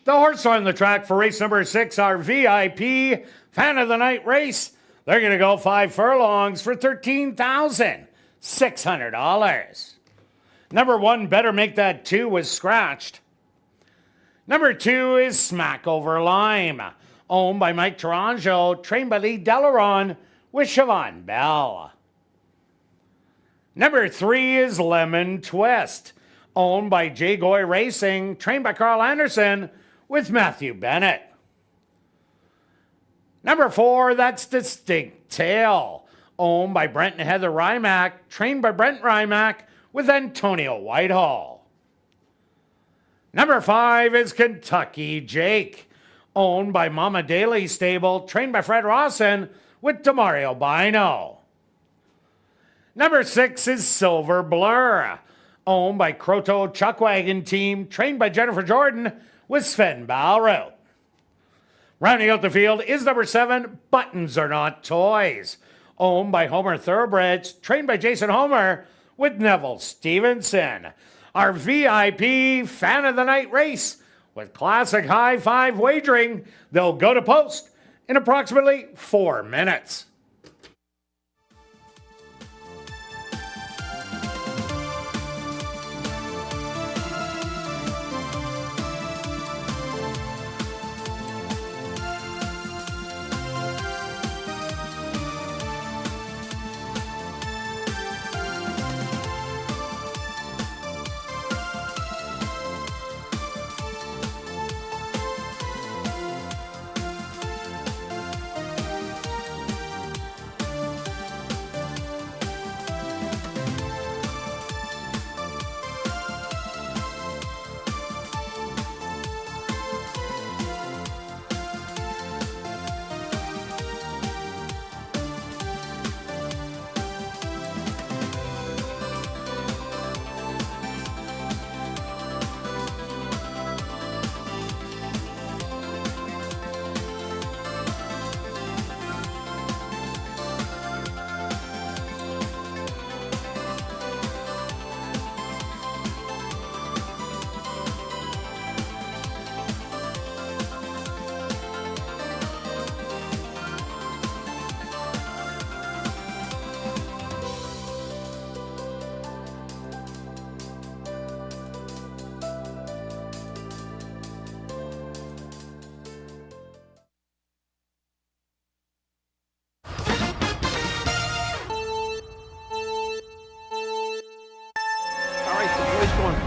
The horse on the track for race number 6, our VIP Fan of the Night race. They're going to go 5 furlongs for $13,600. Number 1, Better Make That 2, was scratched. Number 2 is Smack Over Lime, owned by Mike Taranjo, trained by Lee Delaron with Siobhan Bell. Number 3 is Lemon Twist, owned by Jay Goy Racing, trained by Carl Anderson with Matthew Bennett. Number 4, that's Distinct Tail, owned by Brent and Heather Rymack, trained by Brent Rymack with Antonio Whitehall. Number 5 is Kentucky Jake, owned by Mama Daly Stable, trained by Fred Rawson with Demario Bino. Number 6 is Silver Blur, owned by Croto Chuckwagon Team, trained by Jennifer Jordan with Sven Balrout. Rounding out the field is number 7, Buttons Are Not Toys, owned by Homer Thoroughbreds, trained by Jason Homer with Neville Stevenson. Our VIP Fan of the Night race with classic high 5 wagering. They'll go to post in approximately 4 minutes.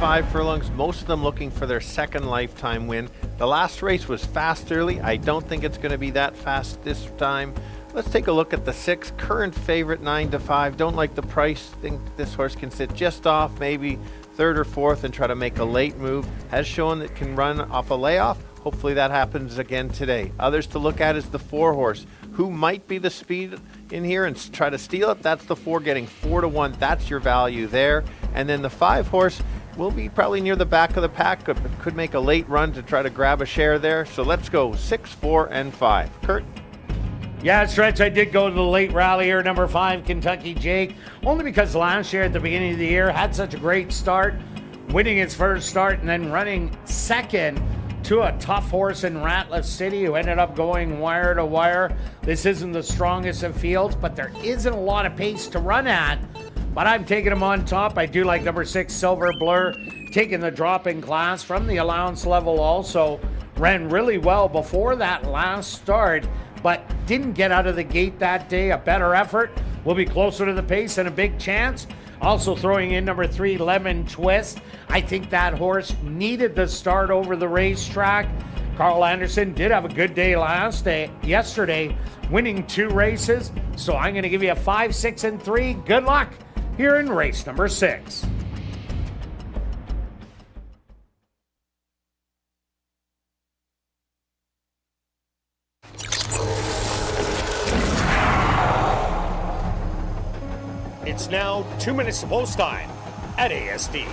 5 furlongs, most of them looking for their second lifetime win. The last race was fast early. I don't think it's going to be that fast this time. Let's take a look at the 6. Current favorite 9-5. Don't like the price. Think this horse can sit just off, maybe 3rd or 4th, and try to make a late move. Has shown that can run off a layoff. Hopefully that happens again today. Others to look at is the 4 horse. Who might be the speed in here and try to steal it? That's the 4 getting 4-1. That's your value there. And then the 5 horse will be probably near the back of the pack, but could make a late run to try to grab a share there. So let's go 6, 4, and 5. Kirt? Yeah, Stretch, I did go to the late rally here, number 5, Kentucky Jake, only because last year at the beginning of the year had such a great start, winning its first start and then running second to a tough horse in Ratliff City who ended up going wire to wire. This isn't the strongest of fields, but there isn't a lot of pace to run at. But I'm taking him on top. I do like number 6, Silver Blur, taking the drop in class from the allowance level also. Ran really well before that last start, but didn't get out of the gate that day. A better effort. Will be closer to the pace and a big chance. Also throwing in number 3, Lemon Twist. I think that horse needed the start over the racetrack. Carl Anderson did have a good day yesterday, winning 2 races. So I'm going to give you a 5, 6, and 3. Good luck here in race number 6. It's now 2 minutes to post time at ASD.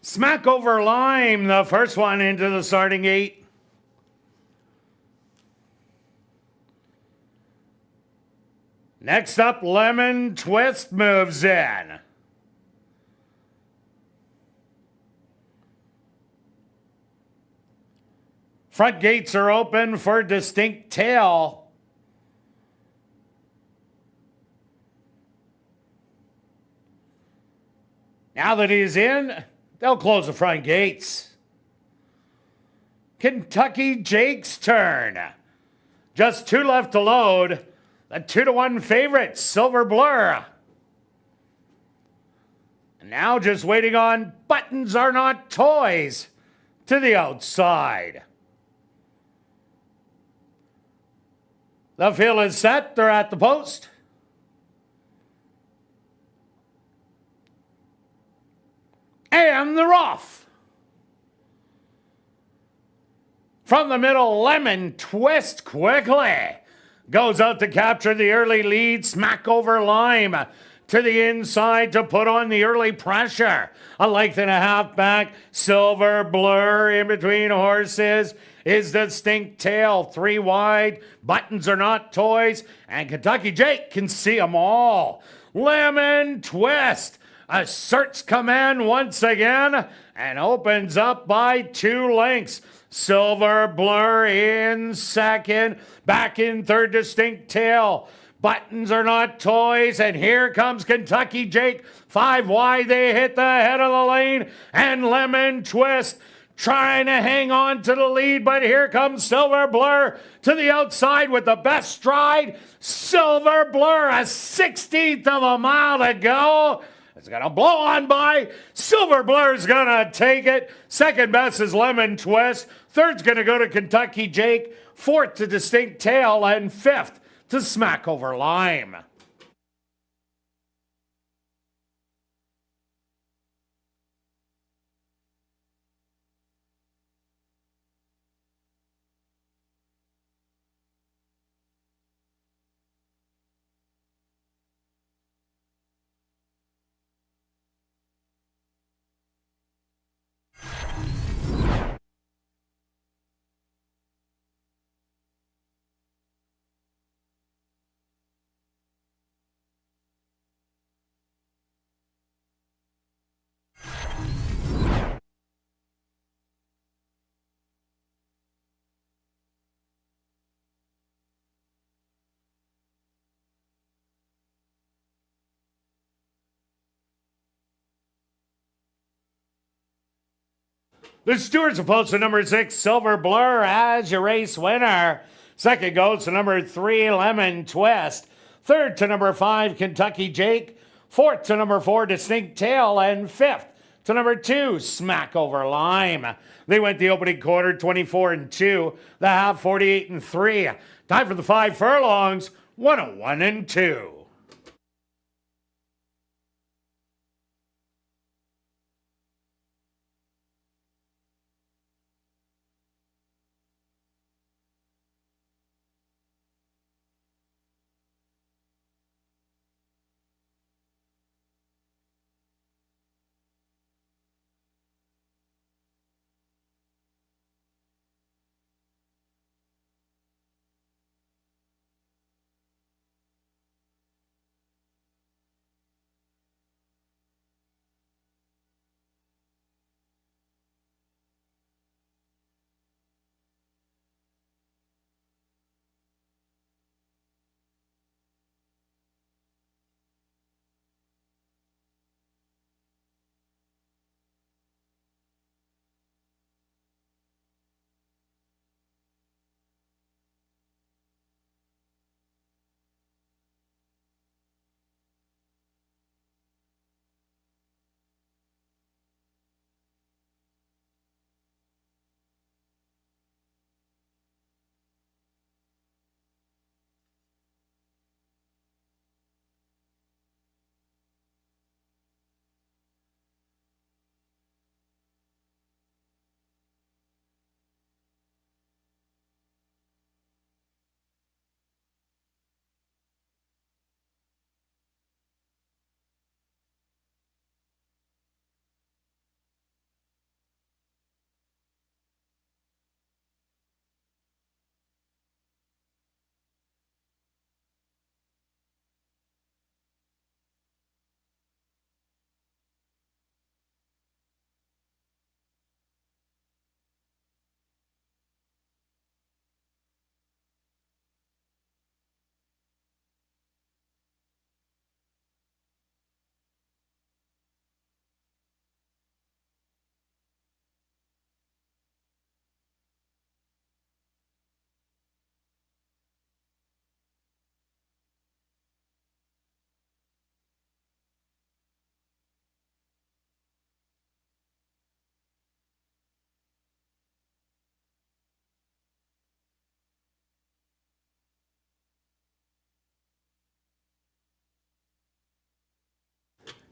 Smack Over Lime, the first one into the starting gate. Next up, Lemon Twist moves in. Front gates are open for Distinct Tail. Now that he's in, they'll close the front gates. Kentucky Jake's turn. Just 2 left to load. The 2-1 favorite, Silver Blur. And now just waiting on Buttons Are Not Toys to the outside. The field is set. They're at the post. And they're off. From the middle, Lemon Twist quickly goes out to capture the early lead. Smack Over Lime to the inside to put on the early pressure. A length and a half back. Silver Blur in between horses is Distinct Tail. 3 wide. Buttons Are Not Toys. And Kentucky Jake can see them all. Lemon Twist asserts command once again and opens up by 2 lengths. Silver Blur in second. Back in third, Distinct Tail. Buttons Are Not Toys. And here comes Kentucky Jake. 5 wide. They hit the head of the lane. And Lemon Twist trying to hang on to the lead. But here comes Silver Blur to the outside with the best stride. Silver Blur, a 16th of a mile to go. It's going to blow on by. Silver Blur's going to take it. Second best is Lemon Twist. Third's going to go to Kentucky Jake. Fourth to Distinct Tail. And fifth to Smack Over Lime. The stewards opposed to number 6, Silver Blur, as your race winner. Second goes to number 3, Lemon Twist. Third to number 5, Kentucky Jake. Fourth to number 4, Distinct Tail. And fifth to number 2, Smack Over Lime. They went the opening quarter 24-2, the half 48-3. Time for the 5 furlongs, 101-2.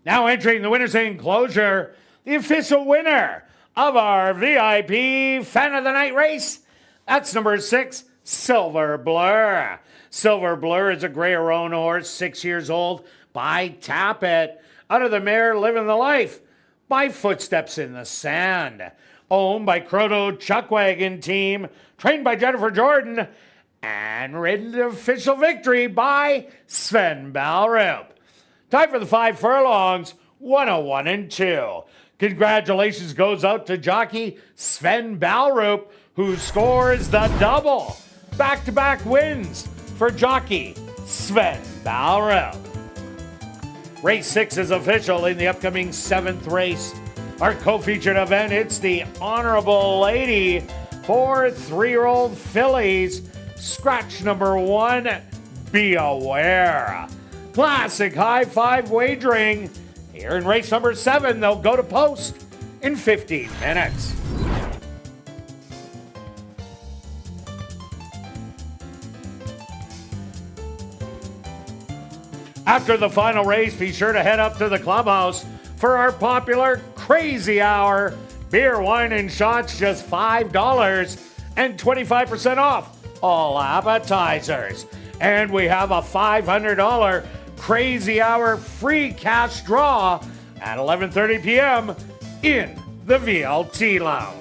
Now entering the winner's enclosure, the official winner of our VIP Fan of the Night race. That's number 6, Silver Blur. Silver Blur is a Grey Roan horse, 6 years old, by Tappet. Out of the mare Living the Life by Footsteps in the Sand. Owned by Croto Chuckwagon Team, trained by Jennifer Jordan, and ridden to official victory by Sven Balrup. Time for the 5 furlongs, 101 and 2. Congratulations goes out to jockey Sven Balrup, who scores the double. Back-to-back wins for jockey Sven Balrup. Race 6 is official in the upcoming 7th race. Our co-featured event, it's the Honorable Lady for 3-year-old fillies. Scratch number 1, Be Aware. Classic high five wagering. Here in race number 7, they'll go to post in 15 minutes. After the final race, be sure to head up to the clubhouse for our popular Crazy Hour. Beer, wine, and shots just $5 and 25% off all appetizers. And we have a $500 Crazy Hour free cash draw at 11:30 p.m. in the VLT Lounge.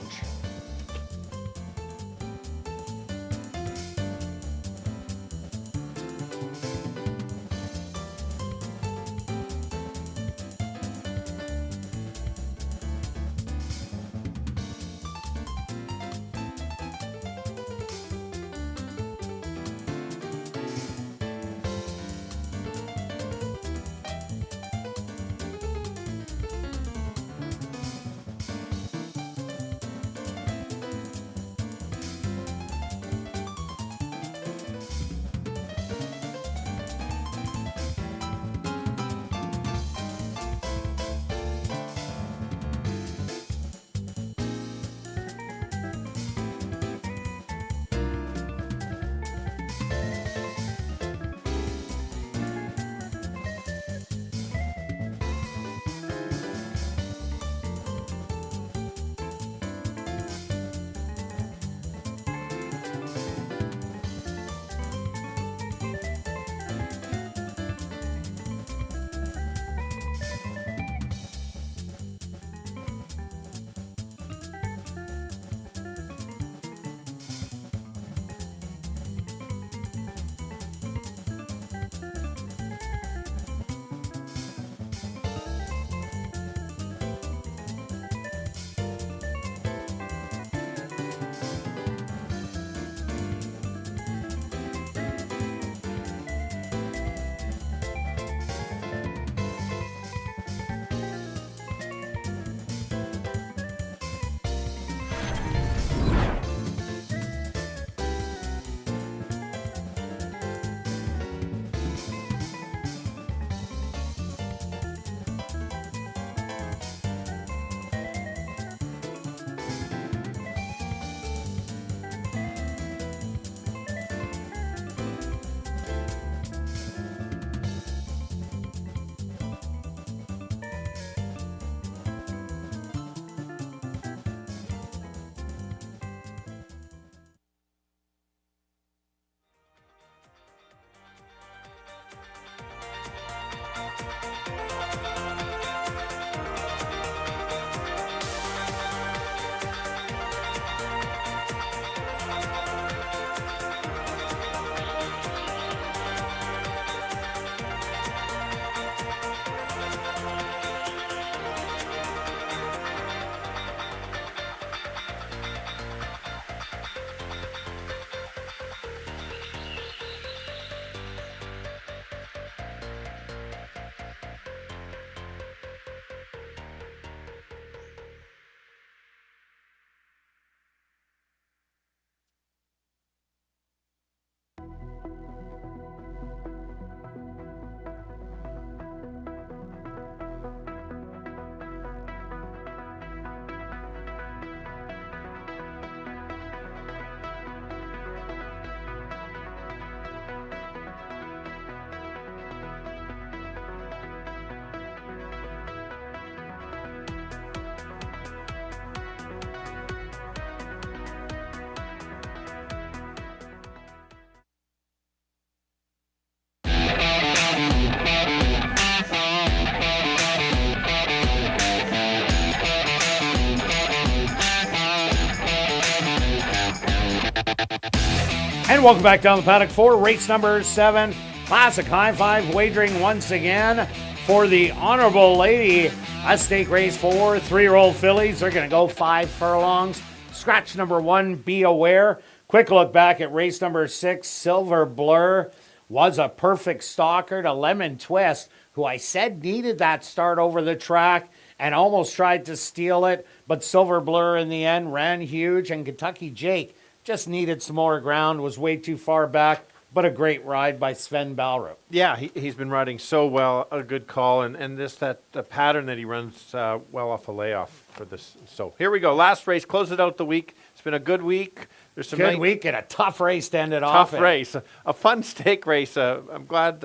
And welcome back down the paddock for race number 7. Classic high five wagering once again for the Honorable Lady. A stake race for 3-year-old fillies. They're going to go 5 furlongs. Scratch number 1, Be Aware. Quick look back at race number 6, Silver Blur. Was a perfect stalker to Lemon Twist, who I said needed that start over the track and almost tried to steal it. But Silver Blur in the end ran huge, and Kentucky Jake just needed some more ground, was way too far back, but a great ride by Sven Balrup. Yeah, he's been riding so well, a good call, and the pattern that he runs well off a layoff for this. So here we go, last race, close it out the week. It's been a good week. There's some Good week and a tough race to end it off. Tough race, a fun stake race. I'm glad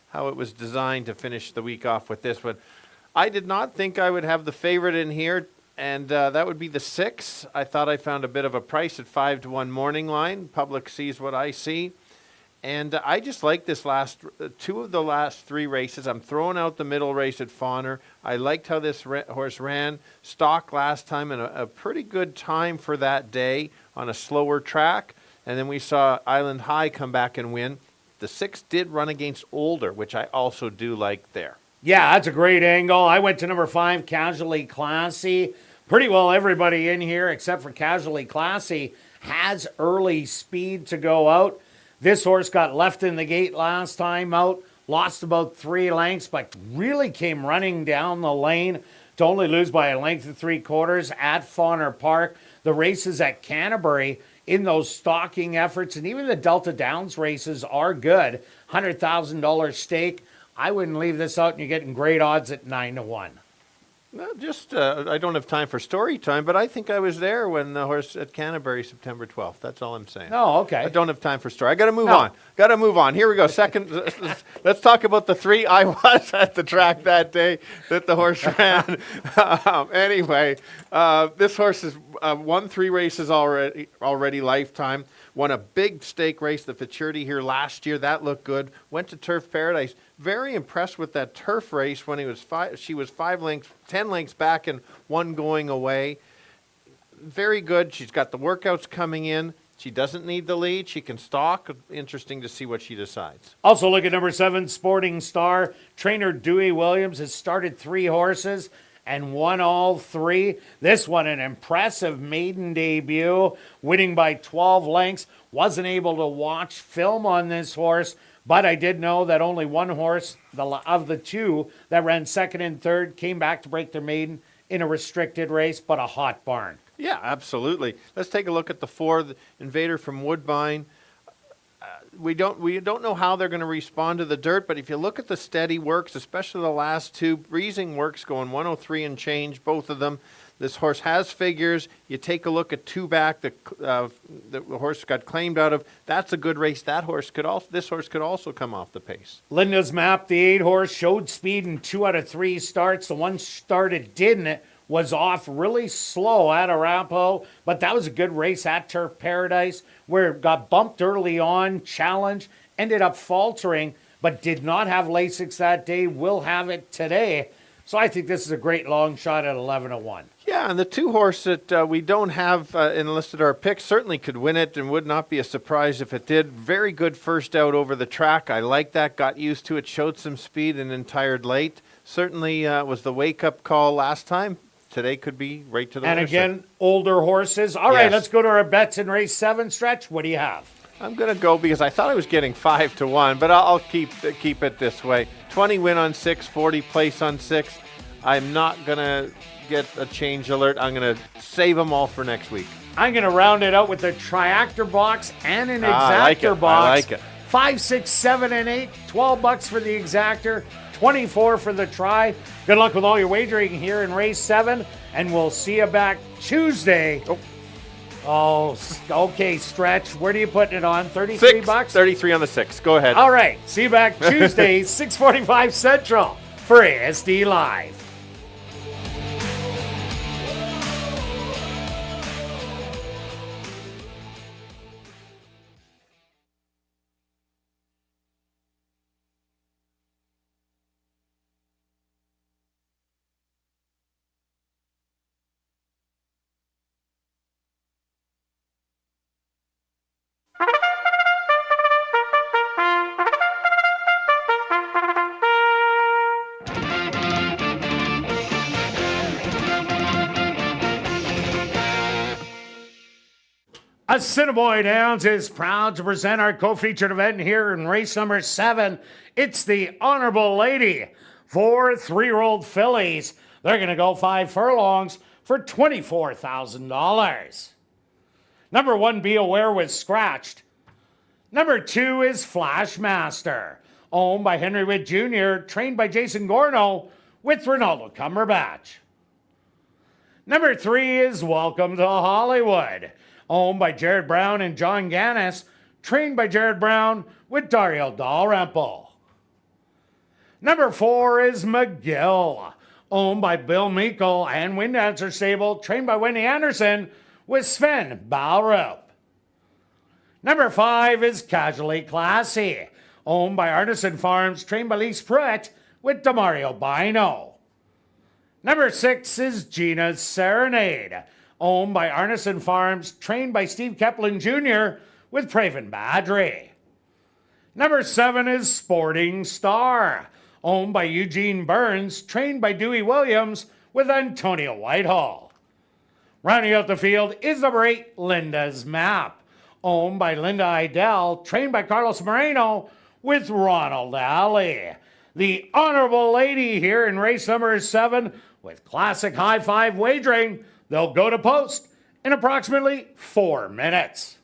how it was designed to finish the week off with this one. I did not think I would have the favorite in here, and that would be the 6. I thought I found a bit of a price at 5-1 morning line. Public sees what I see. And I just like this last 2 of the last 3 races. I'm throwing out the middle race at Fawner. I liked how this horse ran stock last time, and a pretty good time for that day on a slower track. And then we saw Island High come back and win. The 6 did run against Older, which I also do like there. Yeah, that's a great angle. I went to number 5, Casually Classy. Pretty well everybody in here, except for Casually Classy, has early speed to go out. This horse got left in the gate last time out, lost about 3 lengths, but really came running down the lane to only lose by a length of 3/4 at Fawner Park. The races at Canterbury in those stalking efforts, and even the Delta Downs races are good. $100,000 stake. I wouldn't leave this out, and you're getting great odds at 9-1. Well, just I don't have time for story time, but I think I was there when the horse at Canterbury, September 12th. That's all I'm saying. Oh, okay. I don't have time for story. I got to move on. Got to move on. Here we go. Second, let's talk about the 3. I was at the track that day that the horse ran. Anyway, this horse has won 3 races already lifetime. Won a big stake race, the Futurity here last year. That looked good. Went to Turf Paradise. Very impressed with that turf race when she was 10 lengths back and 1 going away. Very good. She's got the workouts coming in. She doesn't need the lead. She can stalk. Interesting to see what she decides. Also look at number 7, Sporting Star. Trainer Dewey Williams has started 3 horses and won all 3. This one, an impressive maiden debut, winning by 12 lengths. Wasn't able to watch film on this horse, but I did know that only 1 horse of the 2 that ran 2nd and 3rd came back to break their maiden in a restricted race, but a hot barn. Yeah, absolutely. Let's take a look at the 4, the Invader from Woodbine. We don't know how they're going to respond to the dirt, but if you look at the steady works, especially the last 2, Breezing Works going 103 and change, both of them. This horse has figures. You take a look at 2 back, the horse got claimed out of. That's a good race. This horse could also come off the pace. Linda's Map, the 8 horse, showed speed in 2 out of 3 starts. The one start it didn't was off really slow at Arapahoe, but that was a good race at Turf Paradise where it got bumped early on, challenged, ended up faltering, but did not have Lasix that day, will have it today. So I think this is a great long shot at 11-1. Yeah, and the 2 horse that we don't have enlisted our picks certainly could win it and would not be a surprise if it did. Very good first out over the track. I like that, got used to it, showed some speed and then tired late. Certainly was the wake-up call last time. Today could be right to the And winner's again, side. older horses. All right, Yes. let's go to our bets in race 7. Stretch, what do you have? I'm going to go because I thought I was getting 5-1, but I'll keep it this way. 20 win on 6, 40 place on 6. I'm not going to get a change alert. I'm going to save them all for next week. I'm going to round it out with a triactor box and an exactor box. I like it. 5, 6, 7, and 8. $12 for the exactor. 24 for the try. Good luck with all your wagering here in race 7, and we'll see you back Tuesday. Oh, okay, Stretch. Where do you put it on? 33 bucks? 33 on the 6. Go ahead. All right. See you back Tuesday, 6:45 Central for ASD Live. Assiniboia Downs is proud to present our co-featured event here in race number 7. It's the Honorable Lady for 3-year-old fillies. They're going to go 5 furlongs for $24,000. Number 1, Be Aware, was scratched. Number 2 is Flashmaster, owned by Henry Witt Jr., trained by Jason Gorno with Ronaldo Cumberbatch. Number 3 is Welcome to Hollywood, owned by Jared Brown and John Gannis, trained by Jared Brown with Dario Dalrymple. Number 4 is McGill, owned by Bill Meikle and Wind Dancer Stable, trained by Wendy Anderson with Sven Balrup. Number 5 is Casually Classy, owned by Artisan Farms, trained by Lise Pruitt with Demario Bino. Number 6 is Gina's Serenade, owned by Artisan Farms, trained by Steve Keplin Jr. with Praven Badri. Number 7 is Sporting Star, owned by Eugene Burns, trained by Dewey Williams with Antonio Whitehall. Rounding out the field is number 8, Linda's Map, owned by Linda Idell, trained by Carlos Moreno with Ronald Alley. The Honorable Lady here in race number 7 with classic high five wagering. They'll go to post in approximately 4 minutes.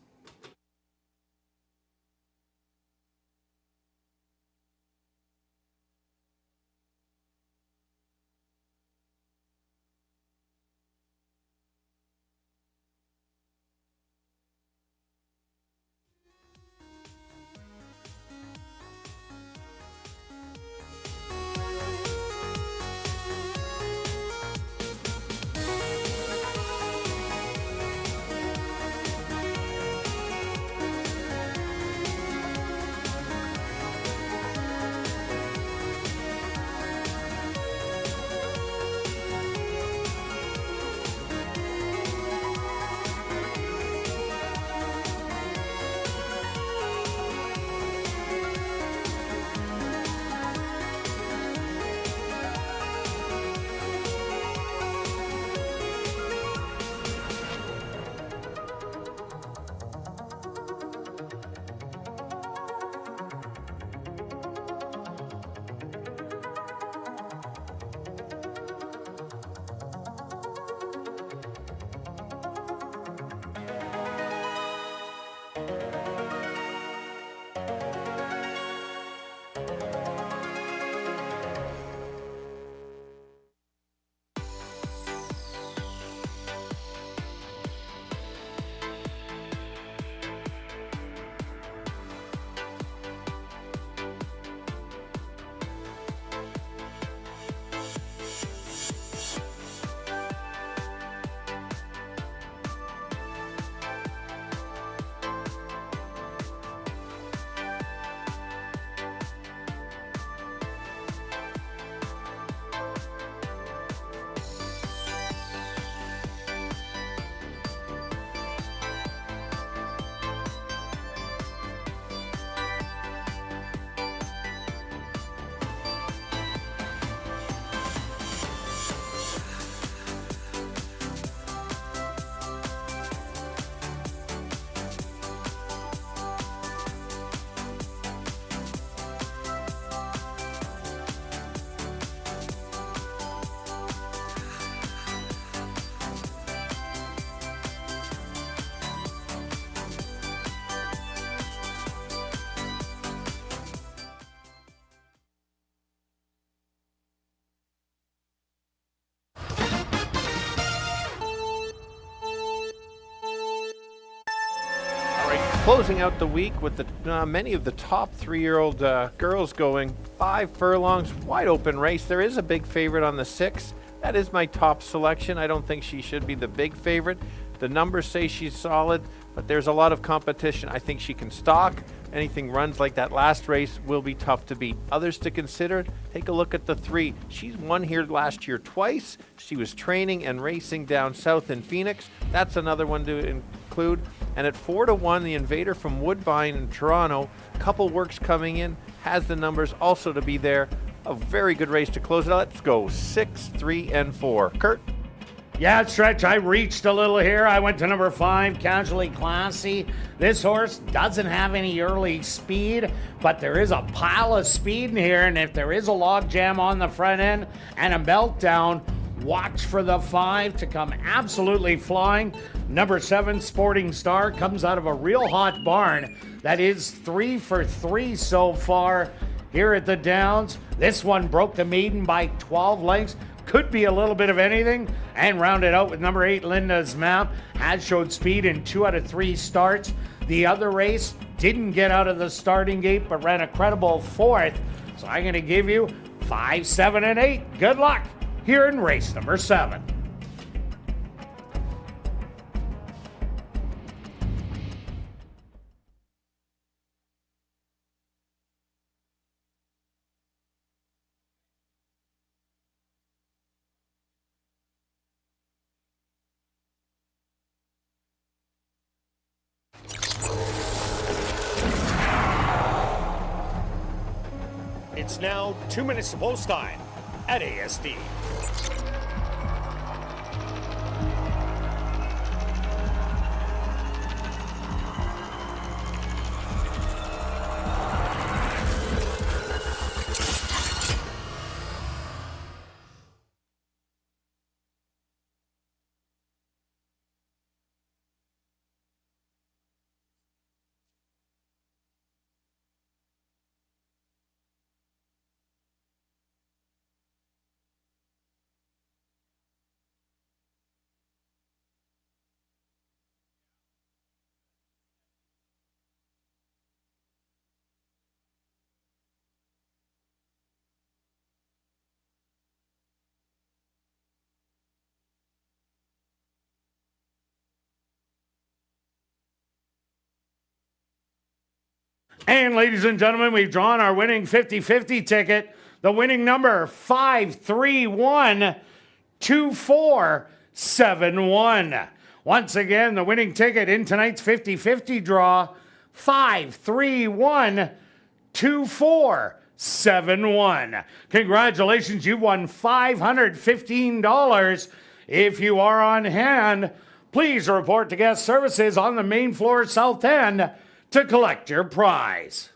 Closing out the week with the many of the top 3-year-old girls going 5 furlongs, wide open race. There is a big favorite on the 6. That is my top selection. I don't think she should be the big favorite. The numbers say she's solid, but there's a lot of competition. I think she can stalk. Anything runs like that last race will be tough to beat. Others to consider, take a look at the 3. She's won here last year twice. She was training and racing down south in Phoenix. That's another one to include. And at 4-1, the Invader from Woodbine in Toronto, couple works coming in, has the numbers also to be there. A very good race to close it out. Let's go 6, 3, and 4. Kirt? Yeah, Stretch, I reached a little here. I went to number 5, Casually Classy. This horse doesn't have any early speed, but there is a pile of speed in here, and if there is a log jam on the front end and a meltdown, watch for the 5 to come absolutely flying. Number 7, Sporting Star, comes out of a real hot barn. That is 3 for 3 so far here at the Downs. This one broke the maiden by 12 lengths. Could be a little bit of anything, and rounded out with number 8, Linda's Map. Has showed speed in 2 out of 3 starts. The other race didn't get out of the starting gate, but ran a credible 4th. So I'm going to give you 5, 7, and 8. Good luck here in race number 7. It's now 2 minutes to post time at ASD. And ladies and gentlemen, we've drawn our winning 50-50 ticket. The winning number 5312471. Once again, the winning ticket in tonight's 50-50 draw, 5312471. Congratulations, you won $515. If you are on hand, please report to guest services on the main floor south end to collect your prize.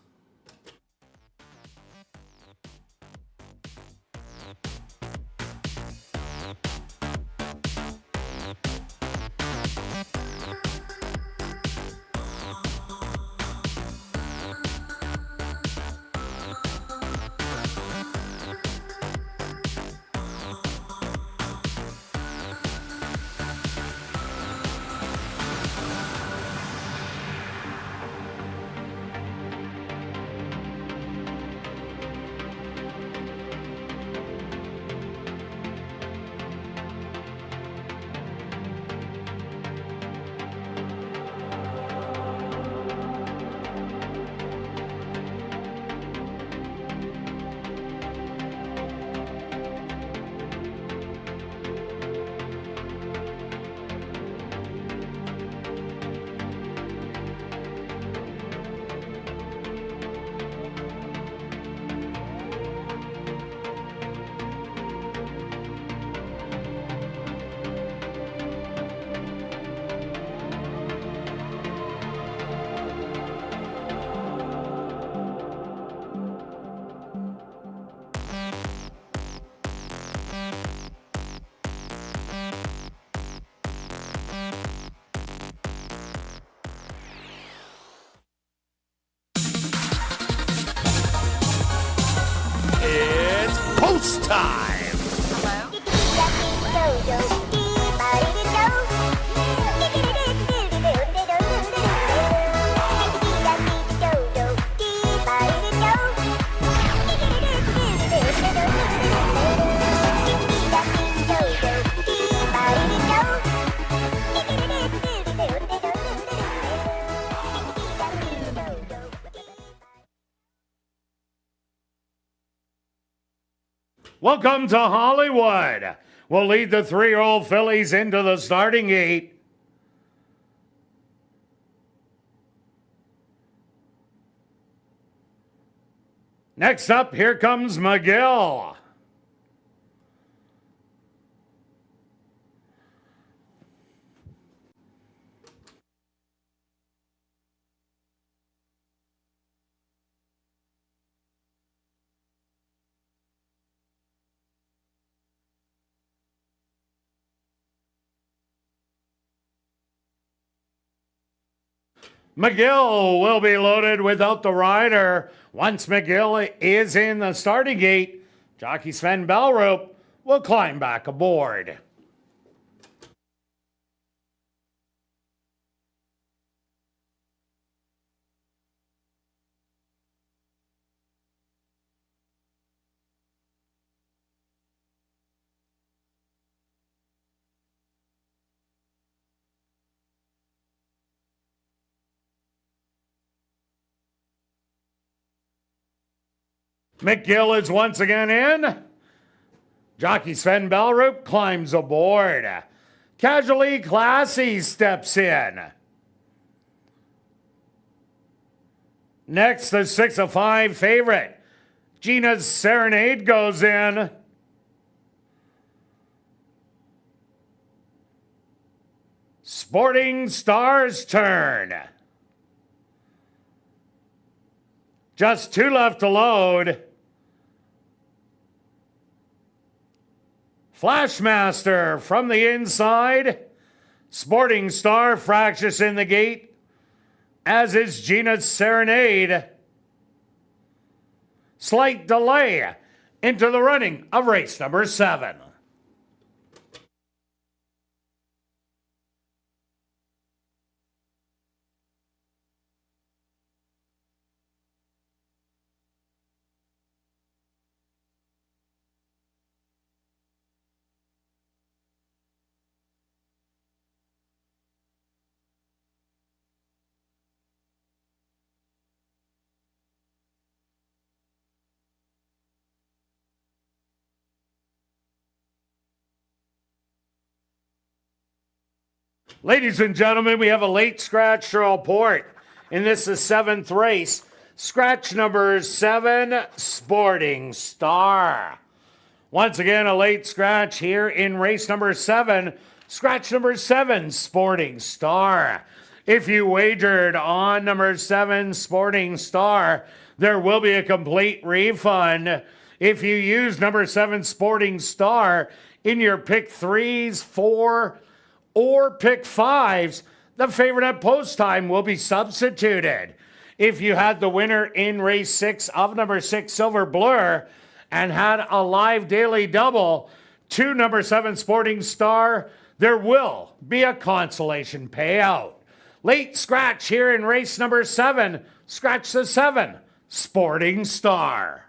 It's post time. Welcome to Hollywood. We'll lead the 3-year-old fillies into the starting gate. Next up, here comes McGill. McGill will be loaded without the rider. Once McGill is in the starting gate, jockey Sven Bellrope will climb back aboard. McGill is once again in. Jockey Sven Bellrope climbs aboard. Casually Classy steps in. Next, the 6 of 5 favorite, Gina's Serenade, goes in. Sporting Star's turn. Just 2 left to load. Flashmaster from the inside. Sporting Star fractious in the gate, as is Gina's Serenade. Slight delay into the running of race number 7. Ladies and gentlemen, we have a late scratch to report. And this is 7th race. Scratch number 7, Sporting Star. Once again, a late scratch here in race number 7. Scratch number 7, Sporting Star. If you wagered on number 7, Sporting Star, there will be a complete refund. If you use number 7, Sporting Star, in your pick 3s, 4, or pick 5s, the favorite at post time will be substituted. If you had the winner in race 6 of number 6, Silver Blur, and had a live daily double to number 7, Sporting Star, there will be a consolation payout. Late scratch here in race number 7. Scratch the 7, Sporting Star.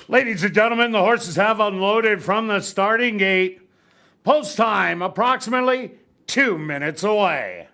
Ladies and gentlemen, the horses have unloaded from the starting gate. Post time approximately 2 minutes away.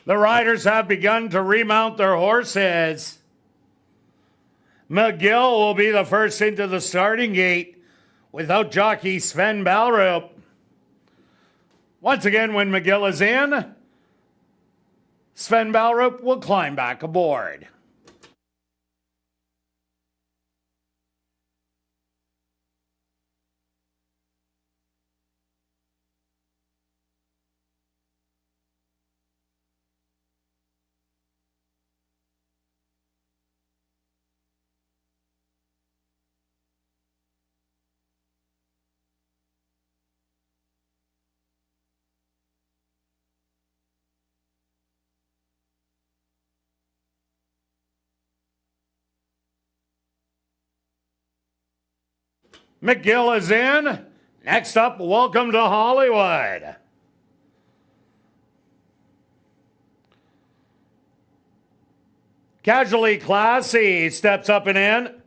The riders have begun to remount their horses. McGill will be the first into the starting gate without jockey Sven Bellrope. Once again, when McGill is in, Sven Bellrope will climb back aboard. McGill is in. Next up, Welcome to Hollywood. Casually Classy steps up and in.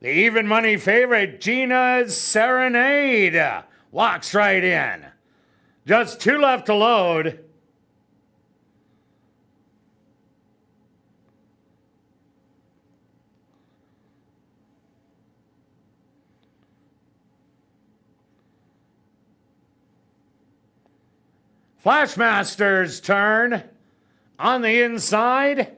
The even money favorite, Gina's Serenade, walks right in. Just 2 left to load. Flashmaster's turn on the inside.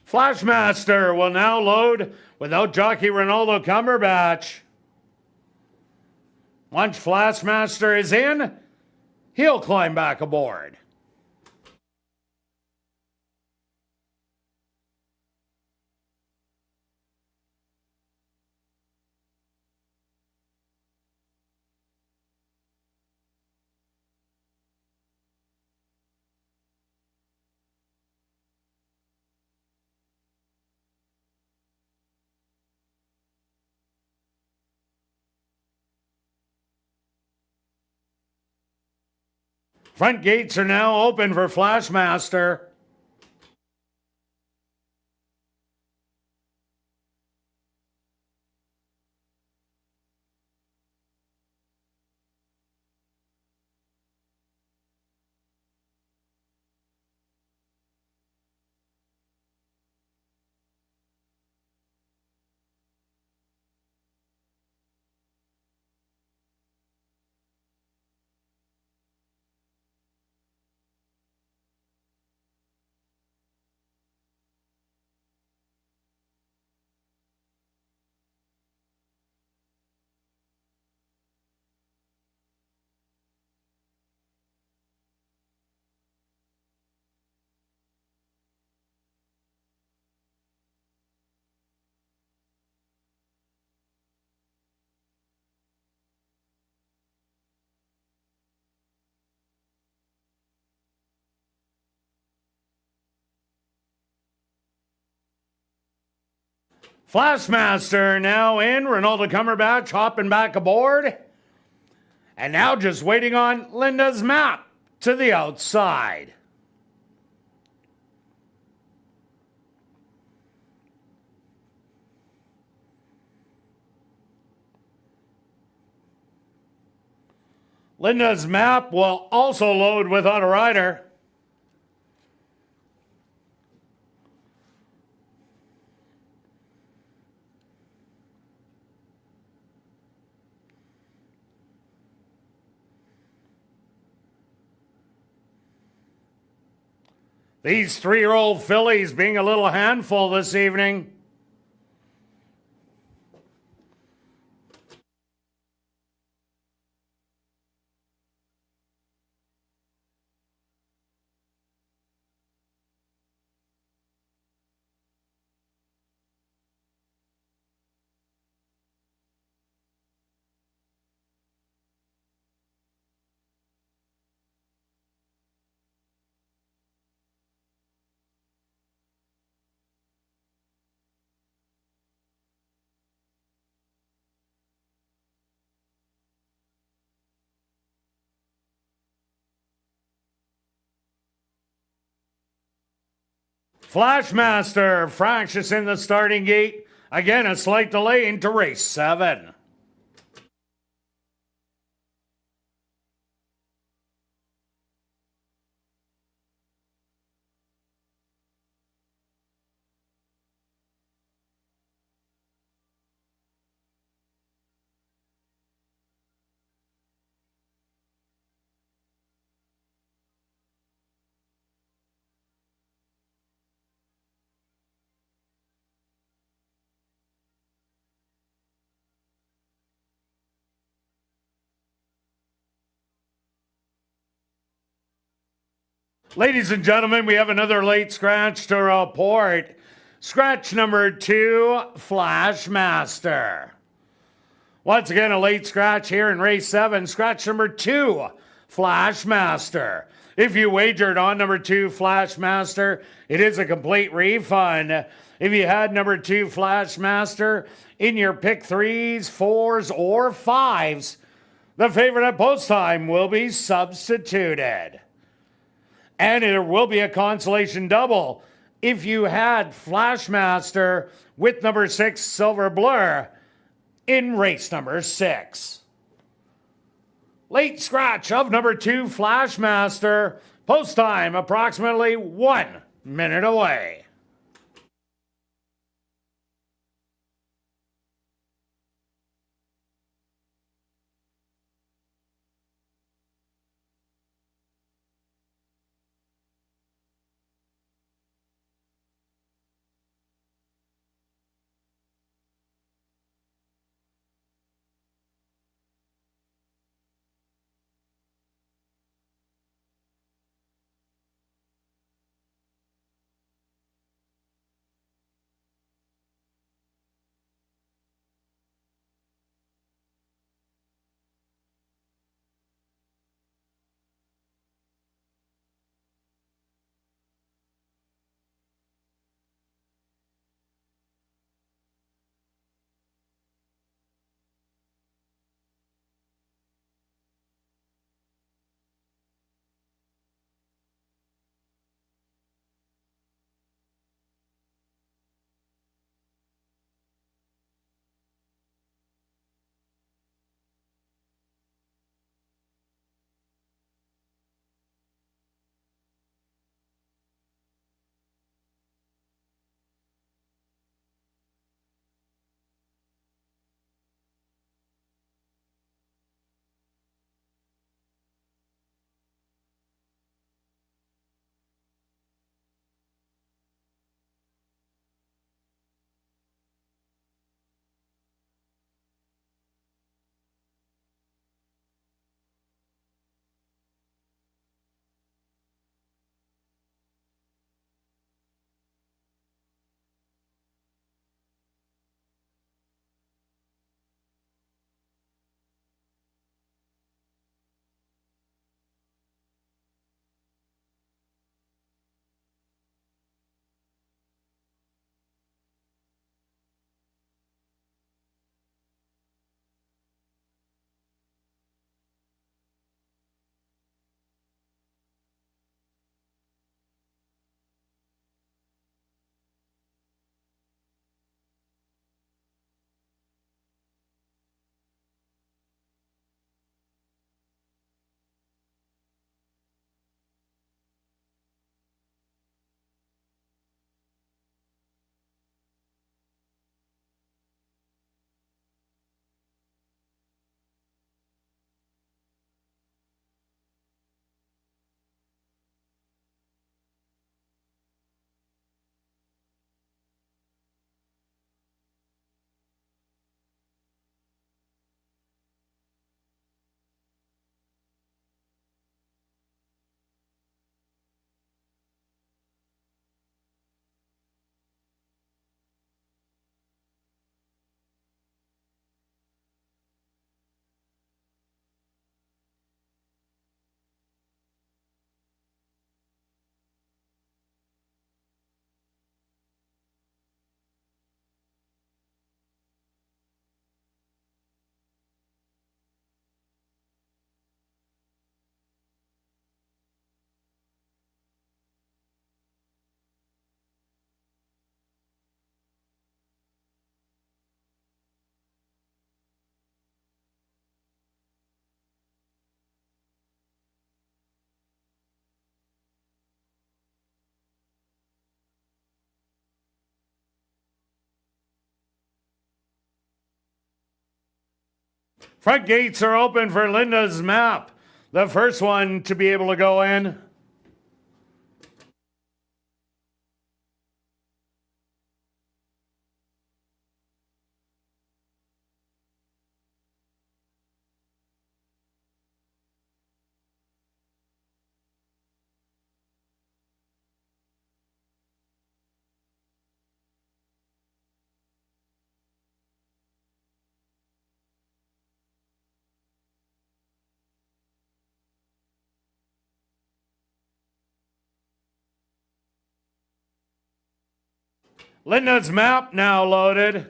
Flashmaster will now load without jockey Ronaldo Cumberbatch. Once Flashmaster is in, he'll climb back aboard. Front gates are now open for Flashmaster. Flashmaster now in. Ronaldo Cumberbatch hopping back aboard. And now just waiting on Linda's map to the outside. Linda's map will also load without a rider. These 3-year-old fillies being a little handful this evening. Flashmaster fractious in the starting gate. Again, a slight delay into race 7. Ladies and gentlemen, we have another late scratch to report. Scratch number 2, Flashmaster. Once again, a late scratch here in race 7. Scratch number 2, Flashmaster. If you wagered on number 2, Flashmaster, it is a complete refund. If you had number 2, Flashmaster, in your pick 3s, 4s, or 5s, the favorite at post time will be substituted. And there will be a consolation double if you had Flashmaster with number 6, Silver Blur, in race number 6. Late scratch of number 2, Flashmaster. Post time approximately 1 minute away. Front gates are open for Linda's Map. The first one to be able to go in. Linda's map now loaded.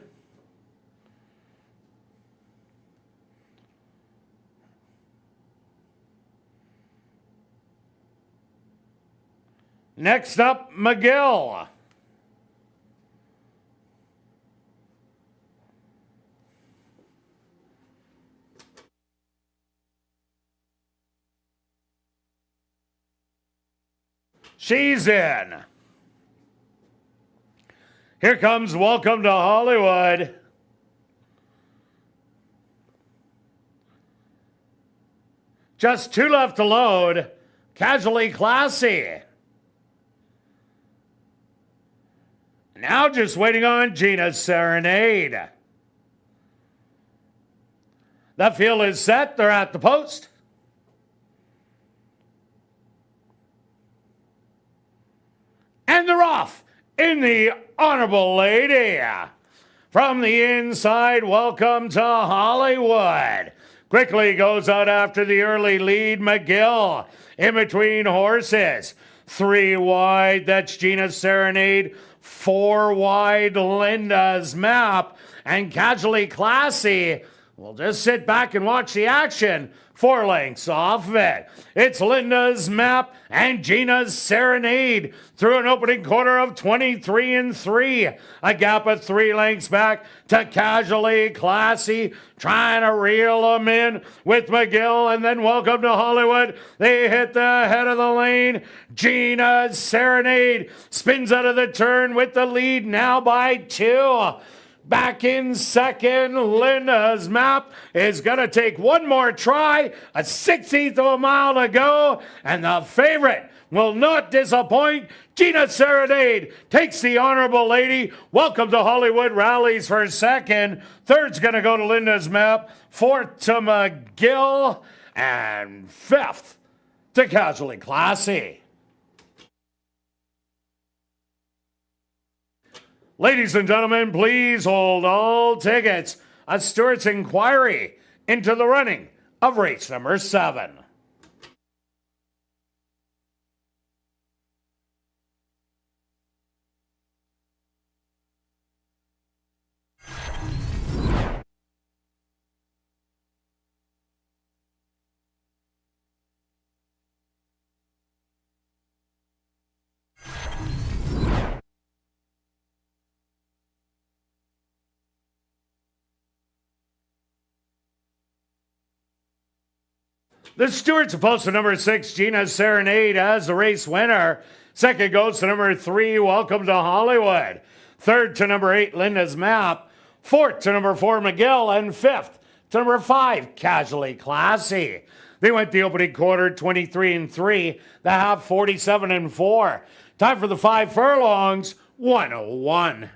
Next up, McGill. She's in. Here comes Welcome to Hollywood. Just 2 left to load. Casually Classy. Now just waiting on Gina's Serenade. The field is set. They're at the post. And they're off in the Honorable Lady. From the inside, Welcome to Hollywood. Quickly goes out after the early lead, McGill. In between horses. 3 wide, that's Gina's Serenade. 4 wide, Linda's Map. And Casually Classy will just sit back and watch the action. 4 lengths off of it. It's Linda's Map and Gina's Serenade through an opening quarter of 23 3. A gap of 3 lengths back to Casually Classy, trying to reel them in with McGill, and then Welcome to Hollywood. They hit the head of the lane. Gina's Serenade spins out of the turn with the lead now by 2. Back in second, Linda's Map is going to take one more try, a 16th of a mile to go, and the favorite will not disappoint. Gina Serenade takes the Honorable Lady. Welcome to Hollywood rallies for second. Third's going to go to Linda's Map. 4th to McGill, and 5th to Casually Classy. Ladies and gentlemen, please hold all tickets. A Stewart's inquiry into the running of race number 7. The Stewart's opposed to number 6, Gina's Serenade, as the race winner. Second goes to number 3, Welcome to Hollywood. Third to number 8, Linda's Map. 4th to number 4, McGill. And 5th to number 5, Casually Classy. They went the opening quarter 23 3, the half 47 4. Time for the 5 furlongs, 101.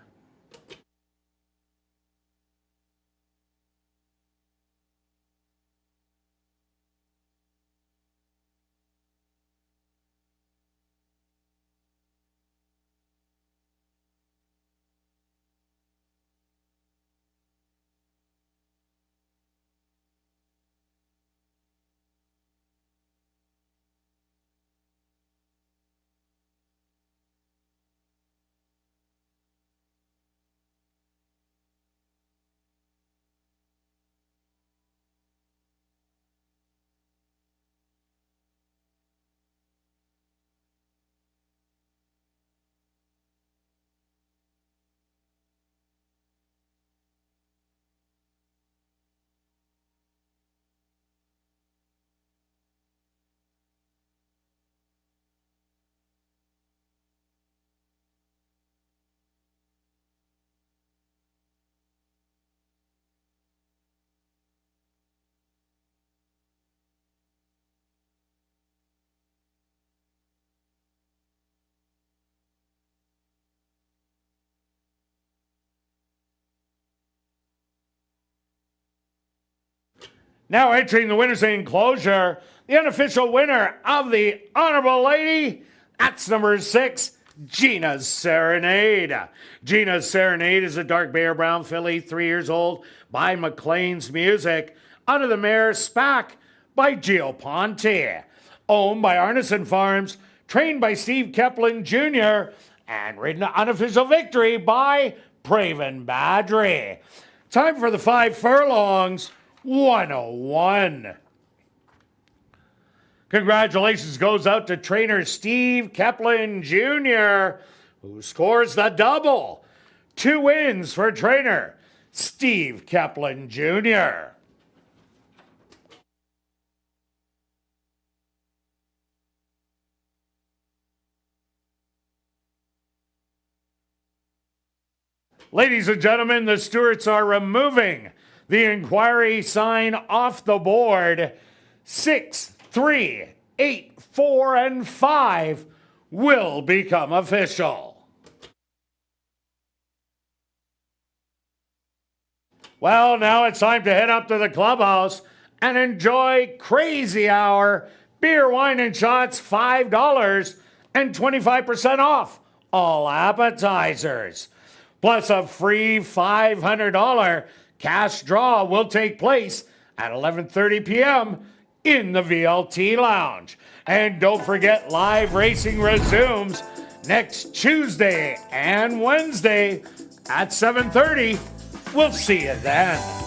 Now entering the winner's enclosure, the unofficial winner of the Honorable Lady, that's number 6, Gina's Serenade. Gina's Serenade is a dark bear brown filly, 3 years old, by McLean's Music, under the mare Spack by Gio Ponte. Owned by Arneson Farms, trained by Steve Keplin Jr., and ridden unofficial victory by Praven Badri. Time for the 5 furlongs 101. Congratulations goes out to trainer Steve Keplin Jr., who scores the double. 2 wins for trainer Steve Keplin Jr. Ladies and gentlemen, the stewards are removing the inquiry sign off the board. 6, 3, 8, 4, and 5 will become official. Well, now it's time to head up to the clubhouse and enjoy Crazy Hour. Beer, wine, and shots, $5 and 25% off all appetizers. Plus a free $500 cash draw will take place at 11:30 p.m. in the VLT Lounge. And don't forget, live racing resumes next Tuesday and Wednesday at 7:30. We'll see you then.